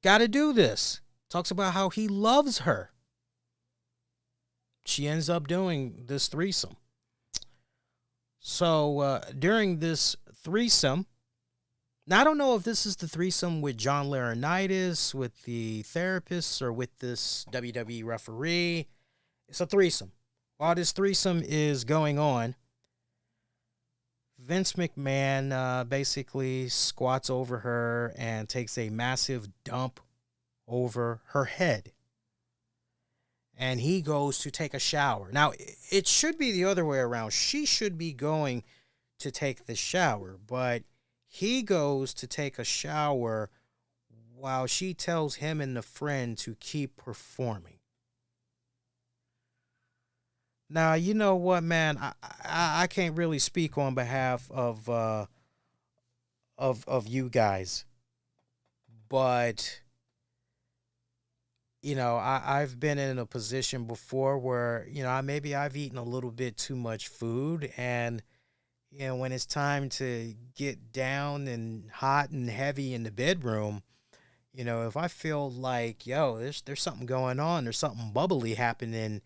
Got to do this. Talks about how he loves her. She ends up doing this threesome. So during this threesome, now I don't know if this is the threesome with John Laurinaitis, with the therapist, or with this WWE referee. It's a threesome. While this threesome is going on, Vince McMahon basically squats over her and takes a massive dump over her head. And he goes to take a shower. Now, it should be the other way around. She should be going to take the shower, but he goes to take a shower while she tells him and the friend to keep performing. Now, you know what, man? I can't really speak on behalf of you guys, but you know, I've been in a position before where, you know, maybe I've eaten a little bit too much food, and you know, when it's time to get down and hot and heavy in the bedroom, you know, if I feel like, yo, there's something going on, there's something bubbly happening,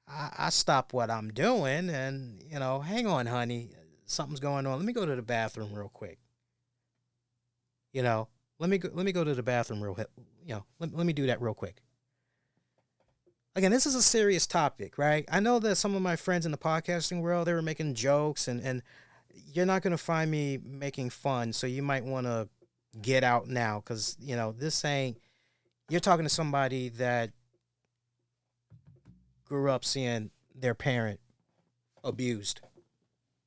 I stop what I'm doing and, you know, hang on, honey, something's going on. Let me go to the bathroom real quick. You know, let me go to the bathroom let me do that real quick. Again, this is a serious topic, right? I know that some of my friends in the podcasting world, they were making jokes, and you're not going to find me making fun, so you might want to get out now, because, you know, you're talking to somebody that grew up seeing their parent abused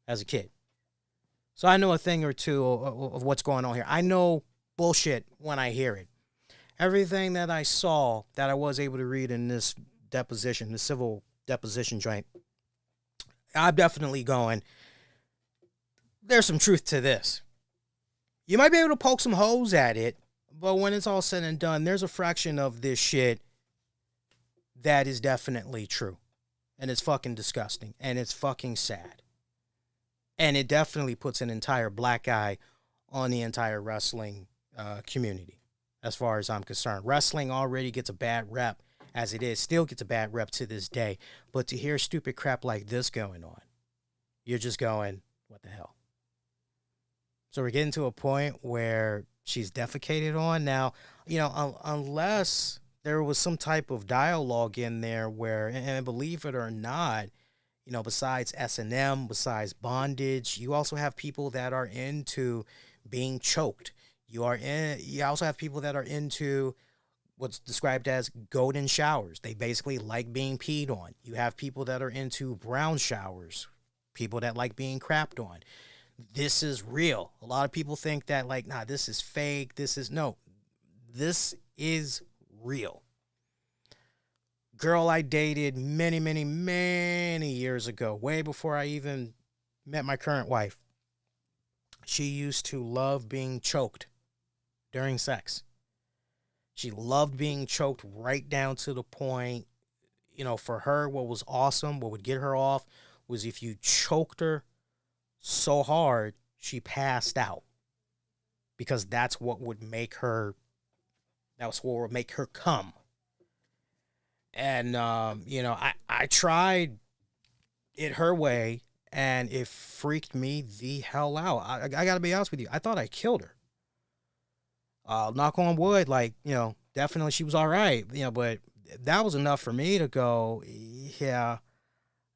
as a kid. So I know a thing or two of what's going on here. I know bullshit when I hear it. Everything that I saw that I was able to read in this deposition, the civil deposition joint, I'm definitely going, there's some truth to this. You might be able to poke some holes at it, but when it's all said and done, there's a fraction of this shit that is definitely true. And it's fucking disgusting. And it's fucking sad. And it definitely puts an entire black eye on the entire wrestling community, as far as I'm concerned. Wrestling already gets a bad rep as it is, still gets a bad rep to this day. But to hear stupid crap like this going on, you're just going, what the hell? So we're getting to a point where she's defecated on. Now, you know, unless there was some type of dialogue in there where, and believe it or not, you know, besides S&M, besides bondage, you also have people that are into being choked. You also have people that are into what's described as golden showers. They basically like being peed on. You have people that are into brown showers, people that like being crapped on. This is real. A lot of people think that, like, nah, this is fake. This is real. Girl I dated many, many, many years ago, way before I even met my current wife. She used to love being choked during sex. She loved being choked right down to the point, you know, for her, what was awesome, what would get her off, was if you choked her so hard, she passed out. Because that's what would make her come. And, you know, I tried it her way, and it freaked me the hell out. I got to be honest with you. I thought I killed her. Knock on wood, like, you know, definitely she was all right, you know, but that was enough for me to go, yeah,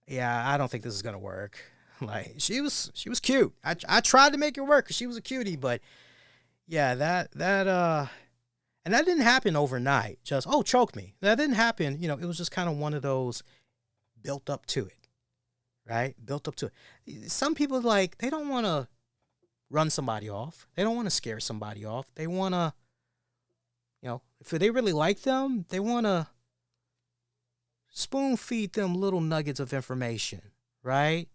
I don't think this is going to work. Like, she was cute. I tried to make it work because she was a cutie, but yeah, that And that didn't happen overnight. Just, oh, choke me. That didn't happen. You know, it was just kind of one of those built up to it, right? Built up to it. Some people, like, they don't want to run somebody off. They don't want to scare somebody off. They want to, you know, if they really like them, they want to spoon feed them little nuggets of information, right?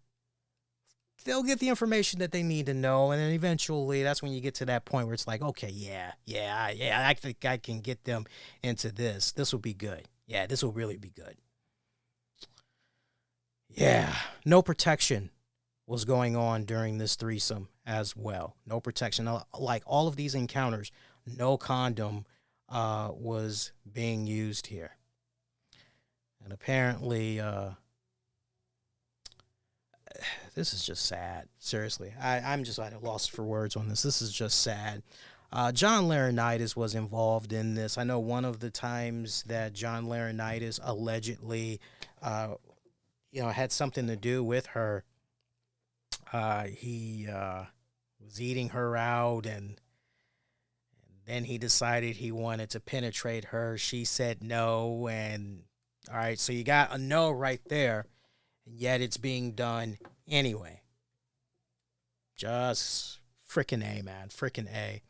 They'll get the information that they need to know, and then eventually that's when you get to that point where it's like, okay, I think I can get them into this. This will be good. Yeah, this will really be good. Yeah, no protection was going on during this threesome as well. No protection. Like all of these encounters, no condom was being used here. And apparently, this is just sad. Seriously, I'm just at a loss for words on this. This is just sad. John Laurinaitis was involved in this. I know one of the times that John Laurinaitis allegedly, had something to do with her. He was eating her out, and then he decided he wanted to penetrate her. She said no, and all right, so you got a no right there, and yet it's being done anyway. Just freaking A, man. Freaking A.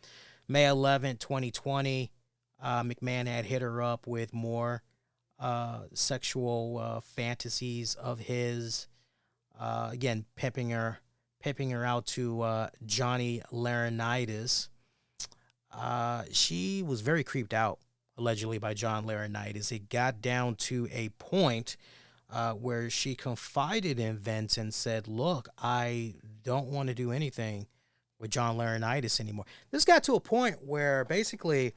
May 11th, 2020, McMahon had hit her up with more sexual fantasies of his. Again, pimping her out to Johnny Laurinaitis. She was very creeped out, allegedly, by John Laurinaitis. It got down to a point where she confided in Vince and said, look, I don't want to do anything with John Laurinaitis anymore. This got to a point where basically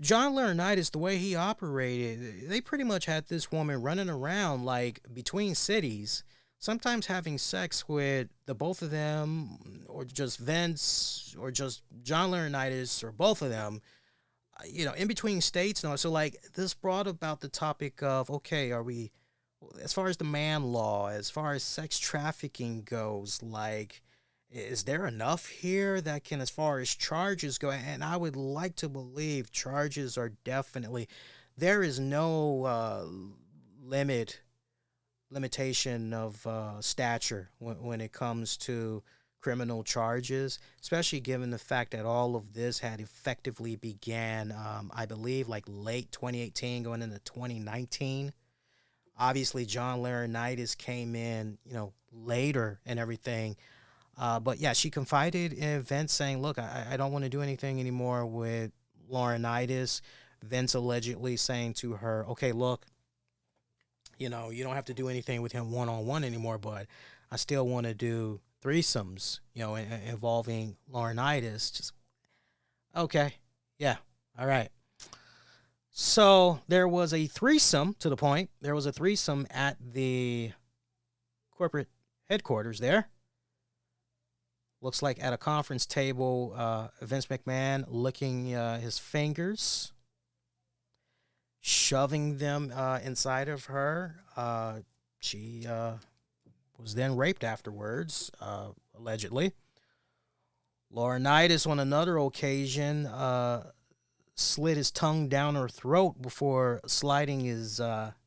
John Laurinaitis, the way he operated, they pretty much had this woman running around like between cities, sometimes having sex with the both of them, or just Vince, or just John Laurinaitis, or both of them, in between states. So like this brought about the topic of, okay, are we, as far as the man law, as far as sex trafficking goes, like, is there enough here that can, as far as charges go? And I would like to believe charges are definitely, there is no limitation of stature when it comes to criminal charges, especially given the fact that all of this had effectively began, I believe, like late 2018 going into 2019. Obviously, John Laurinaitis came in, later and everything. But yeah, she confided in Vince saying, look, I don't want to do anything anymore with Laurinaitis. Vince allegedly saying to her, okay, look, you don't have to do anything with him one-on-one anymore, but I still want to do threesomes, involving Laurinaitis. Just, okay, yeah, all right. So there was a threesome, to the point. There was a threesome at the corporate headquarters there. Looks like at a conference table, Vince McMahon licking his fingers, shoving them inside of her. She was then raped afterwards, allegedly. Laurinaitis, on another occasion, slid his tongue down her throat before sliding his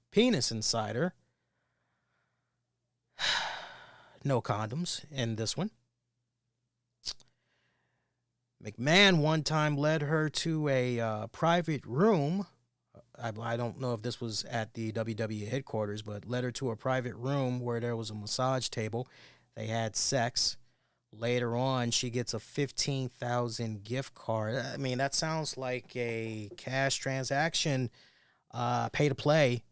penis inside her. No condoms in this one. McMahon one time led her to a private room. I don't know if this was at the WWE headquarters, but led her to a private room where there was a massage table. They had sex. Later on, she gets a $15,000 gift card. I mean, that sounds like a cash transaction, pay to play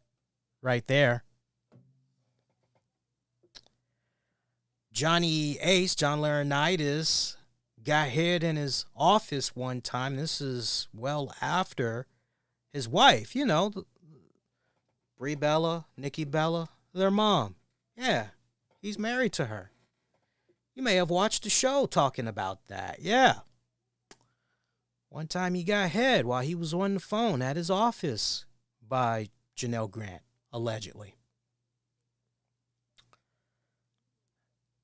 right there. John Laurinaitis, got hid in his office one time. This is well after his wife, Brie Bella, Nikki Bella, their mom. Yeah, he's married to her. You may have watched the show talking about that. Yeah. One time he got hid while he was on the phone at his office by Janelle Grant, allegedly.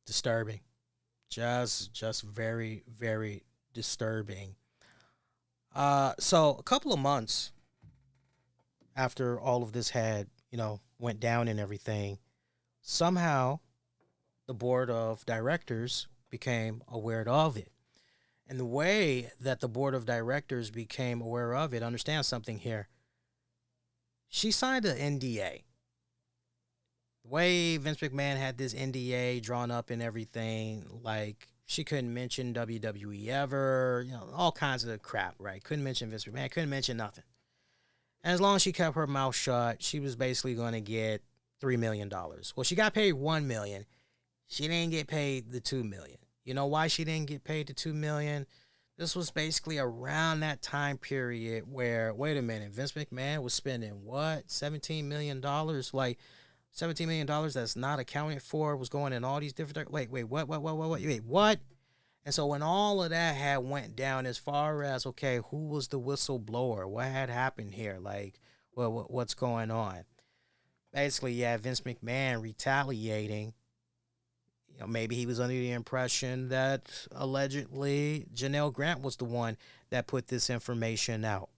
Disturbing. Just very, very disturbing. So a couple of months after all of this had, went down and everything, somehow the board of directors became aware of it. And the way that the board of directors became aware of it, understand something here. She signed an NDA. The way Vince McMahon had this NDA drawn up and everything, like she couldn't mention WWE ever, all kinds of crap, right? Couldn't mention Vince McMahon, couldn't mention nothing. And as long as she kept her mouth shut, she was basically going to get $3 million. Well, she got paid $1 million. She didn't get paid the $2 million. You know why she didn't get paid the $2 million? This was basically around that time period where, wait a minute, Vince McMahon was spending what? $17 million? Like, $17 million that's not accounted for was going in all these different, wait, what? And so when all of that had went down, as far as, okay, who was the whistleblower? What had happened here? Like, what's going on? Basically, yeah, Vince McMahon retaliating. Maybe he was under the impression that allegedly Janelle Grant was the one that put this information out.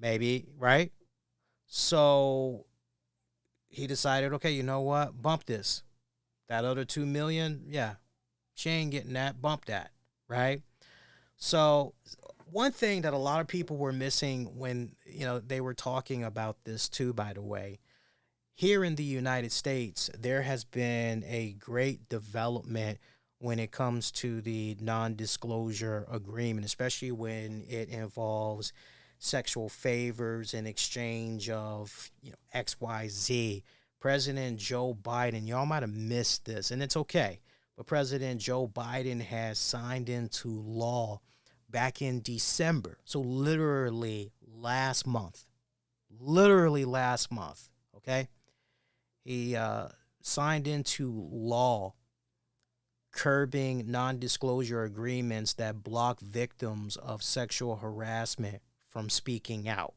Maybe, right? So he decided, okay, you know what? Bump this. That other $2 million, yeah, she ain't getting that. Bump that, right? So one thing that a lot of people were missing when, they were talking about this too, by the way, here in the United States, there has been a great development when it comes to the non-disclosure agreement, especially when it involves sexual favors in exchange of, XYZ. President Joe Biden, y'all might have missed this, and it's okay, but President Joe Biden has signed into law back in December, so literally last month, okay? He signed into law curbing non-disclosure agreements that block victims of sexual harassment from speaking out.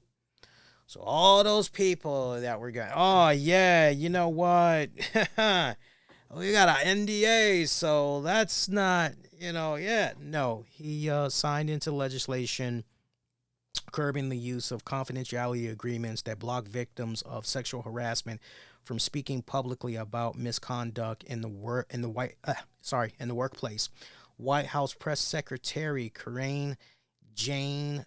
So all those people that were going, oh, yeah, you know what? We got our NDA, so that's not, yeah. No, he signed into legislation curbing the use of confidentiality agreements that block victims of sexual harassment from speaking publicly about misconduct in the workplace. White House Press Secretary Karine Jean-Pierre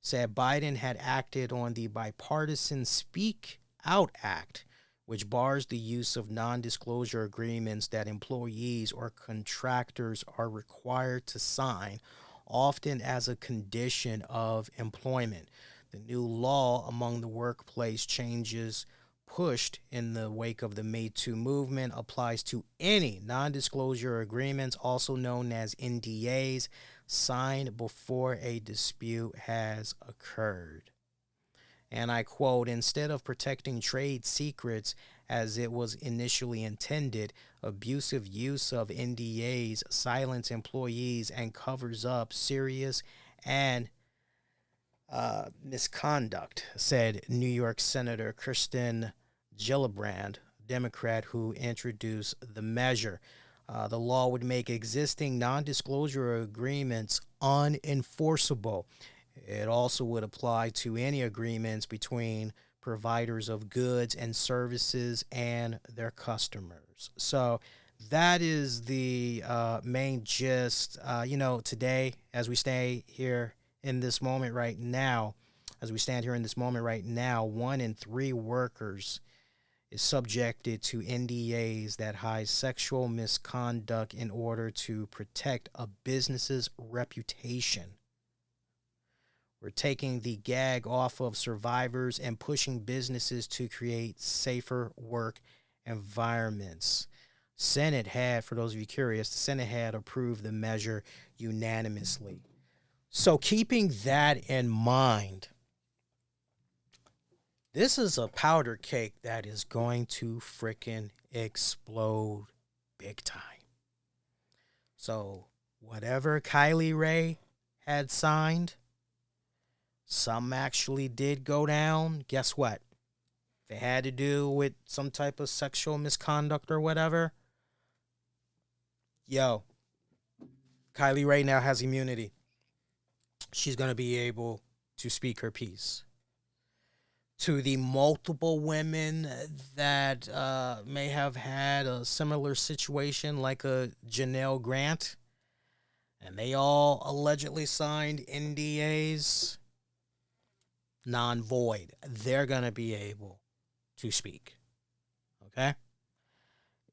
said Biden had acted on the bipartisan Speak Out Act, which bars the use of non-disclosure agreements that employees or contractors are required to sign, often as a condition of employment. The new law among the workplace changes pushed in the wake of the Me Too movement applies to any non-disclosure agreements, also known as NDAs, signed before a dispute has occurred. And I quote, instead of protecting trade secrets as it was initially intended, abusive use of NDAs silences employees and covers up serious and misconduct, said New York Senator Kirsten Gillibrand, Democrat who introduced the measure. The law would make existing non-disclosure agreements unenforceable. It also would apply to any agreements between providers of goods and services and their customers. So that is the main gist. Today, as we stay here in this moment right now, 1 in 3 workers is subjected to NDAs that hide sexual misconduct in order to protect a business's reputation. We're taking the gag off of survivors and pushing businesses to create safer work environments. Senate had, for those of you curious, the Senate had approved the measure unanimously. So keeping that in mind, this is a powder cake that is going to frickin' explode big time. So whatever Kylie Ray had signed, some actually did go down. Guess what? If it had to do with some type of sexual misconduct or whatever, Kylie Ray now has immunity. She's going to be able to speak her piece. To the multiple women that may have had a similar situation like a Janelle Grant, and they all allegedly signed NDAs, non-void. They're going to be able to speak. Okay?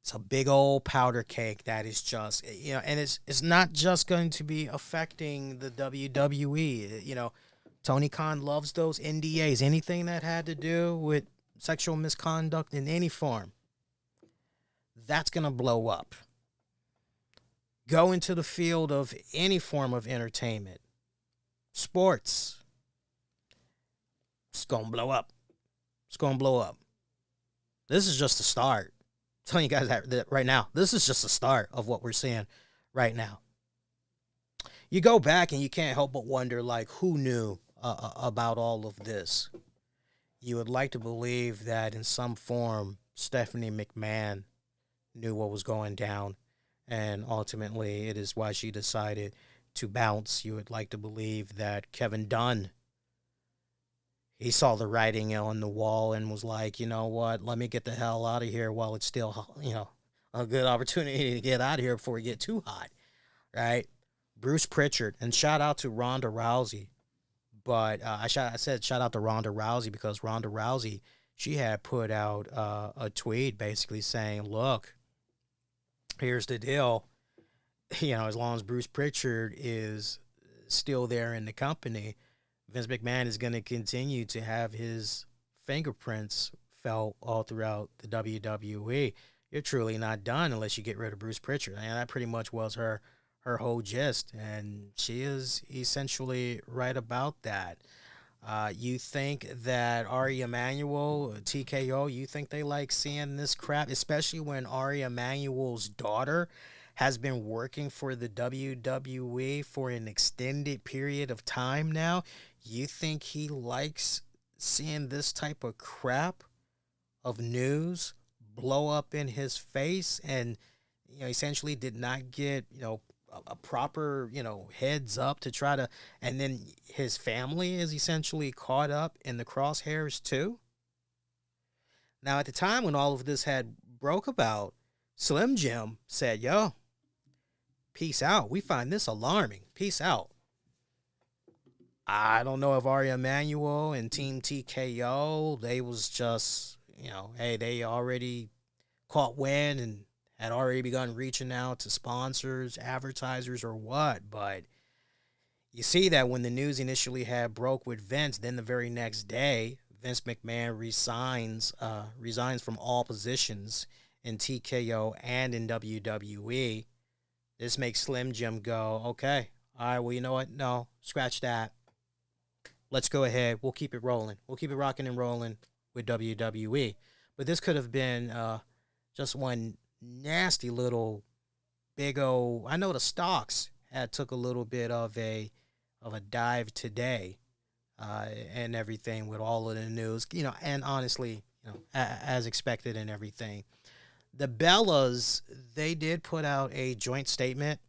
It's a big old powder cake that is just, and it's not just going to be affecting the WWE. Tony Khan loves those NDAs. Anything that had to do with sexual misconduct in any form, that's going to blow up. Go into the field of any form of entertainment, sports. It's going to blow up. It's going to blow up. This is just the start. I'm telling you guys that right now, this is just the start of what we're seeing right now. You go back and you can't help but wonder, like, who knew about all of this? You would like to believe that in some form, Stephanie McMahon knew what was going down, and ultimately it is why she decided to bounce. You would like to believe that Kevin Dunn, he saw the writing on the wall and was like, you know what, let me get the hell out of here while it's still, a good opportunity to get out of here before we get too hot, right? Bruce Pritchard, and shout out to Ronda Rousey. But I said shout out to Ronda Rousey because Ronda Rousey, she had put out a tweet basically saying, look, here's the deal. As long as Bruce Pritchard is still there in the company, Vince McMahon is going to continue to have his fingerprints felt all throughout the WWE. You're truly not done unless you get rid of Bruce Pritchard. And that pretty much was her whole gist, and she is essentially right about that. You think that Ari Emanuel, TKO, you think they like seeing this crap, especially when Ari Emanuel's daughter has been working for the WWE for an extended period of time now? You think he likes seeing this type of crap of news blow up in his face, and essentially did not get a proper, heads up to try to, and then his family is essentially caught up in the crosshairs too? Now, at the time when all of this had broke about, Slim Jim said, yo, peace out. We find this alarming. Peace out. I don't know if Ari Emanuel and Team TKO, they was just, hey, they already caught wind and had already begun reaching out to sponsors, advertisers, or what. But you see that when the news initially had broke with Vince, then the very next day, Vince McMahon resigns from all positions in TKO and in WWE. This makes Slim Jim go, okay, all right, well, you know what? No, scratch that. Let's go ahead. We'll keep it rolling. We'll keep it rocking and rolling with WWE. But this could have been just one nasty little big old, I know the stocks had took a little bit of a dive today and everything with all of the news, and honestly, as expected and everything. The Bellas, they did put out a joint statement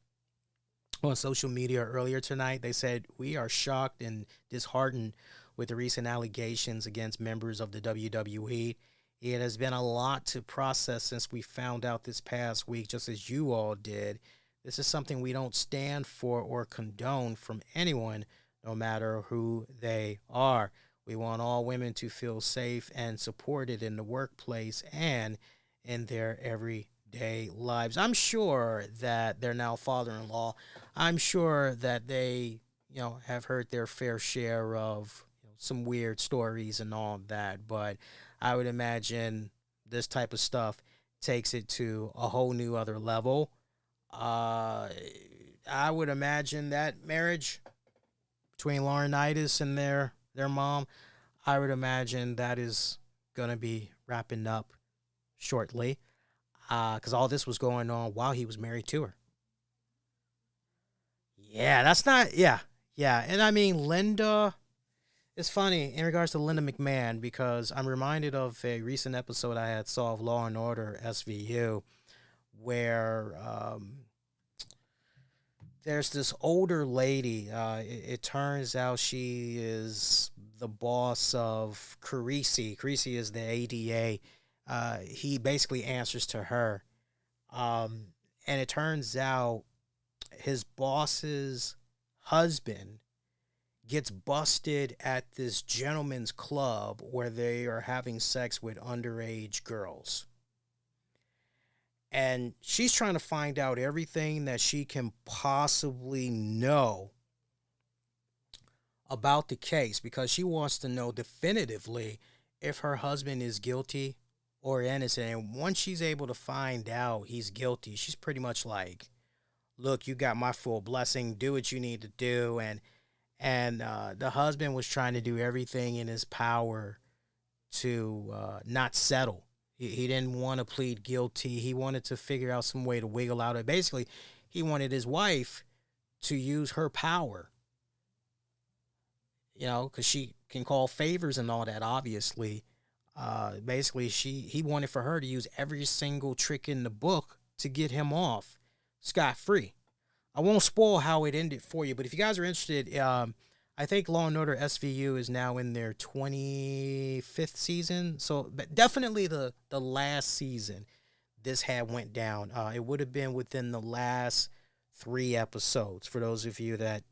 on social media earlier tonight. They said, we are shocked and disheartened with the recent allegations against members of the WWE. It has been a lot to process since we found out this past week, just as you all did. This is something we don't stand for or condone from anyone, no matter who they are. We want all women to feel safe and supported in the workplace and in their everyday lives. I'm sure that their now father-in-law, I'm sure that they, have heard their fair share of some weird stories and all of that, but I would imagine this type of stuff takes it to a whole new other level. I would imagine that marriage between Laurinaitis and their mom, I would imagine that is going to be wrapping up shortly, because all this was going on while he was married to her. Yeah, that's not, yeah. And I mean, Linda, it's funny in regards to Linda McMahon, because I'm reminded of a recent episode I had saw of Law and Order SVU, where there's this older lady. It turns out she is the boss of Carisi. Carisi is the ADA. He basically answers to her. Um, and it turns out his boss's husband gets busted at this gentleman's club where they are having sex with underage girls. And she's trying to find out everything that she can possibly know about the case because she wants to know definitively if her husband is guilty or innocent. And once she's able to find out he's guilty, she's pretty much like, look, you got my full blessing. Do what you need to do. And the husband was trying to do everything in his power to not settle. He didn't want to plead guilty. He wanted to figure out some way to wiggle out of it. Basically, he wanted his wife to use her power, because she can call favors and all that, obviously. Basically, he wanted for her to use every single trick in the book to get him off scot-free. I won't spoil how it ended for you, but if you guys are interested, I think Law & Order SVU is now in their 25th season. So but definitely the last season this had went down. It would have been within the last 3 episodes for those of you that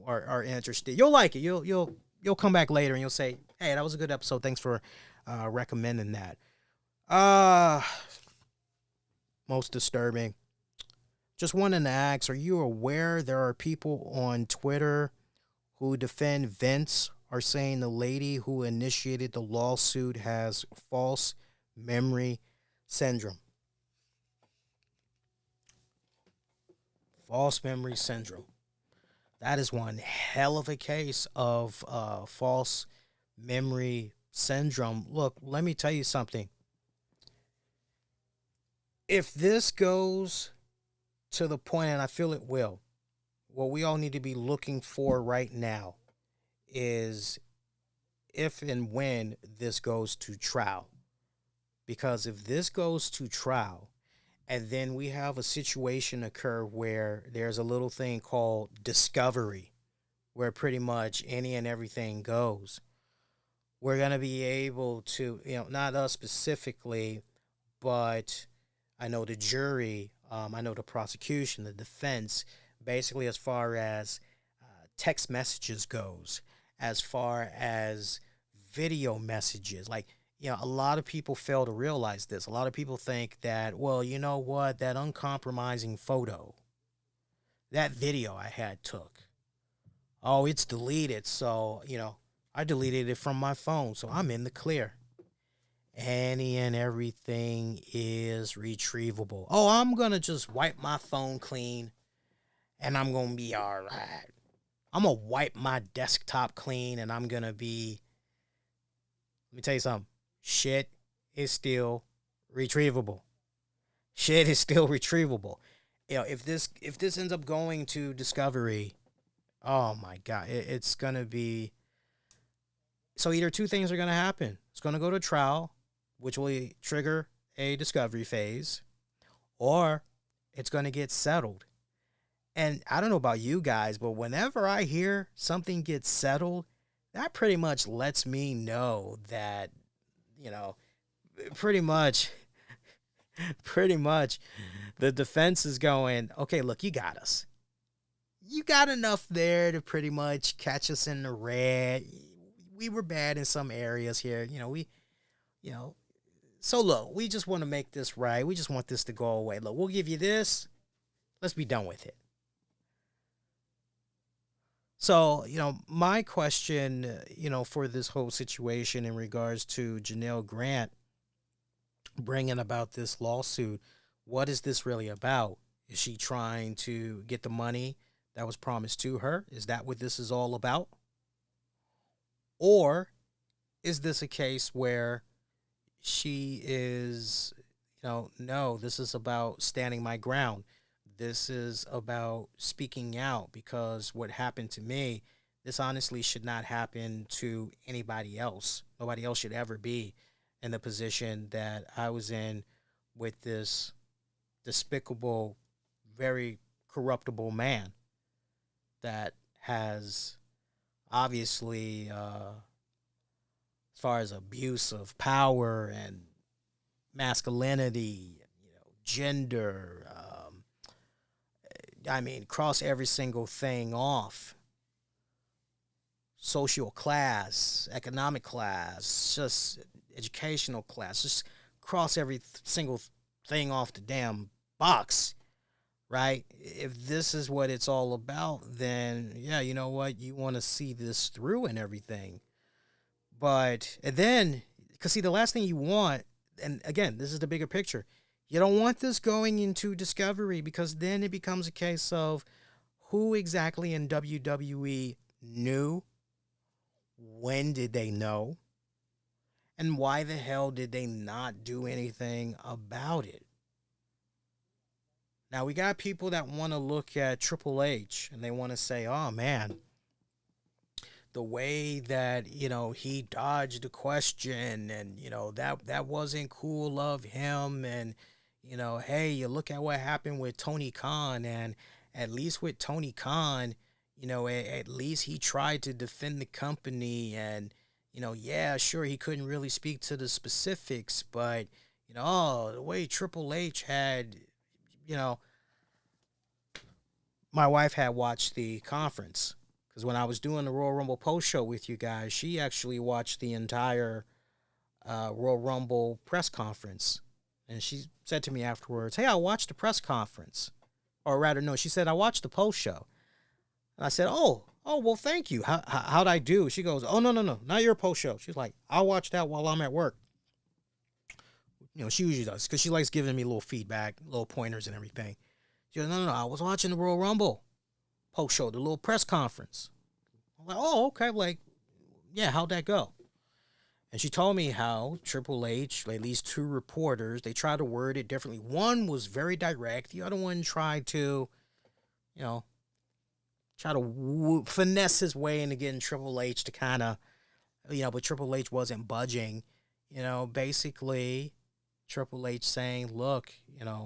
are interested. You'll like it. You'll come back later and you'll say, hey, that was a good episode. Thanks for recommending that. Most disturbing. Just wanted to ask, are you aware there are people on Twitter who defend Vince are saying the lady who initiated the lawsuit has false memory syndrome? False memory syndrome. That is one hell of a case of false memory syndrome. Look, let me tell you something. If this goes to the point, and I feel it will, what we all need to be looking for right now is if and when this goes to trial. Because if this goes to trial, and then we have a situation occur where there's a little thing called discovery, where pretty much any and everything goes, we're going to be able to, not us specifically, but I know the jury, I know the prosecution, the defense, basically as far as text messages goes, as far as video messages. Like, a lot of people fail to realize this. A lot of people think that, well, you know what, that uncompromising photo, that video I had took, oh, it's deleted. So, I deleted it from my phone, so I'm in the clear. Any and everything is retrievable. Oh, I'm going to just wipe my phone clean and I'm going to be all right. I'm going to wipe my desktop clean and I'm going to be, let me tell you something. Shit is still retrievable. Shit is still retrievable. If this ends up going to discovery, oh my God, it's going to be, so either two things are going to happen. It's going to go to trial, which will trigger a discovery phase, or it's going to get settled. And I don't know about you guys, but whenever I hear something gets settled, that pretty much lets me know that, pretty much the defense is going, okay, look, you got us. You got enough there to pretty much catch us in the red. We were bad in some areas here. So look, we just want to make this right. We just want this to go away. Look, we'll give you this. Let's be done with it. So, my question, for this whole situation in regards to Janelle Grant bringing about this lawsuit, what is this really about? Is she trying to get the money that was promised to her? Is that what this is all about? Or is this a case where she is, no, this is about standing my ground. This is about speaking out because what happened to me, this honestly should not happen to anybody else. Nobody else should ever be in the position that I was in with this despicable, very corruptible man. that has obviously, as far as abuse of power and masculinity, gender, cross every single thing off. Social class, economic class, just educational class, just cross every single thing off the damn box, right? If this is what it's all about, then yeah, you know what? You want to see this through and everything. But, and then, because see, the last thing you want, and again, this is the bigger picture, you don't want this going into Discovery, because then it becomes a case of who exactly in WWE knew, when did they know, and why the hell did they not do anything about it? Now, we got people that want to look at Triple H and they want to say, oh man, the way that, he dodged the question, and, that wasn't cool of him. And, hey, you look at what happened with Tony Khan, and at least with Tony Khan, at least he tried to defend the company. And, yeah, sure, he couldn't really speak to the specifics, but, the way Triple H had, my wife had watched the conference, because when I was doing the Royal Rumble post show with you guys, she actually watched the entire Royal Rumble press conference. And she said to me afterwards, hey, I watched the press conference. Or rather, no, she said, I watched the post show. And I said, oh, well, thank you. How'd I do? She goes, oh, no, not your post show. She's like, I'll watch that while I'm at work. She usually does, because she likes giving me a little feedback, little pointers and everything. She goes, no, I was watching the Royal Rumble post show, the little press conference. I'm like, oh, okay. Like, yeah, how'd that go? And she told me how Triple H, at least two reporters, they tried to word it differently. One was very direct. The other one tried to, finesse his way into getting Triple H to kind of, but Triple H wasn't budging. Basically, Triple H saying, look,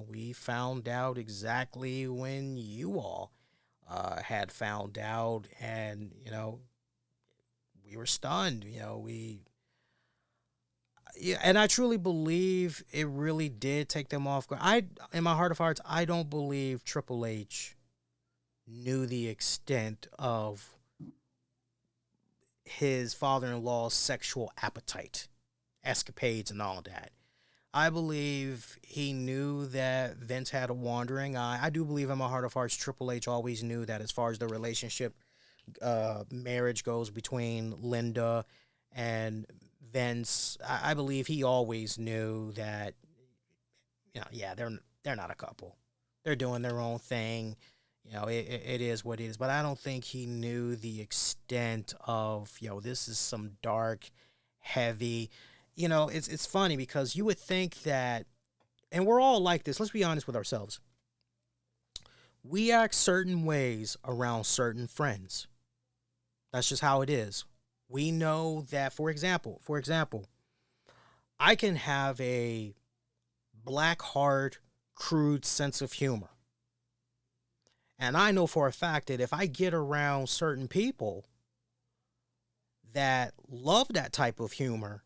we found out exactly when you all had found out, and, we were stunned, and I truly believe it really did take them off guard. In my heart of hearts, I don't believe Triple H knew the extent of his father-in-law's sexual appetite, escapades, and all of that. I believe he knew that Vince had a wandering eye. I do believe in my heart of hearts Triple H always knew that, as far as the relationship, marriage goes between Linda and Vince. I believe he always knew that, yeah, they're not a couple. They're doing their own thing. It is what it is. But I don't think he knew the extent of, this is some dark, heavy. It's funny, because you would think that, and we're all like this, let's be honest with ourselves. We act certain ways around certain friends. That's just how it is. We know that, for example, I can have a black heart, crude sense of humor. And I know for a fact that if I get around certain people that love that type of humor,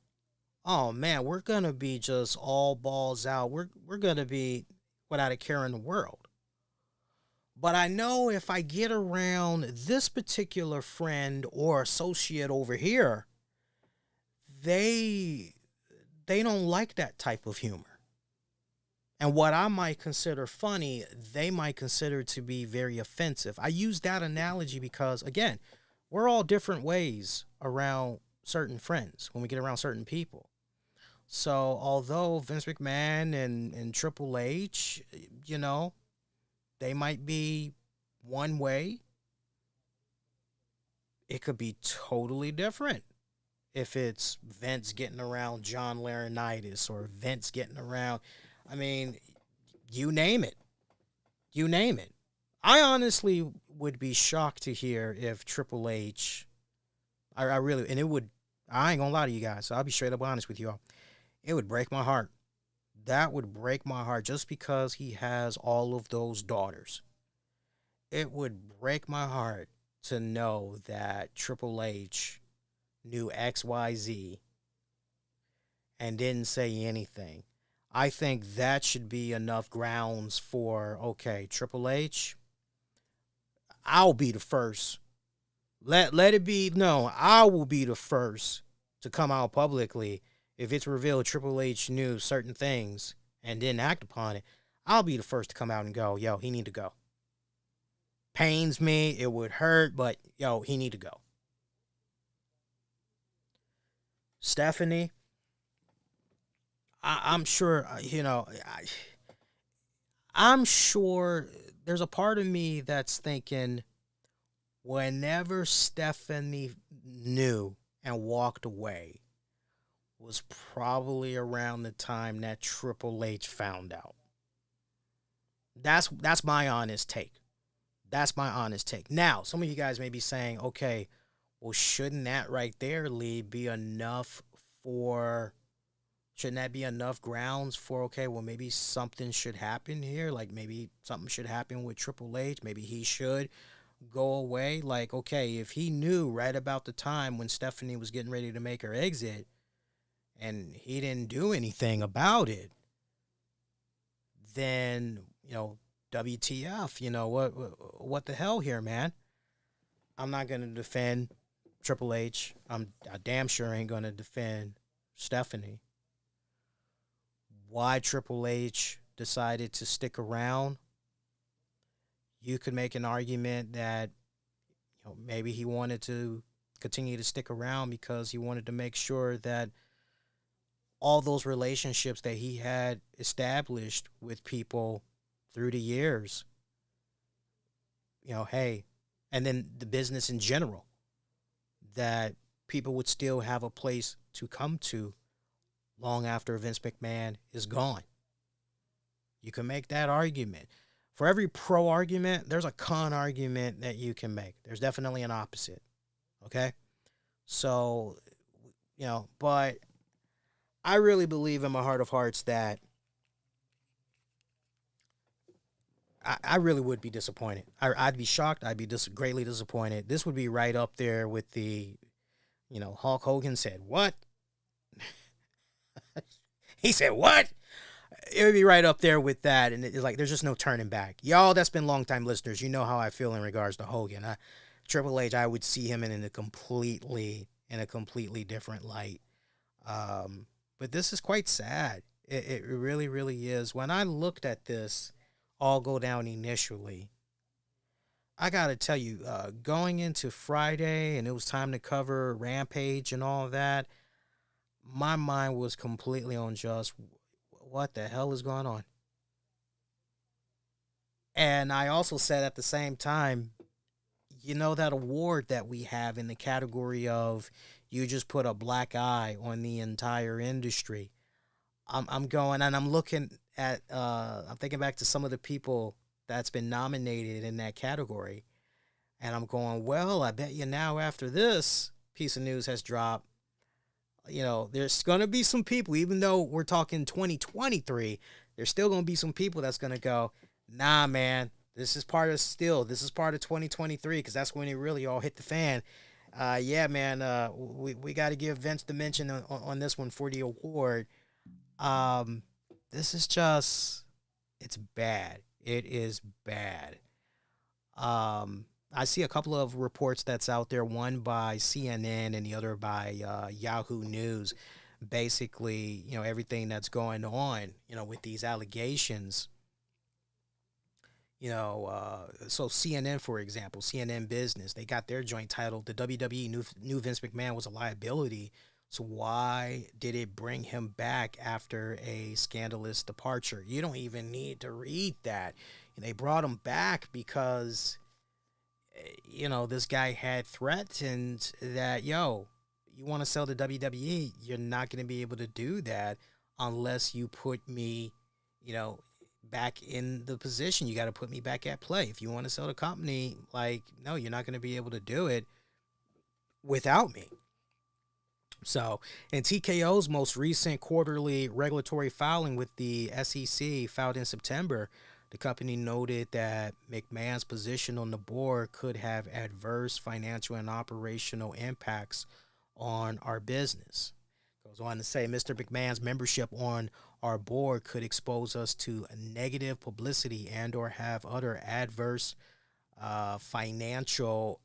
oh man, we're going to be just all balls out. We're going to be without a care in the world. But I know if I get around this particular friend or associate over here, they don't like that type of humor. And what I might consider funny, they might consider to be very offensive. I use that analogy because, again, we're all different ways around certain friends when we get around certain people. So although Vince McMahon and Triple H, they might be one way, it could be totally different if it's Vince getting around John Laurinaitis or Vince getting around, you name it. You name it. I honestly would be shocked to hear if Triple H, I really, and it would, I ain't gonna lie to you guys, so I'll be straight up honest with you all. It would break my heart. That would break my heart just because he has all of those daughters. It would break my heart to know that Triple H knew XYZ and didn't say anything. I think that should be enough grounds for, okay, Triple H, I'll be the first. Let it be known, I will be the first to come out publicly if it's revealed Triple H knew certain things and didn't act upon it. I'll be the first to come out and go, yo, he need to go. Pains me, it would hurt, but yo, he need to go. Stephanie, I'm sure, I'm sure there's a part of me that's thinking whenever Stephanie knew and walked away was probably around the time that Triple H found out. That's my honest take. That's my honest take. Now, some of you guys may be saying, okay, well, shouldn't that right there, Lee, be enough for... Shouldn't that be enough grounds for, okay, well, maybe something should happen here? Like, maybe something should happen with Triple H. Maybe he should go away. Like, okay, if he knew right about the time when Stephanie was getting ready to make her exit and he didn't do anything about it, then, WTF, what the hell here, man? I'm not going to defend Triple H. I damn sure ain't going to defend Stephanie. Why Triple H decided to stick around, you could make an argument that maybe he wanted to continue to stick around because he wanted to make sure that all those relationships that he had established with people through the years, hey, and then the business in general, that people would still have a place to come to long after Vince McMahon is gone. You can make that argument. For every pro argument, there's a con argument that you can make. There's definitely an opposite. Okay? So, but I really believe in my heart of hearts that I really would be disappointed. I'd be shocked. I'd be greatly disappointed. This would be right up there with the, Hulk Hogan said, what? He said, what? It would be right up there with that. And it's like, there's just no turning back. Y'all that's been longtime listeners, you know how I feel in regards to Hogan. Triple H, I would see him in a completely different light. But this is quite sad. It really, really is. When I looked at this all go down initially, I got to tell you, going into Friday and it was time to cover Rampage and all of that, my mind was completely on just what the hell is going on. And I also said at the same time, that award that we have in the category of you just put a black eye on the entire industry. I'm going and I'm looking at, I'm thinking back to some of the people that's been nominated in that category. And I'm going, well, I bet you now after this piece of news has dropped, there's going to be some people, even though we're talking 2023, there's still going to be some people that's going to go, nah, man, this is part of 2023 because that's when it really all hit the fan. Yeah, man, we got to give Vince the mention on this one for the award. This is just, it's bad. It is bad. I see a couple of reports that's out there, one by CNN and the other by Yahoo News. Basically, everything that's going on, with these allegations. So CNN, for example, CNN Business, they got their joint title, the WWE knew Vince McMahon was a liability. So why did it bring him back after a scandalous departure? You don't even need to read that. They brought him back because this guy had threatened that, you want to sell to WWE, you're not going to be able to do that unless you put me, back in the position. You got to put me back at play. If you want to sell the company, no, you're not going to be able to do it without me. So, in TKO's most recent quarterly regulatory filing with the SEC filed in September, The company noted that McMahon's position on the board could have adverse financial and operational impacts on our business. Goes on to say Mr. McMahon's membership on our board could expose us to negative publicity and or have other adverse financial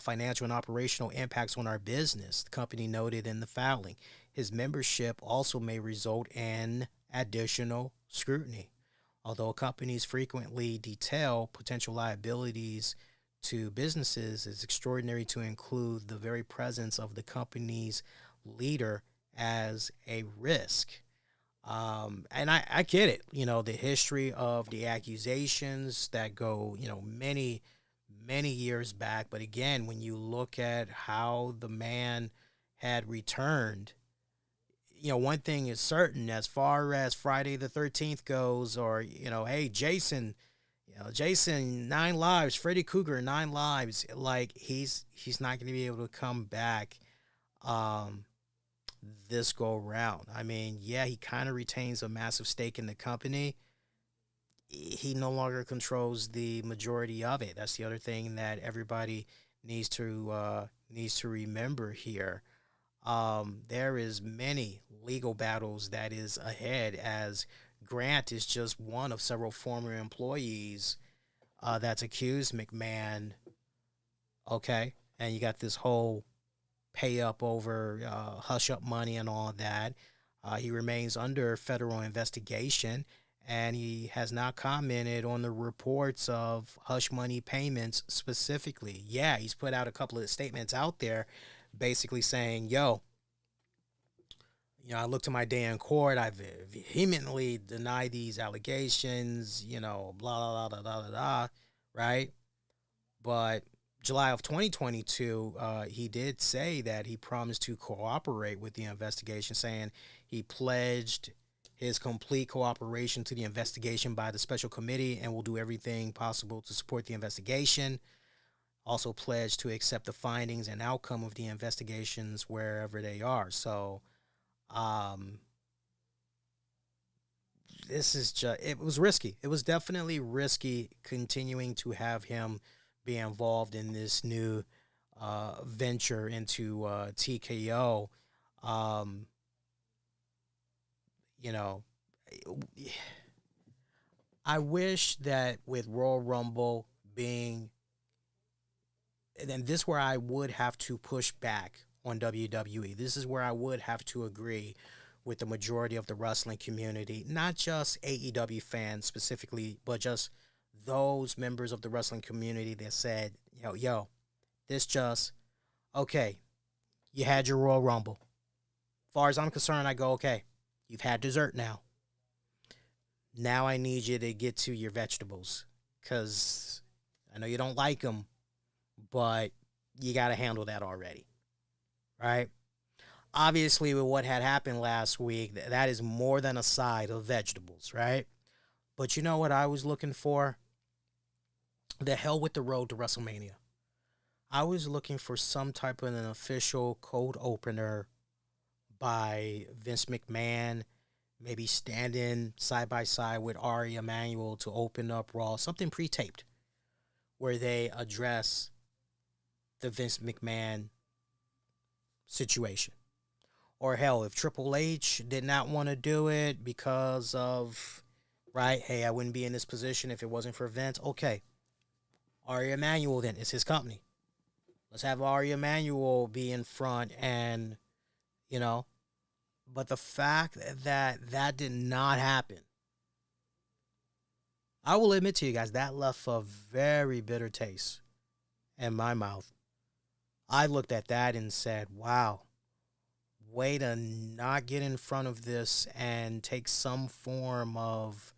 financial and operational impacts on our business, the company noted in the filing. His membership also may result in additional scrutiny. Although companies frequently detail potential liabilities to businesses, it's extraordinary to include the very presence of the company's leader as a risk. And I get it, the history of the accusations that go, many, many years back. But again, when you look at how the man had returned, one thing is certain as far as Friday the 13th goes, or, hey, Jason, 9 lives, Freddy Krueger, 9 lives. Like, he's not going to be able to come back this go round. I mean, yeah, he kind of retains a massive stake in the company. He no longer controls the majority of it. That's the other thing that everybody needs to remember here. There is many legal battles that is ahead, as Grant is just one of several former employees that's accused McMahon. Okay, and you got this whole pay up over hush up money and all that. He remains under federal investigation, and he has not commented on the reports of hush money payments specifically. Yeah, he's put out a couple of statements out there basically saying, yo, I looked to my day in court. I vehemently deny these allegations, blah, blah, blah, blah, blah, blah, right? But July of 2022, he did say that he promised to cooperate with the investigation, saying he pledged his complete cooperation to the investigation by the special committee and will do everything possible to support the investigation. Also pledged to accept the findings and outcome of the investigations wherever they are. So, this is just, it was risky. It was definitely risky continuing to have him be involved in this new venture into TKO. I wish that with Royal Rumble being, and this is where I would have to push back on WWE. This is where I would have to agree with the majority of the wrestling community, not just AEW fans specifically, but just those members of the wrestling community that said, yo, this just, okay, you had your Royal Rumble. As far as I'm concerned, I go, okay, you've had dessert now. Now I need you to get to your vegetables, because I know you don't like them, but you got to handle that already, right? Obviously, with what had happened last week, that is more than a side of vegetables, right? But you know what I was looking for? The hell with the road to WrestleMania. I was looking for some type of an official cold opener by Vince McMahon, maybe standing side by side with Ari Emanuel to open up Raw, something pre-taped where they address the Vince McMahon situation. Or hell, if Triple H did not want to do it because of, right, hey, I wouldn't be in this position if it wasn't for Vince. Okay, Ari Emanuel then, it's his company. Let's have Ari Emanuel be in front and, but the fact that that did not happen, I will admit to you guys, that left a very bitter taste in my mouth. I looked at that and said, wow, way to not get in front of this and take some form of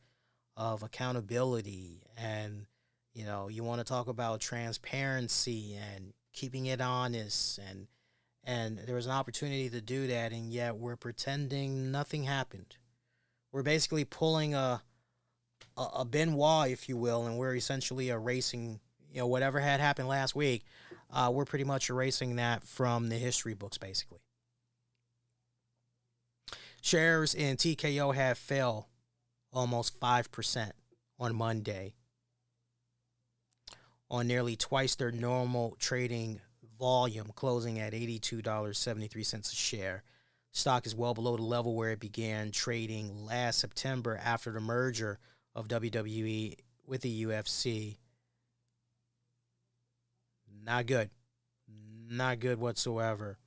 accountability. And, you want to talk about transparency and keeping it honest, and there was an opportunity to do that, and yet we're pretending nothing happened. We're basically pulling a Benoit, if you will, and we're essentially erasing, whatever had happened last week. We're pretty much erasing that from the history books, basically. Shares in TKO have fell almost 5% on Monday on nearly twice their normal trading volume, closing at $82.73 a share. Stock is well below the level where it began trading last September after the merger of WWE with the UFC. Not good. Not good whatsoever.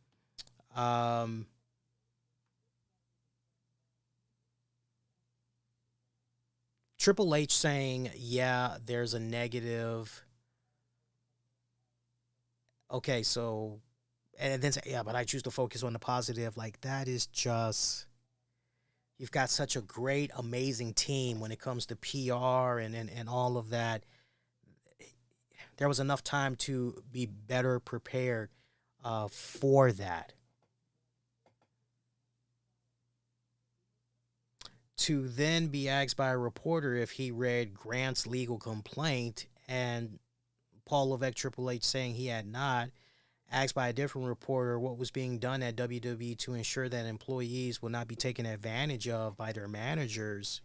Triple H saying, yeah, there's a negative. Okay, so, and then say, yeah, but I choose to focus on the positive. Like, that is just, you've got such a great, amazing team when it comes to PR and all of that. There was enough time to be better prepared for that. To then be asked by a reporter if he read Grant's legal complaint, and Paul Levesque, Triple H, saying he had not. Asked by a different reporter what was being done at WWE to ensure that employees will not be taken advantage of by their managers.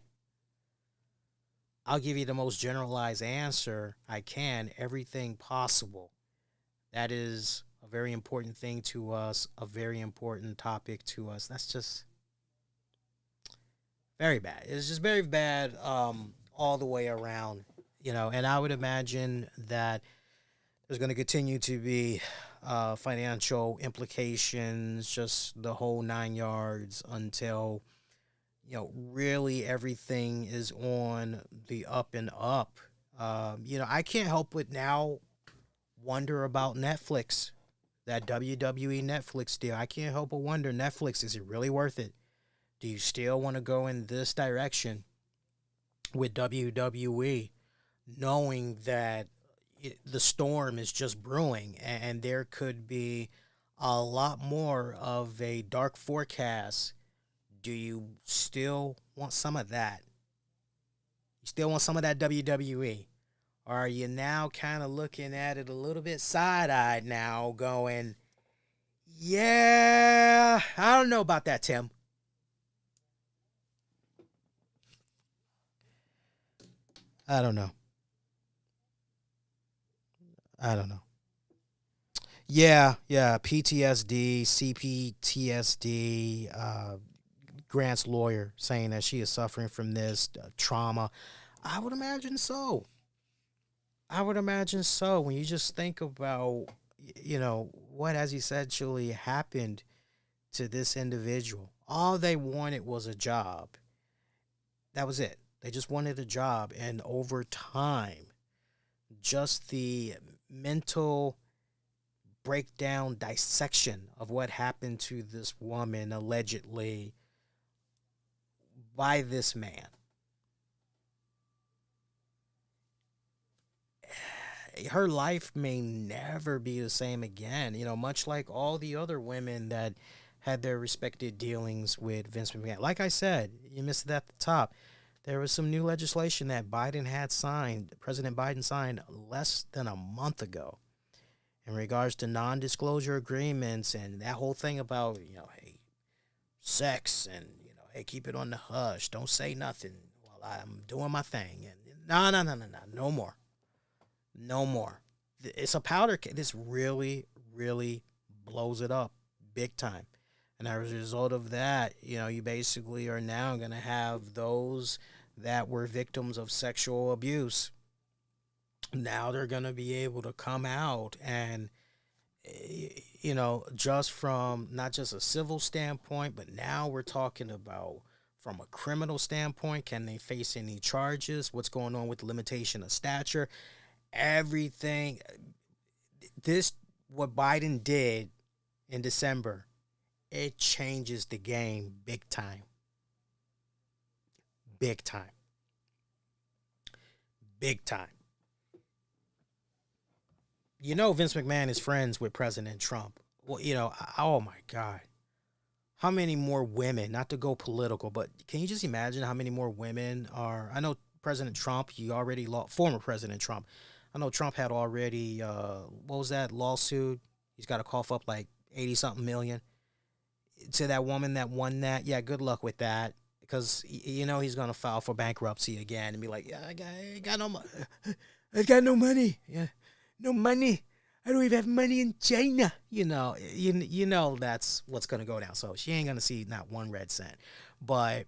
I'll give you the most generalized answer I can. Everything possible. That is a very important thing to us, a very important topic to us. That's just very bad. It's just very bad all the way around, and I would imagine that there's going to continue to be financial implications, just the whole 9 yards until, really everything is on the up and up. I can't help but now wonder about Netflix, that WWE Netflix deal. I can't help but wonder, Netflix, is it really worth it? Do you still want to go in this direction with WWE, knowing that the storm is just brewing and there could be a lot more of a dark forecast? Do you still want some of that? You still want some of that WWE? Or are you now kind of looking at it a little bit side-eyed now, going, yeah, I don't know about that, Tim. I don't know. Yeah, PTSD, CPTSD. Grant's lawyer saying that she is suffering from this trauma. I would imagine so. When you just think about, what has essentially happened to this individual. All they wanted was a job. That was it. They just wanted a job. And over time, just the mental breakdown, dissection of what happened to this woman allegedly by this man. Her life may never be the same again, much like all the other women that had their respected dealings with Vince McMahon. Like I said, you missed it at the top. There was some new legislation that President Biden signed less than a month ago in regards to non-disclosure agreements and that whole thing about, hey, sex and, hey, keep it on the hush. Don't say nothing while I'm doing my thing. And no more. No more. It's a powder keg. This really, really blows it up big time. And as a result of that, you basically are now going to have those that were victims of sexual abuse. Now they're going to be able to come out and, just from not just a civil standpoint, but now we're talking about from a criminal standpoint. Can they face any charges? What's going on with the limitation of stature? Everything. What Biden did in December, it changes the game big time. Big time. Big time. Vince McMahon is friends with President Trump. Well, oh my God. How many more women, not to go political, but can you just imagine how many more women are, I know President Trump, former President Trump, I know Trump had already, what was that lawsuit? He's got to cough up like 80-something million to that woman that won that. Yeah, good luck with that. because he's gonna file for bankruptcy again and be like, yeah, I got no money. I got no money. Yeah, no money. I don't even have money in China. You know that's what's gonna go down. So she ain't gonna see not one red cent. But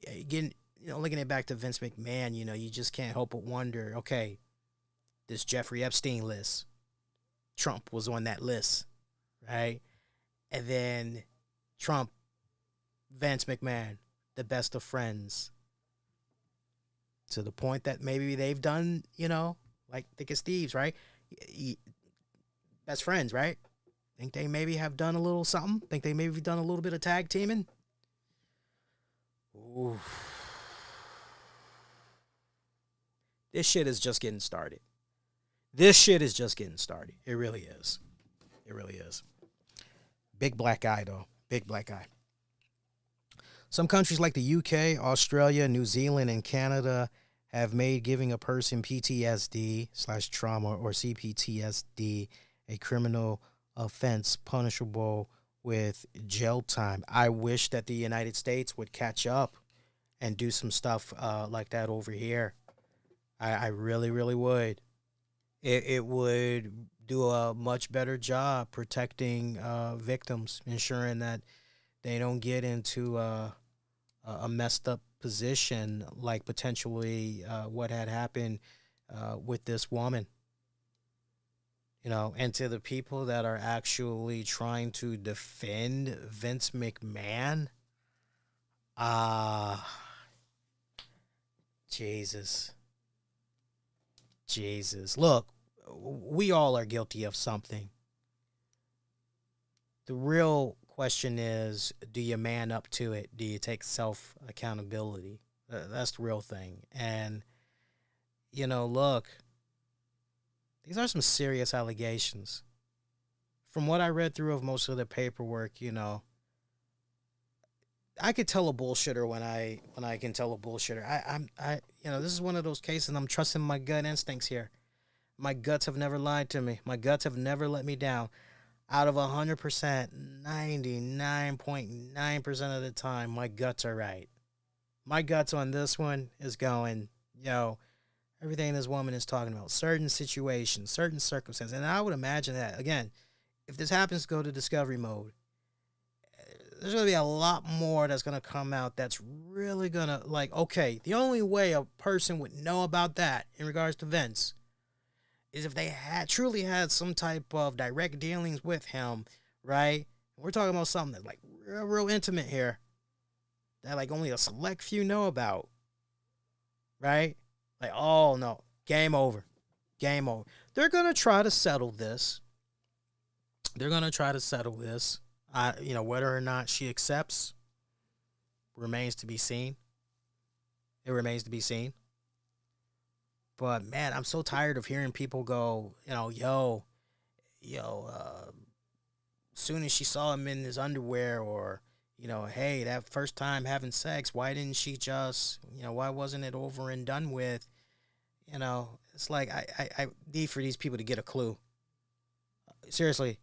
again, looking it back to Vince McMahon, you just can't help but wonder. Okay, this Jeffrey Epstein list, Trump was on that list, right? And then Trump, Vince McMahon, the best of friends, to the point that maybe they've done, like Thick as Thieves, right? Best friends, right? Think they maybe have done a little something? Think they maybe done a little bit of tag teaming? Ooh. This shit is just getting started. It really is. It really is. Big black eye, though. Big black eye. Some countries like the UK, Australia, New Zealand, and Canada have made giving a person PTSD/trauma or CPTSD a criminal offense punishable with jail time. I wish that the United States would catch up and do some stuff like that over here. I really, really would. It would do a much better job protecting victims, ensuring that they don't get into a messed up position like potentially what had happened with this woman. And to the people that are actually trying to defend Vince McMahon, Jesus. Look, we all are guilty of something. The real question is, do you man up to it? Do you take self-accountability? That's the real thing. And, look, these are some serious allegations. From what I read through of most of the paperwork, I could tell a bullshitter when I can tell a bullshitter. This is one of those cases, and I'm trusting my gut instincts here. My guts have never lied to me. My guts have never let me down. Out of 100%, 99.9% of the time, my guts are right. My guts on this one is going, everything this woman is talking about, certain situations, certain circumstances. And I would imagine that, again, if this happens to go to discovery mode, there's going to be a lot more that's going to come out that's really going to, okay, the only way a person would know about that in regards to Vince is if they had truly had some type of direct dealings with him, right? We're talking about something that's real, real intimate here that only a select few know about, right? Oh no, game over. They're going to try to settle this. Whether or not she accepts remains to be seen. It remains to be seen. But man, I'm so tired of hearing people go, soon as she saw him in his underwear, or, hey, that first time having sex, why didn't she just, why wasn't it over and done with? It's like, I need for these people to get a clue. Seriously.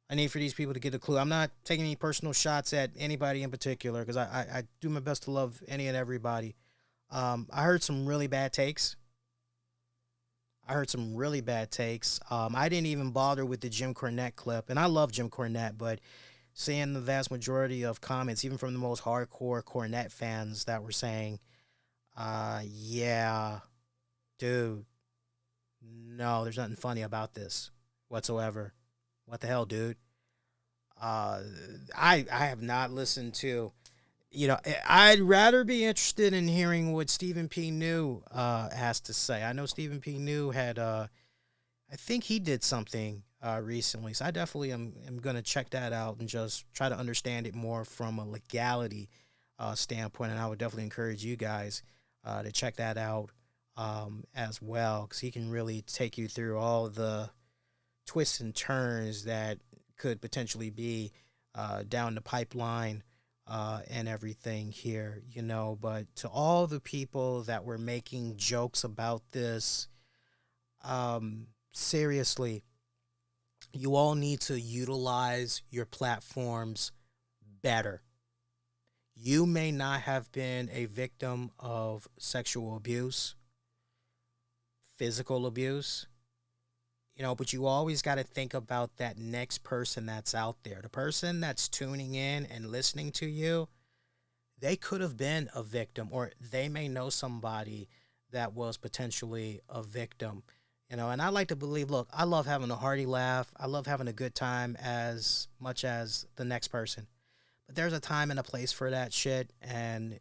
I need for these people to get a clue. I'm not taking any personal shots at anybody in particular, because I do my best to love any and everybody. I heard some really bad takes. I didn't even bother with the Jim Cornette clip. And I love Jim Cornette, but seeing the vast majority of comments, even from the most hardcore Cornette fans, that were saying, yeah, dude, no, there's nothing funny about this whatsoever. What the hell, dude? I have not listened to, I'd rather be interested in hearing what Stephen P. New has to say. I know Stephen P. New had, I think he did something recently, so I definitely am going to check that out and just try to understand it more from a legality standpoint, and I would definitely encourage you guys to check that out as well, because he can really take you through all the twists and turns that could potentially be down the pipeline and everything here, but to all the people that were making jokes about this, seriously, you all need to utilize your platforms better. You may not have been a victim of sexual abuse, physical abuse, but you always got to think about that next person that's out there. The person that's tuning in and listening to you, they could have been a victim, or they may know somebody that was potentially a victim. And I like to believe, look, I love having a hearty laugh. I love having a good time as much as the next person. But there's a time and a place for that shit. And,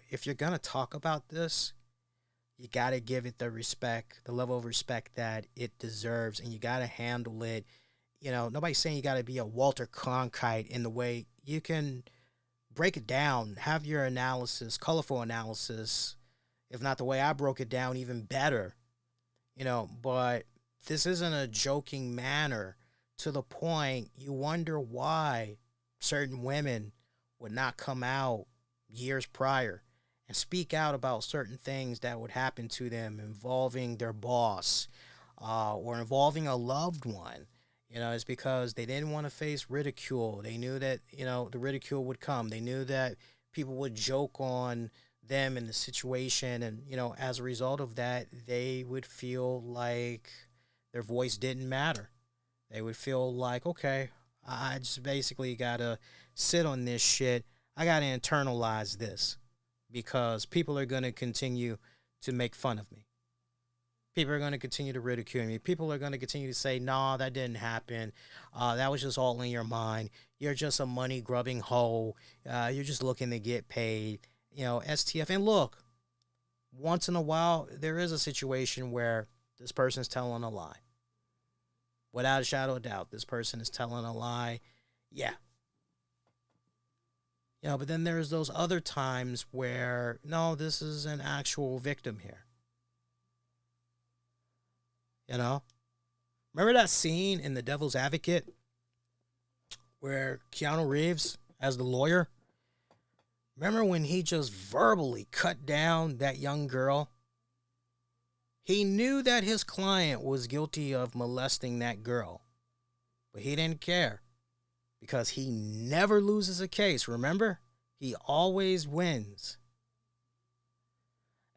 if you're going to talk about this, you got to give it the respect, the level of respect that it deserves. And you got to handle it. Nobody's saying you got to be a Walter Cronkite in the way. You can break it down, have your analysis, colorful analysis, if not the way I broke it down, even better. But this isn't a joking manner to the point you wonder why certain women would not come out years prior and speak out about certain things that would happen to them involving their boss or involving a loved one. It's because they didn't want to face ridicule. They knew that, the ridicule would come. They knew that people would joke on them in the situation. And, as a result of that, they would feel like their voice didn't matter. They would feel like, okay, I just basically got to sit on this shit. I got to internalize this because people are going to continue to make fun of me. People are going to continue to ridicule me. People are going to continue to say, nah, that didn't happen. That was just all in your mind. You're just a money-grubbing hoe. You're just looking to get paid. STF. And look, once in a while, there is a situation where this person's telling a lie. Without a shadow of doubt, this person is telling a lie. Yeah. But then there's those other times where, no, this is an actual victim here. Remember that scene in The Devil's Advocate where Keanu Reeves, as the lawyer, remember when he just verbally cut down that young girl? He knew that his client was guilty of molesting that girl, but he didn't care because he never loses a case, remember? He always wins.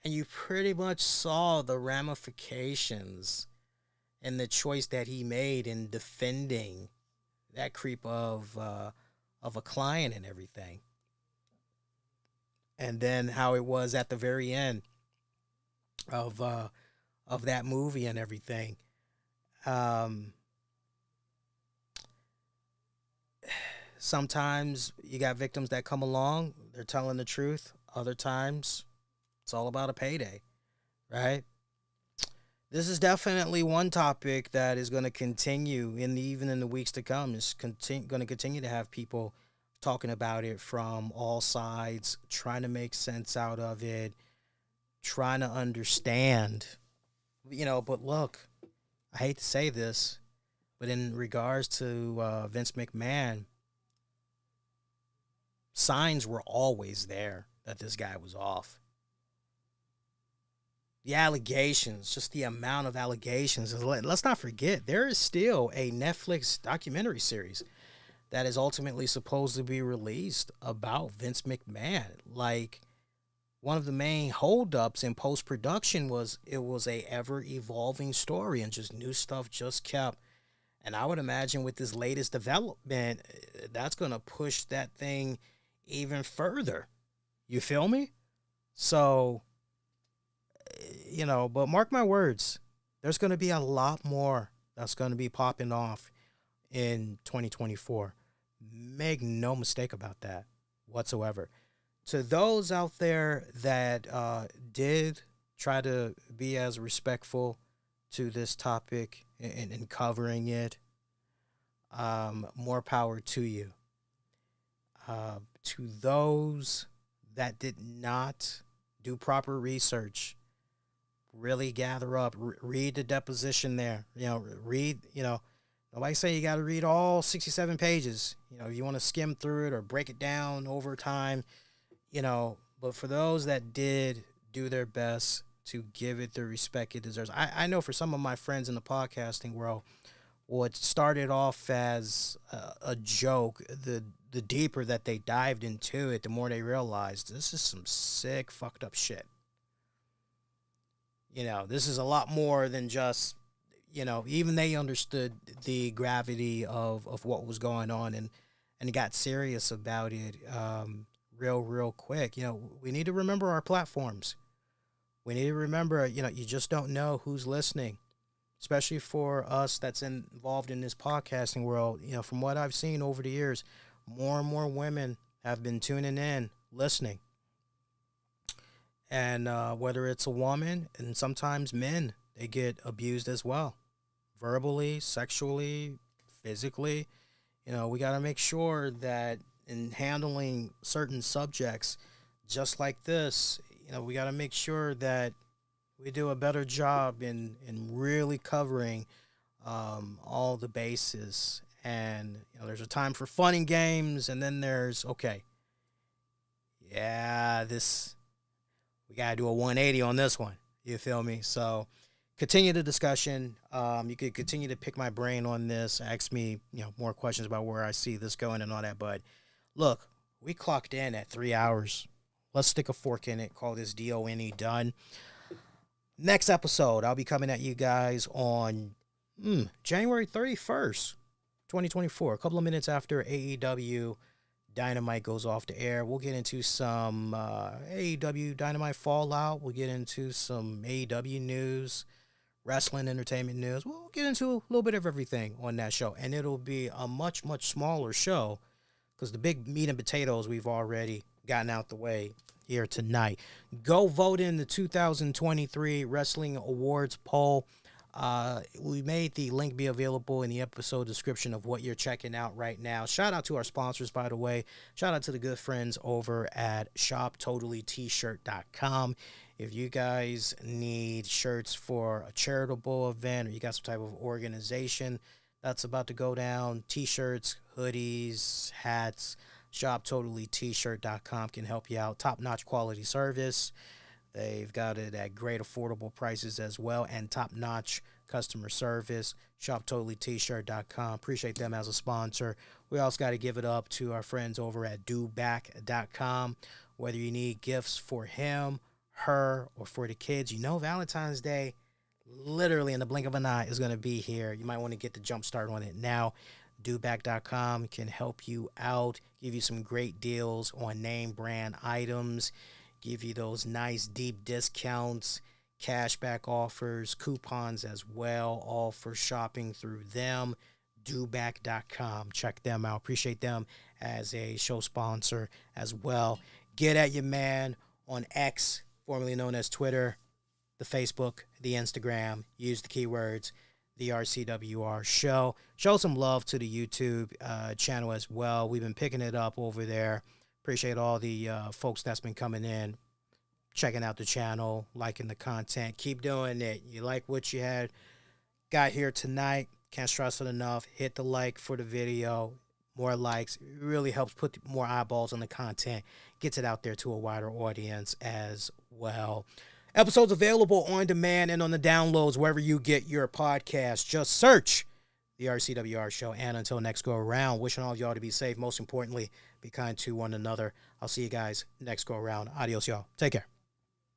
And you pretty much saw the ramifications and the choice that he made in defending that creep of a client and everything. And then how it was at the very end of that movie and everything. Sometimes you got victims that come along, they're telling the truth. Other times, it's all about a payday, right? This is definitely one topic that is going to continue even in the weeks to come. It's going to continue to have people talking about it from all sides, trying to make sense out of it, trying to understand. But look, I hate to say this, but in regards to Vince McMahon, signs were always there that this guy was off. The allegations, just the amount of allegations. Let's not forget, there is still a Netflix documentary series that is ultimately supposed to be released about Vince McMahon. Like, one of the main holdups in post-production was it was a ever-evolving story and just new stuff just kept. And I would imagine with this latest development, that's going to push that thing even further. You feel me? So, but mark my words, there's going to be a lot more that's going to be popping off in 2024. Make no mistake about that whatsoever. To those out there that did try to be as respectful to this topic and covering it, more power to you. To those that did not do proper research, really gather up, read the deposition there. Nobody say you got to read all 67 pages. If you want to skim through it or break it down over time, but for those that did do their best to give it the respect it deserves. I know for some of my friends in the podcasting world, what started off as a joke, the the deeper that they dived into it, the more they realized this is some sick, fucked up shit. You know, this is a lot more than just, you know, even they understood the gravity of what was going on, and got serious about it real quick. You know, we need to remember our platforms. We need to remember, you know, you just don't know who's listening, especially for us that's involved in this podcasting world. You know, from what I've seen over the years, more and more women have been tuning in, listening. And whether it's a woman, and sometimes men, they get abused as well, verbally, sexually, physically. You know, we got to make sure that in handling certain subjects just like this, you know, we got to make sure that we do a better job in really covering all the bases. And, you know, there's a time for fun and games, and then there's, okay, yeah, we got to do a 180 on this one. You feel me? So continue the discussion. You could continue to pick my brain on this, ask me, you know, more questions about where I see this going and all that. But look, we clocked in at 3 hours. Let's stick a fork in it. Call this DONE done. Next episode, I'll be coming at you guys on January 31st, 2024. A couple of minutes after AEW Dynamite goes off the air. We'll get into some AEW Dynamite fallout. We'll get into some AEW news, wrestling entertainment news. We'll get into a little bit of everything on that show. And it'll be a much, much smaller show because the big meat and potatoes we've already gotten out the way here tonight. Go vote in the 2023 Wrestling Awards poll. We made the link be available in the episode description of what you're checking out right now. Shout out to our sponsors, by the way. Shout out to the good friends over at shoptotallytshirt.com. If you guys need shirts for a charitable event, or you got some type of organization that's about to go down, t-shirts, hoodies, hats, shoptotallytshirt.com can help you out. Top-notch quality service. They've got it at great affordable prices as well, and top-notch customer service. ShopTotallyT-shirt.com. Appreciate them as a sponsor. We also got to give it up to our friends over at doback.com. Whether you need gifts for him, her, or for the kids, you know Valentine's Day, literally in the blink of an eye, is going to be here. You might want to get the jump start on it now. Doback.com can help you out, give you some great deals on name brand items, give you those nice deep discounts, cashback offers, coupons as well, all for shopping through them. Doback.com. Check them out. Appreciate them as a show sponsor as well. Get at your man on X, formerly known as Twitter, the Facebook, the Instagram. Use the keywords the RCWR show. Show some love to the YouTube channel as well. We've been picking it up over there. Appreciate all the folks that's been coming in, checking out the channel, liking the content. Keep doing it. You like what you got here tonight. Can't stress it enough. Hit the like for the video. More likes. It really helps put more eyeballs on the content. Gets it out there to a wider audience as well. Episodes available on demand and on the downloads wherever you get your podcast. Just search the RCWR show. And until next go around, wishing all of y'all to be safe. Most importantly, be kind to one another. I'll see you guys next go around. Adios, y'all. Take care.